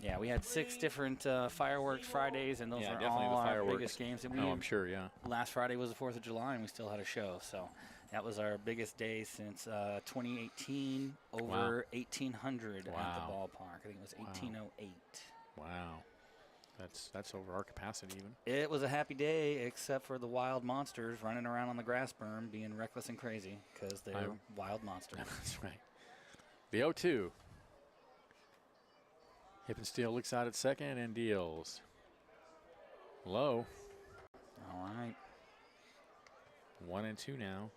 Yeah, we had 6 different fireworks Fridays, and those Yeah, are definitely all the our fireworks. biggest games. And Oh, I'm sure, yeah. last Friday was the 4th of July, and we still had a show. So that was our biggest day since 2018, over 1,800 at the ballpark. I think it was 1,808. Wow. That's over our capacity even. It was a happy day, except for the wild monsters running around on the grass berm being reckless and crazy because they're wild monsters. That's right. The 0-2. Hippensteel looks out at second and deals. Low. All right. 1-2 now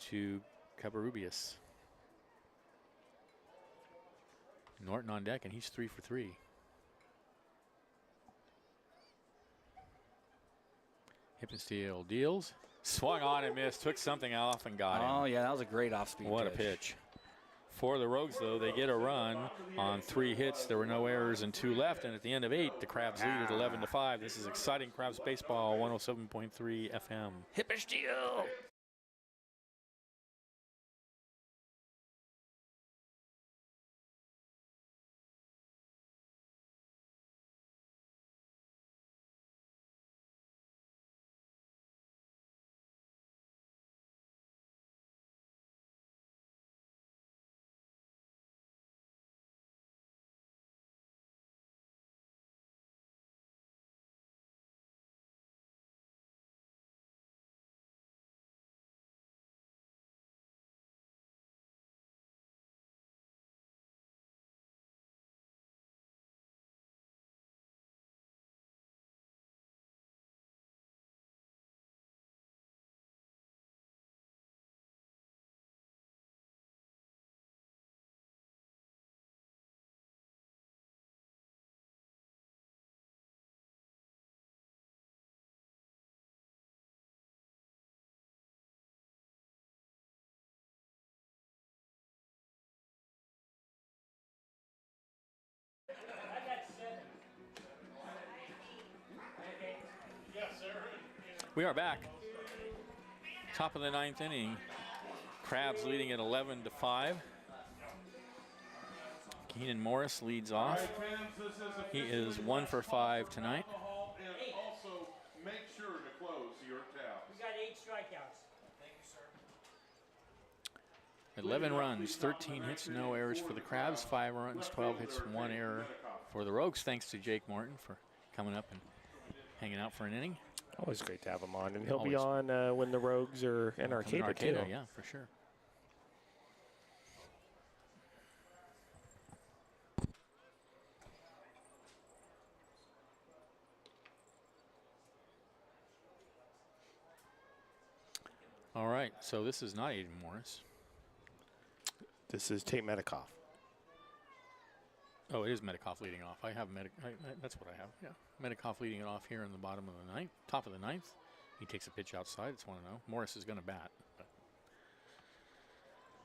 to Covarrubias. Norton on deck, and he's 3 for 3. Hippensteel deals. Swung on and missed. Took something off and got him. Oh, yeah, that was a great off-speed What a pitch. For the Rogues, though, they get a run on 3 hits. There were no errors and 2 left. And at the end of 8, the Crabs lead at 11-5. This is exciting Crabs baseball, 107.3 FM. Hippensteel. We are back. Top of the 9th inning. Crabs leading at 11-5. Keenan Morris leads off. He is 1 for 5 tonight. And also make sure to close your tabs. We got 8 strikeouts. 11 runs, 13 hits, no errors for the Crabs. 5 runs, 12 hits, 1 error for the Rogues. Thanks to Jake Martin for coming up and hanging out for an inning. Always great to have him on. And he'll be on when the Rogues are in Arcata, too. Yeah, for sure. All right, so this is not Aiden Morris. This is Tate Metcalf. Oh, it is Metcalf leading off. I have that's what I have. Yeah, Metcalf leading it off here in the bottom of the 9th, top of the 9th. He takes a pitch outside. It's 1-0. Morris is going to bat. But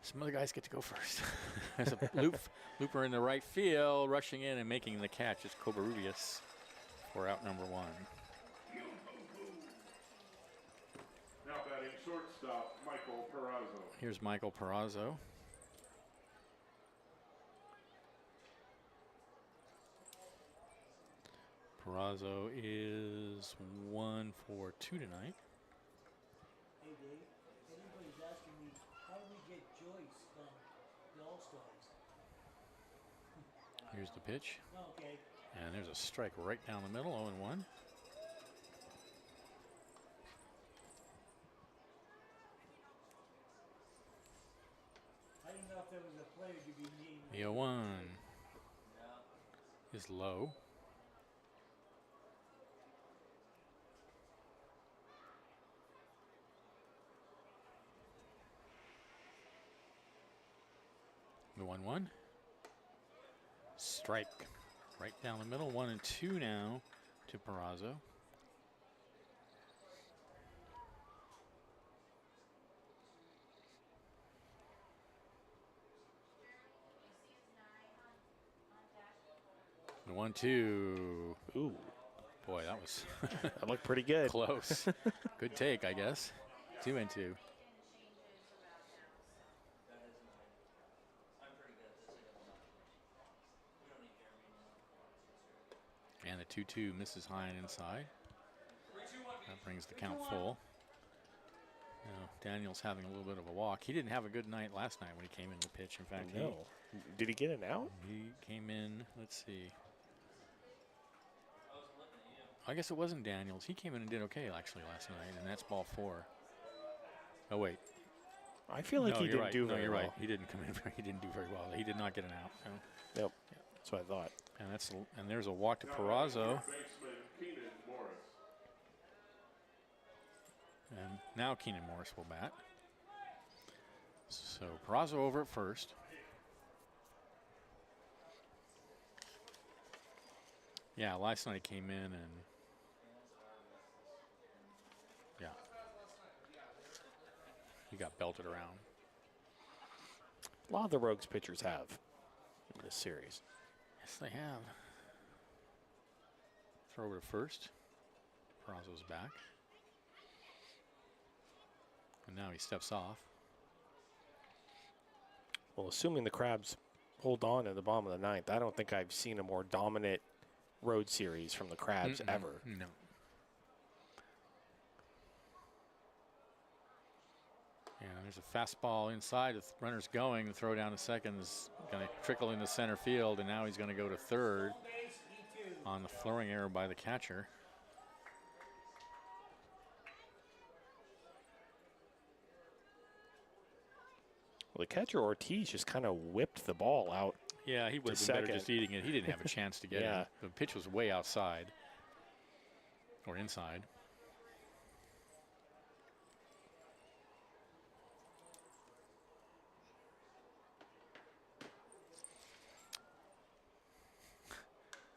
some other guys get to go first. There's a looper in the right field, rushing in and making the catch. It's Covarrubias for out number 1. Now batting shortstop, Michael Perazzo. Here's Michael Perazzo. Perazzo is 1 for 2 tonight. Hey, Dave, everybody's asking me, how do we get Joyce from the All-Stars? Here's the pitch. Okay. And there's a strike right down the middle, 0-1. player to be named. The 0-1 is low. The 1-1. Strike. Right down the middle. 1-2 now to Peraza. The 1-2. Ooh, Boy, that was that looked pretty good. close. Good take, I guess. 2-2. And the 2-2 misses high and inside. That brings the count full. Now, Daniel's having a little bit of a walk. He didn't have a good night last night when he came in the pitch. In fact, No. Did he get an out? he came in, let's see. I guess it wasn't Daniels. He came in and did okay, actually, last night, and that's ball 4. Oh, wait. I feel like No, he you're didn't right. do No, very you're well. right. He didn't come in. He didn't do very well. He did not get an out. No. Yep. That's what I thought. And there's a walk to Peraza. Baseman Keenan Morris. And now Keenan Morris will bat. So Peraza over at first. Yeah, last night he came in and yeah, he got belted around. A lot of the Rogues pitchers have in this series. Yes, they have. Throw over to first. Peraza's back. And now he steps off. Well, assuming the Crabs hold on in the bottom of the 9th, I don't think I've seen a more dominant road series from the Crabs ever. No. Yeah, there's a fastball inside. The runner's going. The throw down to second is going to trickle into center field, and now he's going to go to third on the throwing error by the catcher. Well, the catcher Ortiz just kind of whipped the ball out. Yeah, he would have been better just eating it. He didn't have a chance to get Yeah. it. The pitch was way outside or inside.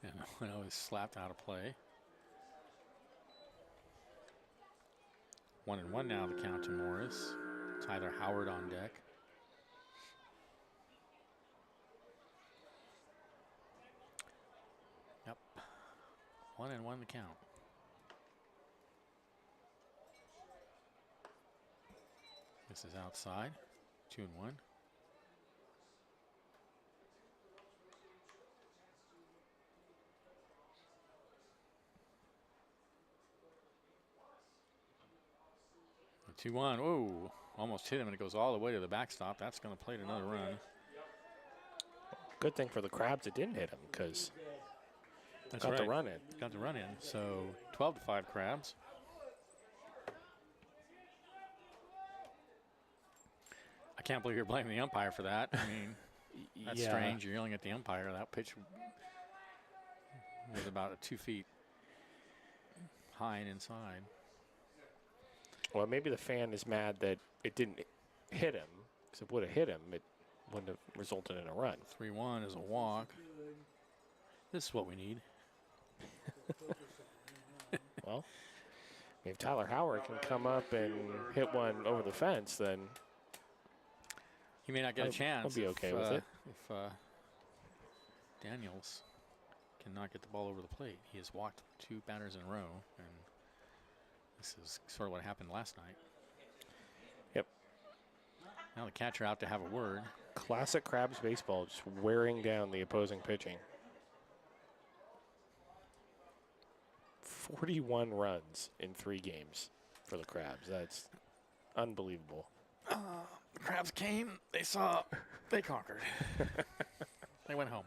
And when I was slapped out of play. 1-1 now, the count to Morris. Tyler Howard on deck. Yep. 1-1 the count. This is outside. 2-1. The 2-1. Whoa. Almost hit him, and it goes all the way to the backstop. That's going to plate another run. Good thing for the Crabs it didn't hit him because That's got right. the run in. Got the run in. So 12-5 Crabs. I can't believe you're blaming the umpire for that. I mean, that's Yeah. strange. You're yelling at the umpire. That pitch was about 2 feet high and inside. Well, maybe the fan is mad that it didn't hit him, because if it would have hit him, it wouldn't have resulted in a run. 3-1 is a walk. This is what we need. Well, if Tyler Howard can come up and hit one over the fence, then He may not get a I'll chance. be okay with it. If Daniels cannot get the ball over the plate. He has walked 2 batters in a row, and this is sort of what happened last night. Yep. Now the catcher out to have a word. Classic Crabs baseball, just wearing down the opposing pitching. 41 runs in 3 games for the Crabs. That's unbelievable. The Crabs came, they saw, they conquered. They went home.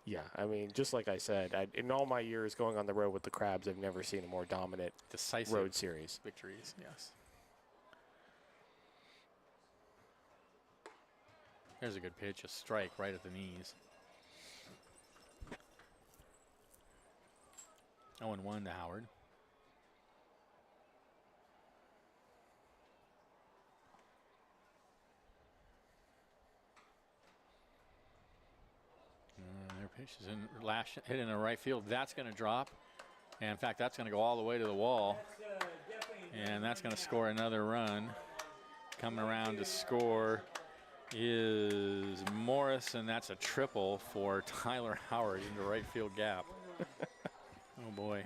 Yeah, I mean, just like I said, in all my years going on the road with the Crabs, I've never seen a more dominant Decisive road series. victories, yes. There's a good pitch, a strike right at the knees. 0-1 to Howard. Their pitch is in hit in the right field. That's going to drop. And in fact, that's going to go all the way to the wall. And that's going to score another run. Coming around to score is Morris, and that's a triple for Tyler Howard in the right field gap. Oh boy.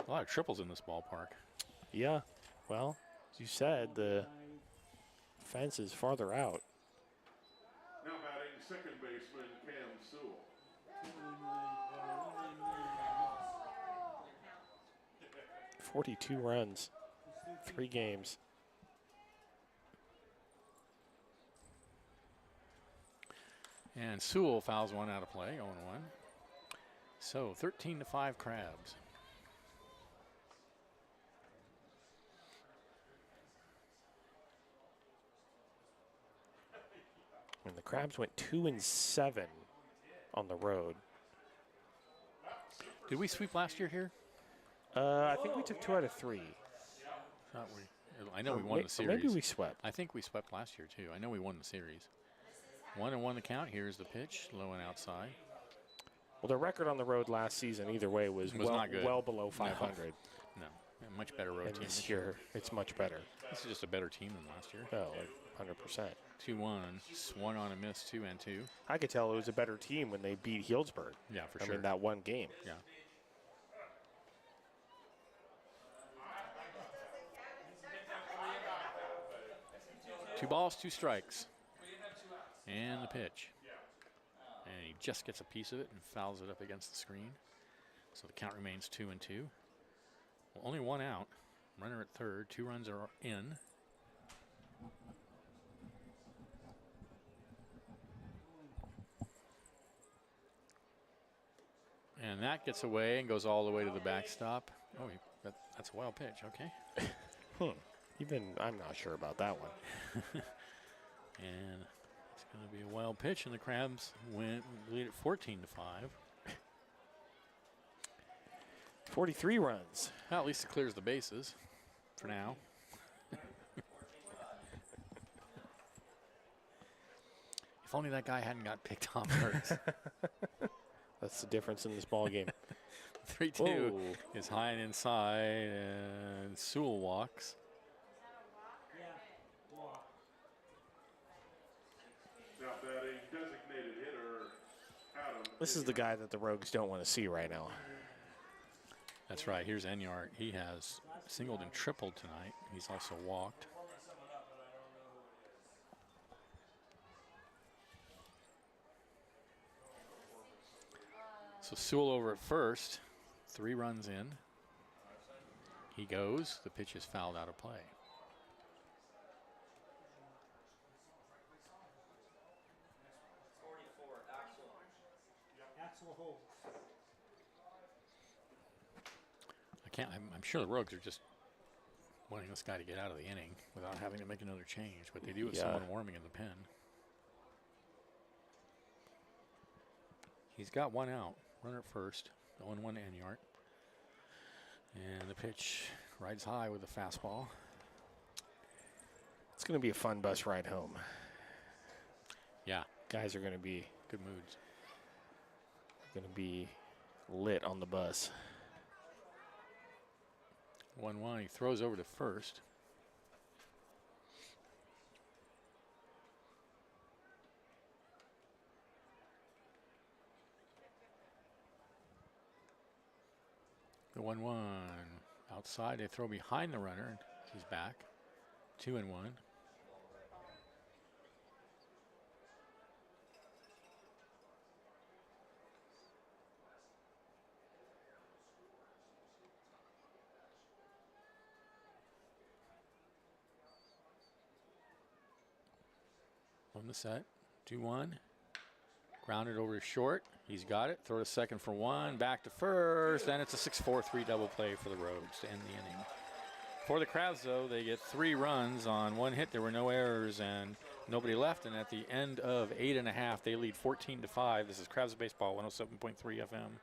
A lot of triples in this ballpark. Yeah, well, as you said, the fence is farther out. Now batting second baseman Cam Sewell. 42 runs, 3 games. And Sewell fouls one out of play, 0-1. So 13-5 Crabs. And the Crabs went 2-7 on the road. Did we sweep last year here? I think we took 2 out of 3. I know we won the series. Maybe we swept. I think we swept last year too. I know we won the series. 1-1 the count. Here's the pitch, low and outside. Well, the record on the road last season, either way, was not good. well below 500. No, much better road And team this year, it's much better. This is just a better team than last year. Oh, like 100%. 2-1, 1 on a miss, 2 and 2. I could tell it was a better team when they beat Healdsburg. Yeah, for I sure. mean, that one game. Yeah. Two balls, 2 strikes. And the pitch. And he just gets a piece of it and fouls it up against the screen. So the count remains 2 and 2. Well, only 1 out. Runner at third. 2 runs are in. And that gets away and goes all the way to the backstop. Oh, that's a wild pitch. Okay. Even I'm not sure about that one. And it's going to be a wild pitch, and the Crabs lead at 14-5. 43 runs. Well, at least it clears the bases for now. If only that guy hadn't got picked off first. That's the difference in this ball game. 3-2 is high and inside, and Sewell walks. Now batting designated hitter Adam. This is the guy that the Rogues don't want to see right now. That's right. Here's Enyart. He has singled and tripled tonight. He's also walked. So Sewell over at first. 3 runs in. He goes. The pitch is fouled out of play. Axel Holt. I'm sure the Rogues are just wanting this guy to get out of the inning without having to make another change, but they do have someone warming in the pen. He's got 1 out. Runner at first. 0-1 to Enyart. And the pitch rides high with a fastball. It's going to be a fun bus ride home. Yeah, Guys are going to be good moods. lit on the bus. 1-1. He throws over to first. The 1-1 outside. They throw behind the runner. And he's back. 2-1. On the set. 2-1. Grounded over short. He's got it. Throw to second for 1. Back to first. And it's a 6-4-3 double play for the Rogues to end the inning. For the Crabs, though, they get 3 runs on 1 hit. There were no errors and nobody left. And at the end of 8 1/2, they lead 14-5. This is Crabs Baseball, 107.3 FM.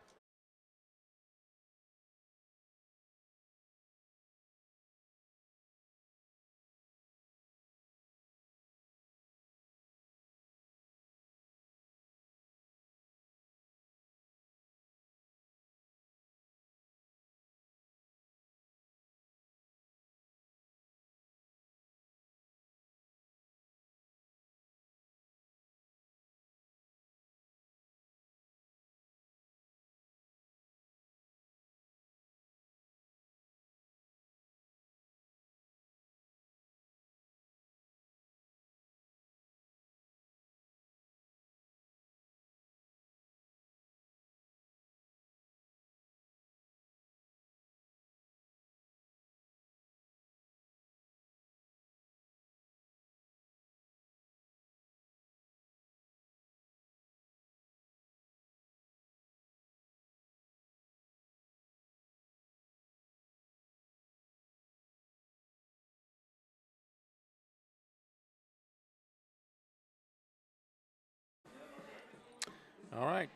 All right.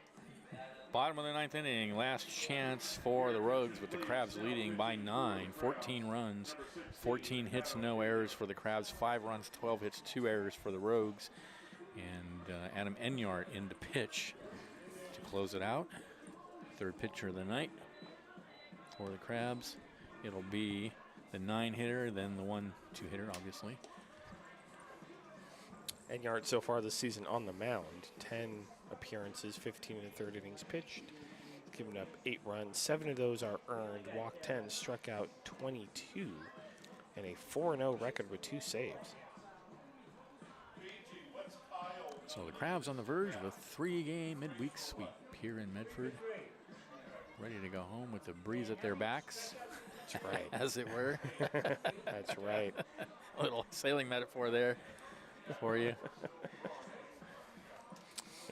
Bottom of the 9th inning, last chance for the Rogues with the Crabs leading by 9. 14 runs, 14 hits, no errors for the Crabs. 5 runs, 12 hits, 2 errors for the Rogues. And Adam Enyart in to pitch to close it out. 3rd pitcher of the night for the Crabs. It'll be the 9-hitter, then the 1-2 hitter, obviously. Enyart so far this season on the mound, 10 appearances, 15 1/3 innings pitched. Given up 8 runs, 7 of those are earned, walked 10, struck out 22, and a 4-0 record with 2 saves. So the Crabs on the verge of a 3-game midweek sweep here in Medford. Ready to go home with the breeze at their backs. That's right. As it were. That's right. A little sailing metaphor there for you.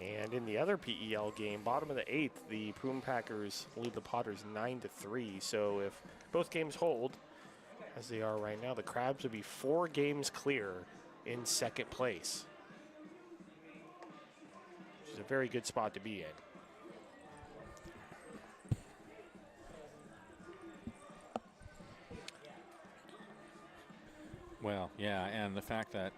And in the other PEL game, bottom of the 8th, the Prune Packers lead the Potters 9-3. So if both games hold, as they are right now, the Crabs would be 4 games clear in 2nd place, which is a very good spot to be in. Well, yeah, and the fact that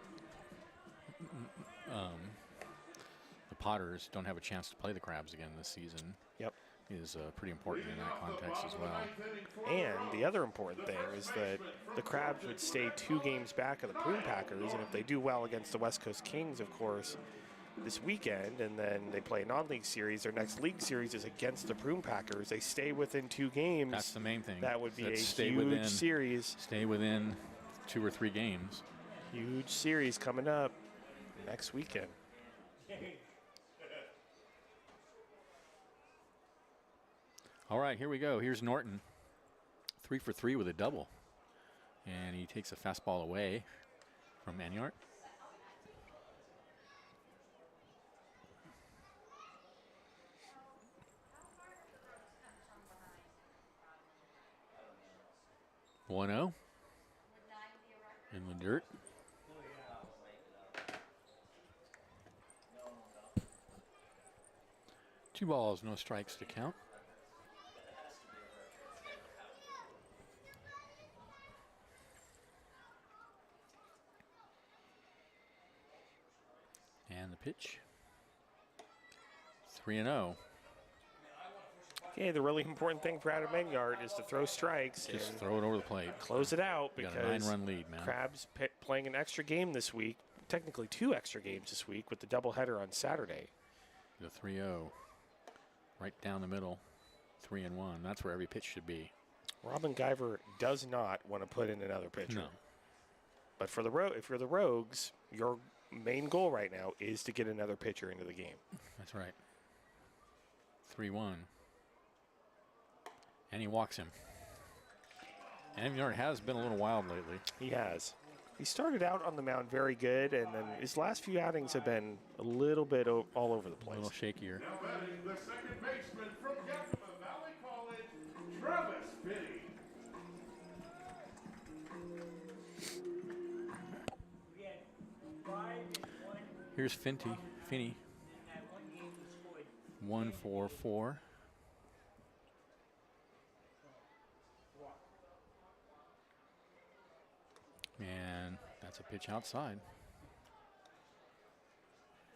the Potters don't have a chance to play the Crabs again this season. Yep. Is pretty important in that context as well. And the other important thing is that the Crabs would stay 2 games back of the Prune Packers, and if they do well against the West Coast Kings, of course, this weekend, and then they play a non-league series, their next league series is against the Prune Packers. They stay within 2 games. That's the main thing. That would be a stay huge within, series. Stay within 2 or 3 games. Huge series coming up next weekend. All right, here we go. Here's Norton. 3 for 3 with a double. And he takes a fastball away from Enyart. One 0 in the dirt. Two balls, no strikes to count. And the pitch. 3-0. Okay, the really important thing for Adam Enyart is to throw strikes. Just and throw it over the plate. close it out, You because got a 9-run lead, man. Crabs playing an extra game this week, technically 2 extra games this week with the doubleheader on Saturday. The 3-0. Right down the middle. 3-1. That's where every pitch should be. Robin Guyver does not want to put in another pitcher. No. But for the if you're the Rogues, your main goal right now is to get another pitcher into the game. That's right. 3-1. And he walks him. And Enyart has been a little wild lately. He has. He started out on the mound very good, and then his last few outings have been a little bit all over the A place. little shakier. Now batting the second baseman from Yakima Valley College, Travis Biddy. Here's Finney. In that one game, we scored 1 4 4. what? And that's a pitch outside.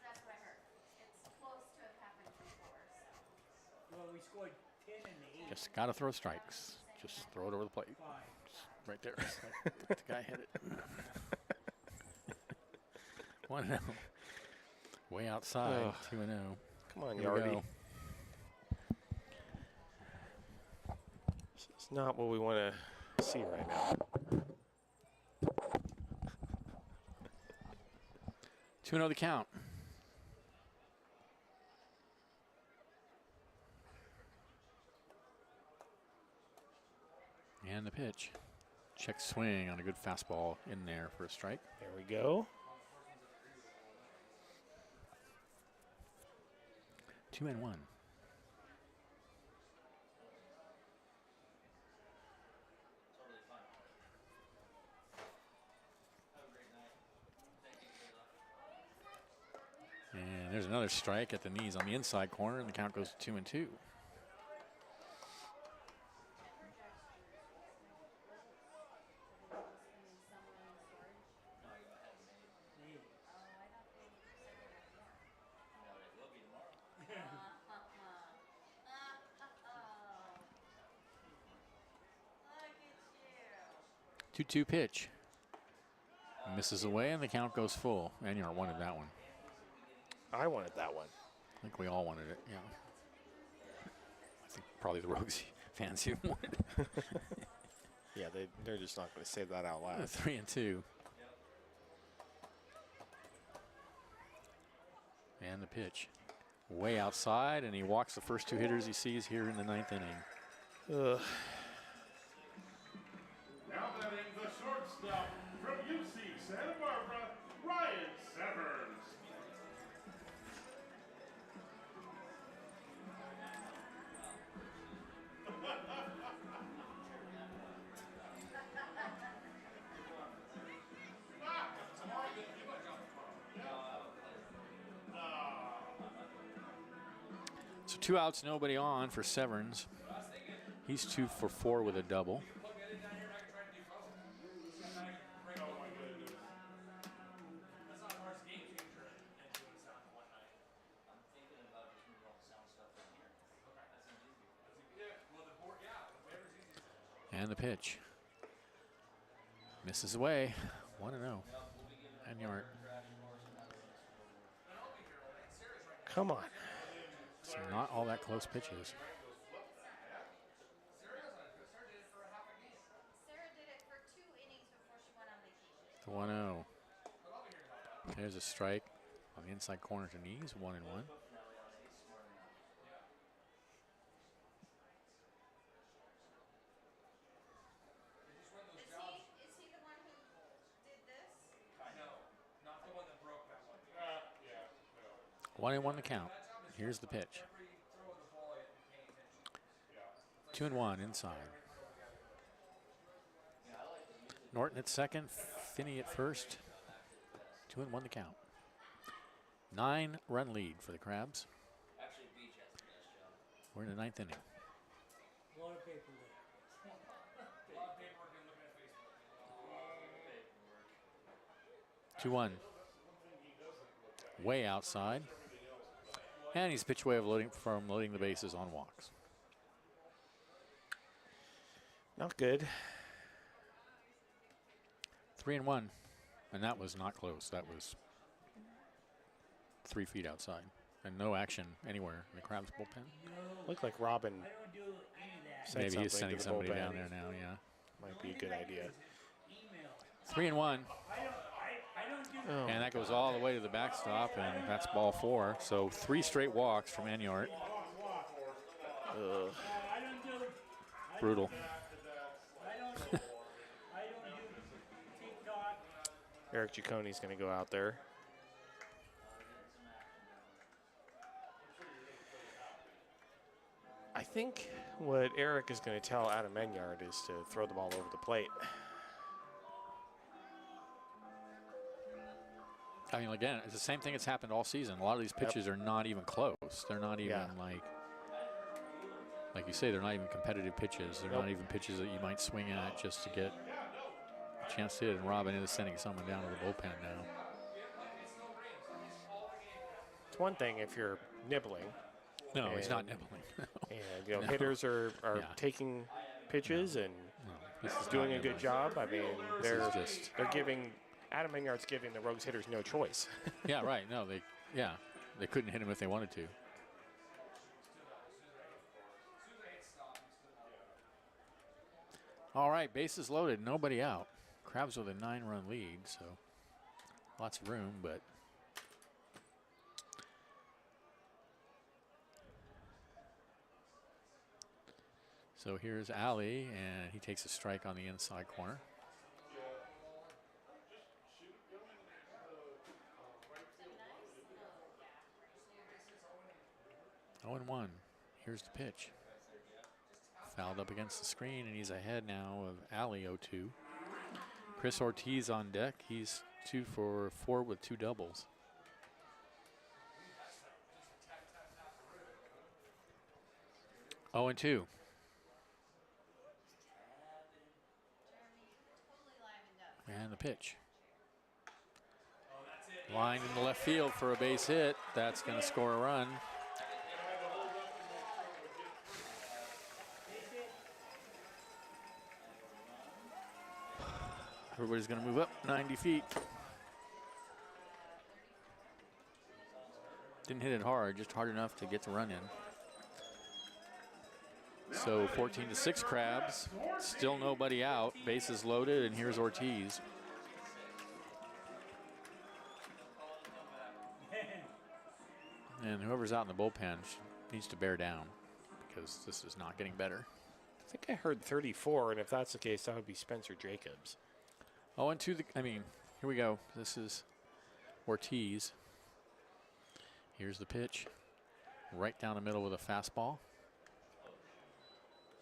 That's what I heard. It's close to have happened before, so. Well, we scored 10 in the 8th. Just got to throw strikes. Just throw it over the plate. 5. Just right there. Let the guy hit it. 1-0. Way outside. Ugh. 2-0. Come on, Here we Yardy. go. It's not what we want to see right now. 2-0 the count. And the pitch. Check swing on a good fastball in there for a strike. There we go. 2-1. And there's another strike at the knees on the inside corner, and the count goes to 2-2. Look at you. 2-2 pitch. Misses away, and the count goes full. Anyar wanted that one. I wanted that one. I think we all wanted it, yeah. I think probably the Rogues fans even wanted it. Yeah, they're just not going to say that out loud. 3-2. And the pitch. Way outside, and he walks the first 2 hitters he sees here in the 9th inning. Ugh. Now batting the shortstop from UC Santa Barbara, Ryan Severs. So 2 outs, nobody on for Severns. He's 2 for 4 with a double. And the pitch. Misses away. 1-0. And Yart. Come on. So not all that close pitches. Sarah did it for 2 innings before she went on vacation. 1-0. There's a strike on the inside corner to knees. 1-1. Is he the one who did this? No, not the one that broke that one. 1-1 the count. Here's the pitch. Every throw of the ball, you have to be paying attention. 2-1 inside. Norton at second, Finney at first. 2-1 the count. 9-run lead for the Crabs. Actually, Beach has the best job. We're in the 9th inning. A lot of paperwork. A lot of paperwork and looking at Facebook. 2-1. Way outside. And he's pitched away of loading the bases on walks. Not good. 3-1. And that was not close. That was 3 feet outside. And no action anywhere in the Crabs bullpen. Looked like Robin I don't do any of that. said Maybe he's something sending to the somebody bullpen. down there now, yeah. Might be a good idea. Email. 3-1. I don't do Oh. And that goes all the way to the backstop, and that's ball 4. So 3 straight walks from Enyart. Ugh. I don't do Brutal. I don't do TikTok. Eric Giaccone's going to go out there. I think what Eric is going to tell Adam Enyard is to throw the ball over the plate. I mean, again, it's the same thing that's happened all season. A lot of these pitches are not even close. They're not even like you say, they're not even competitive pitches. They're not even pitches that you might swing at just to get a chance to hit. And Robin is sending someone down to the bullpen now. It's one thing if you're nibbling. No, he's not nibbling. And hitters are taking pitches and he's doing a good job. I mean, they're giving Adam Engard's giving the Rogues hitters no choice. Yeah, right. No, they couldn't hit him if they wanted to. All right, bases loaded, nobody out. Crabs with a 9-run lead, so lots of room, but so here's Ali, and he takes a strike on the inside corner. 0-1. Here's the pitch. Fouled up against the screen, and he's ahead now of Ali 0-2. Chris Ortiz on deck. He's 2 for 4 with 2 doubles. Oh, and 2. And the pitch. Line in the left field for a base hit. That's going to score a run. Everybody's going to move up 90 feet. Didn't hit it hard, just hard enough to get the run in. So 14-6 Crabs. Still nobody out. Bases loaded, and here's Ortiz. And whoever's out in the bullpen needs to bear down because this is not getting better. I think I heard 34, and if that's the case, that would be Spencer Jacobs. Oh, and here we go. This is Ortiz. Here's the pitch. Right down the middle with a fastball.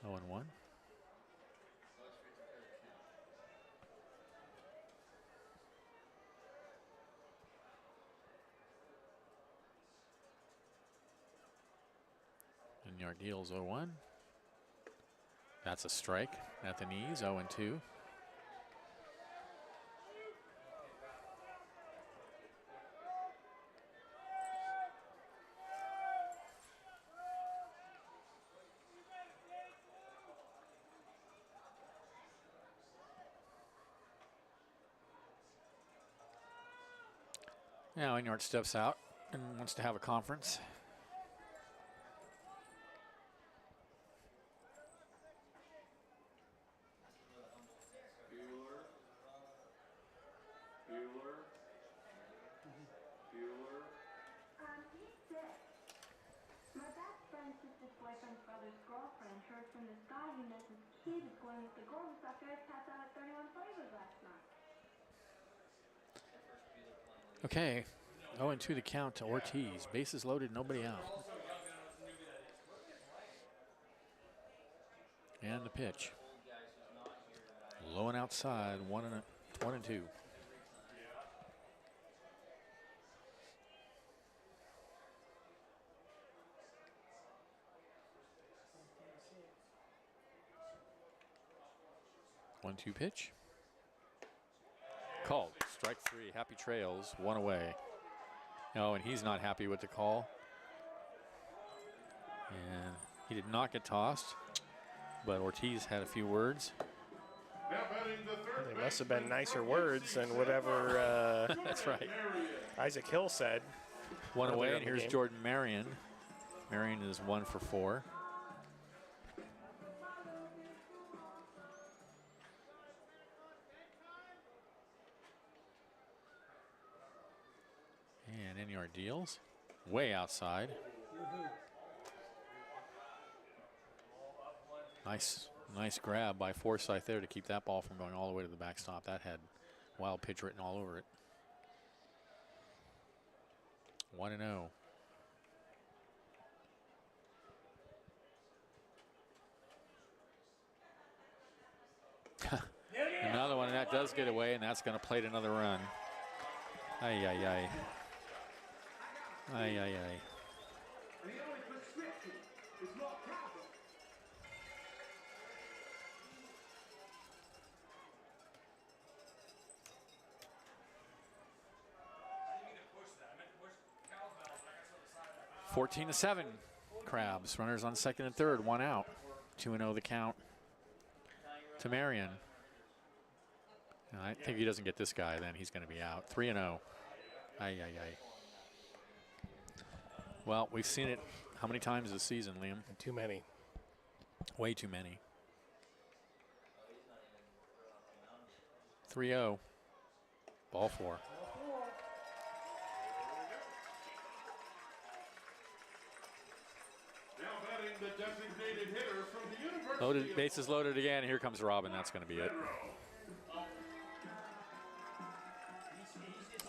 0-1. And Yard deals 0-1. That's a strike at the knees, 0-2. Now Enyart steps out and wants to have a conference. He's sick. My best friend's sister's boyfriend's brother's girlfriend heard from this guy he knows his kid is going with the Golden Sock guys passed out at 31 Flavors last night. Okay, 0-2 the count to Ortiz. Bases loaded, nobody out. And the pitch. Low and outside, 1-2. One-two pitch. Called. Strike 3. Happy trails. 1 away. Oh, and he's not happy with the call. And he did not get tossed, but Ortiz had a few words. They must have been nicer words than whatever That's right. Isaac Hill said. 1 away, and here's game. Jordan Marion. Marion is 1 for 4. And Enyart deals. Way outside. Nice grab by Forsythe there to keep that ball from going all the way to the backstop. That had wild pitch written all over it. 1-0. Another one, and that does get away, and that's going to plate another run. Ay, ay, ay. Ay, ay, ay. And the only prescription is more capital. I didn't mean to push that. I meant to push cowbells, but I got so excited. 14-7. Crabs. Runners on second and third. 1 out. 2-0 the count to Marion. I think if he doesn't get this guy, then he's going to be out. 3-0. Ay, ay, ay. Well, we've seen it how many times this season, Liam? Too many. Way too many. 3-0. Ball 4. Now batting the designated hitter from the University Loaded, of bases loaded again. Here comes Robin. That's going to be it.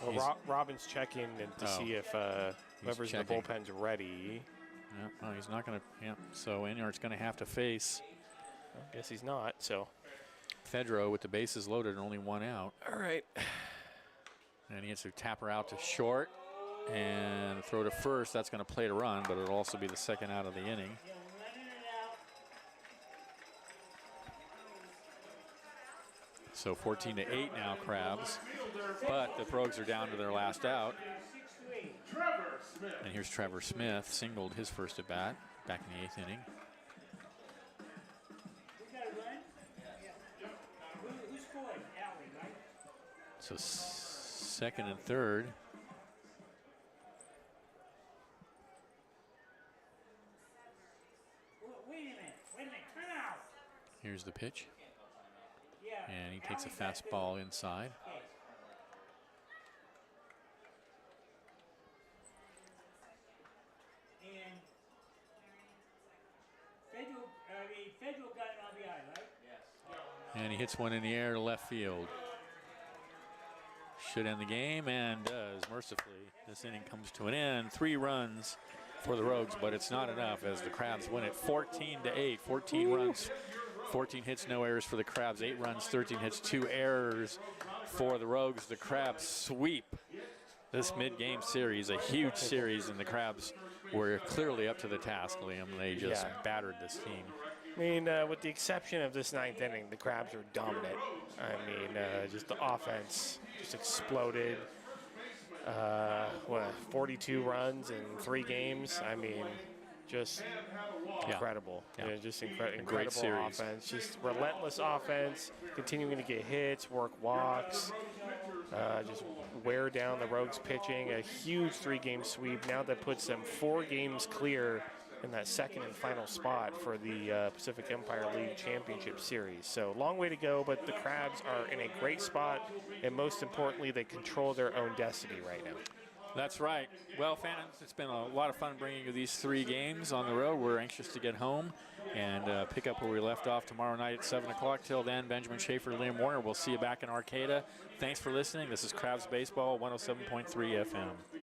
Well, Robin's checking to see if whoever's in the checking. bullpen's ready. Yeah, well, he's not going to. Yeah, so Enyart's going to have to face I guess he's not, so. Fedro with the bases loaded and only 1 out. All right. And he gets to tap her out to short and throw to first. That's going to play to run, but it'll also be the second out of the inning. Yeah, running it out. So 14-8 now, Crabs. But the Frogs are down to their last out. 6-8. Trevor Smith. And here's Trevor Smith, singled his first at bat back in the 8th inning. We got a run? Yeah. Who scored? Allie, right? So second and third. Wait a minute. Turn out. Here's the pitch. Yeah. And he takes a Allie's got fastball inside. Okay. And Federal got an RBI, right? And he hits one in the air to left field. Should end the game and does, mercifully. This inning comes to an end. 3 runs for the Rogues, but it's not enough as the Crabs win it 14-8. 14 runs, 14 hits, no errors for the Crabs. 8 runs, 13 hits, 2 errors for the Rogues. The Crabs sweep this mid-game series, a huge series, and the Crabs were clearly up to the task, Liam. They just battered this team. I mean, with the exception of this 9th inning, the Crabs are dominant. I mean, just the offense just exploded. 42 runs in 3 games. I mean, just incredible. Yeah. You know, just great incredible series. offense. Just relentless offense, continuing to get hits, work walks, just wear down the Rogues pitching. A huge 3-game sweep. Now that puts them 4 games clear in that second and final spot for the Pacific Empire League Championship Series. So long way to go, but the Crabs are in a great spot, and most importantly, they control their own destiny right now. That's right. Well, fans, it's been a lot of fun bringing you these 3 games on the road. We're anxious to get home and pick up where we left off tomorrow night at 7 o'clock. Till then, Benjamin Schaefer, Liam Warner, we'll see you back in Arcata. Thanks for listening. This is Crabs Baseball, 107.3 FM.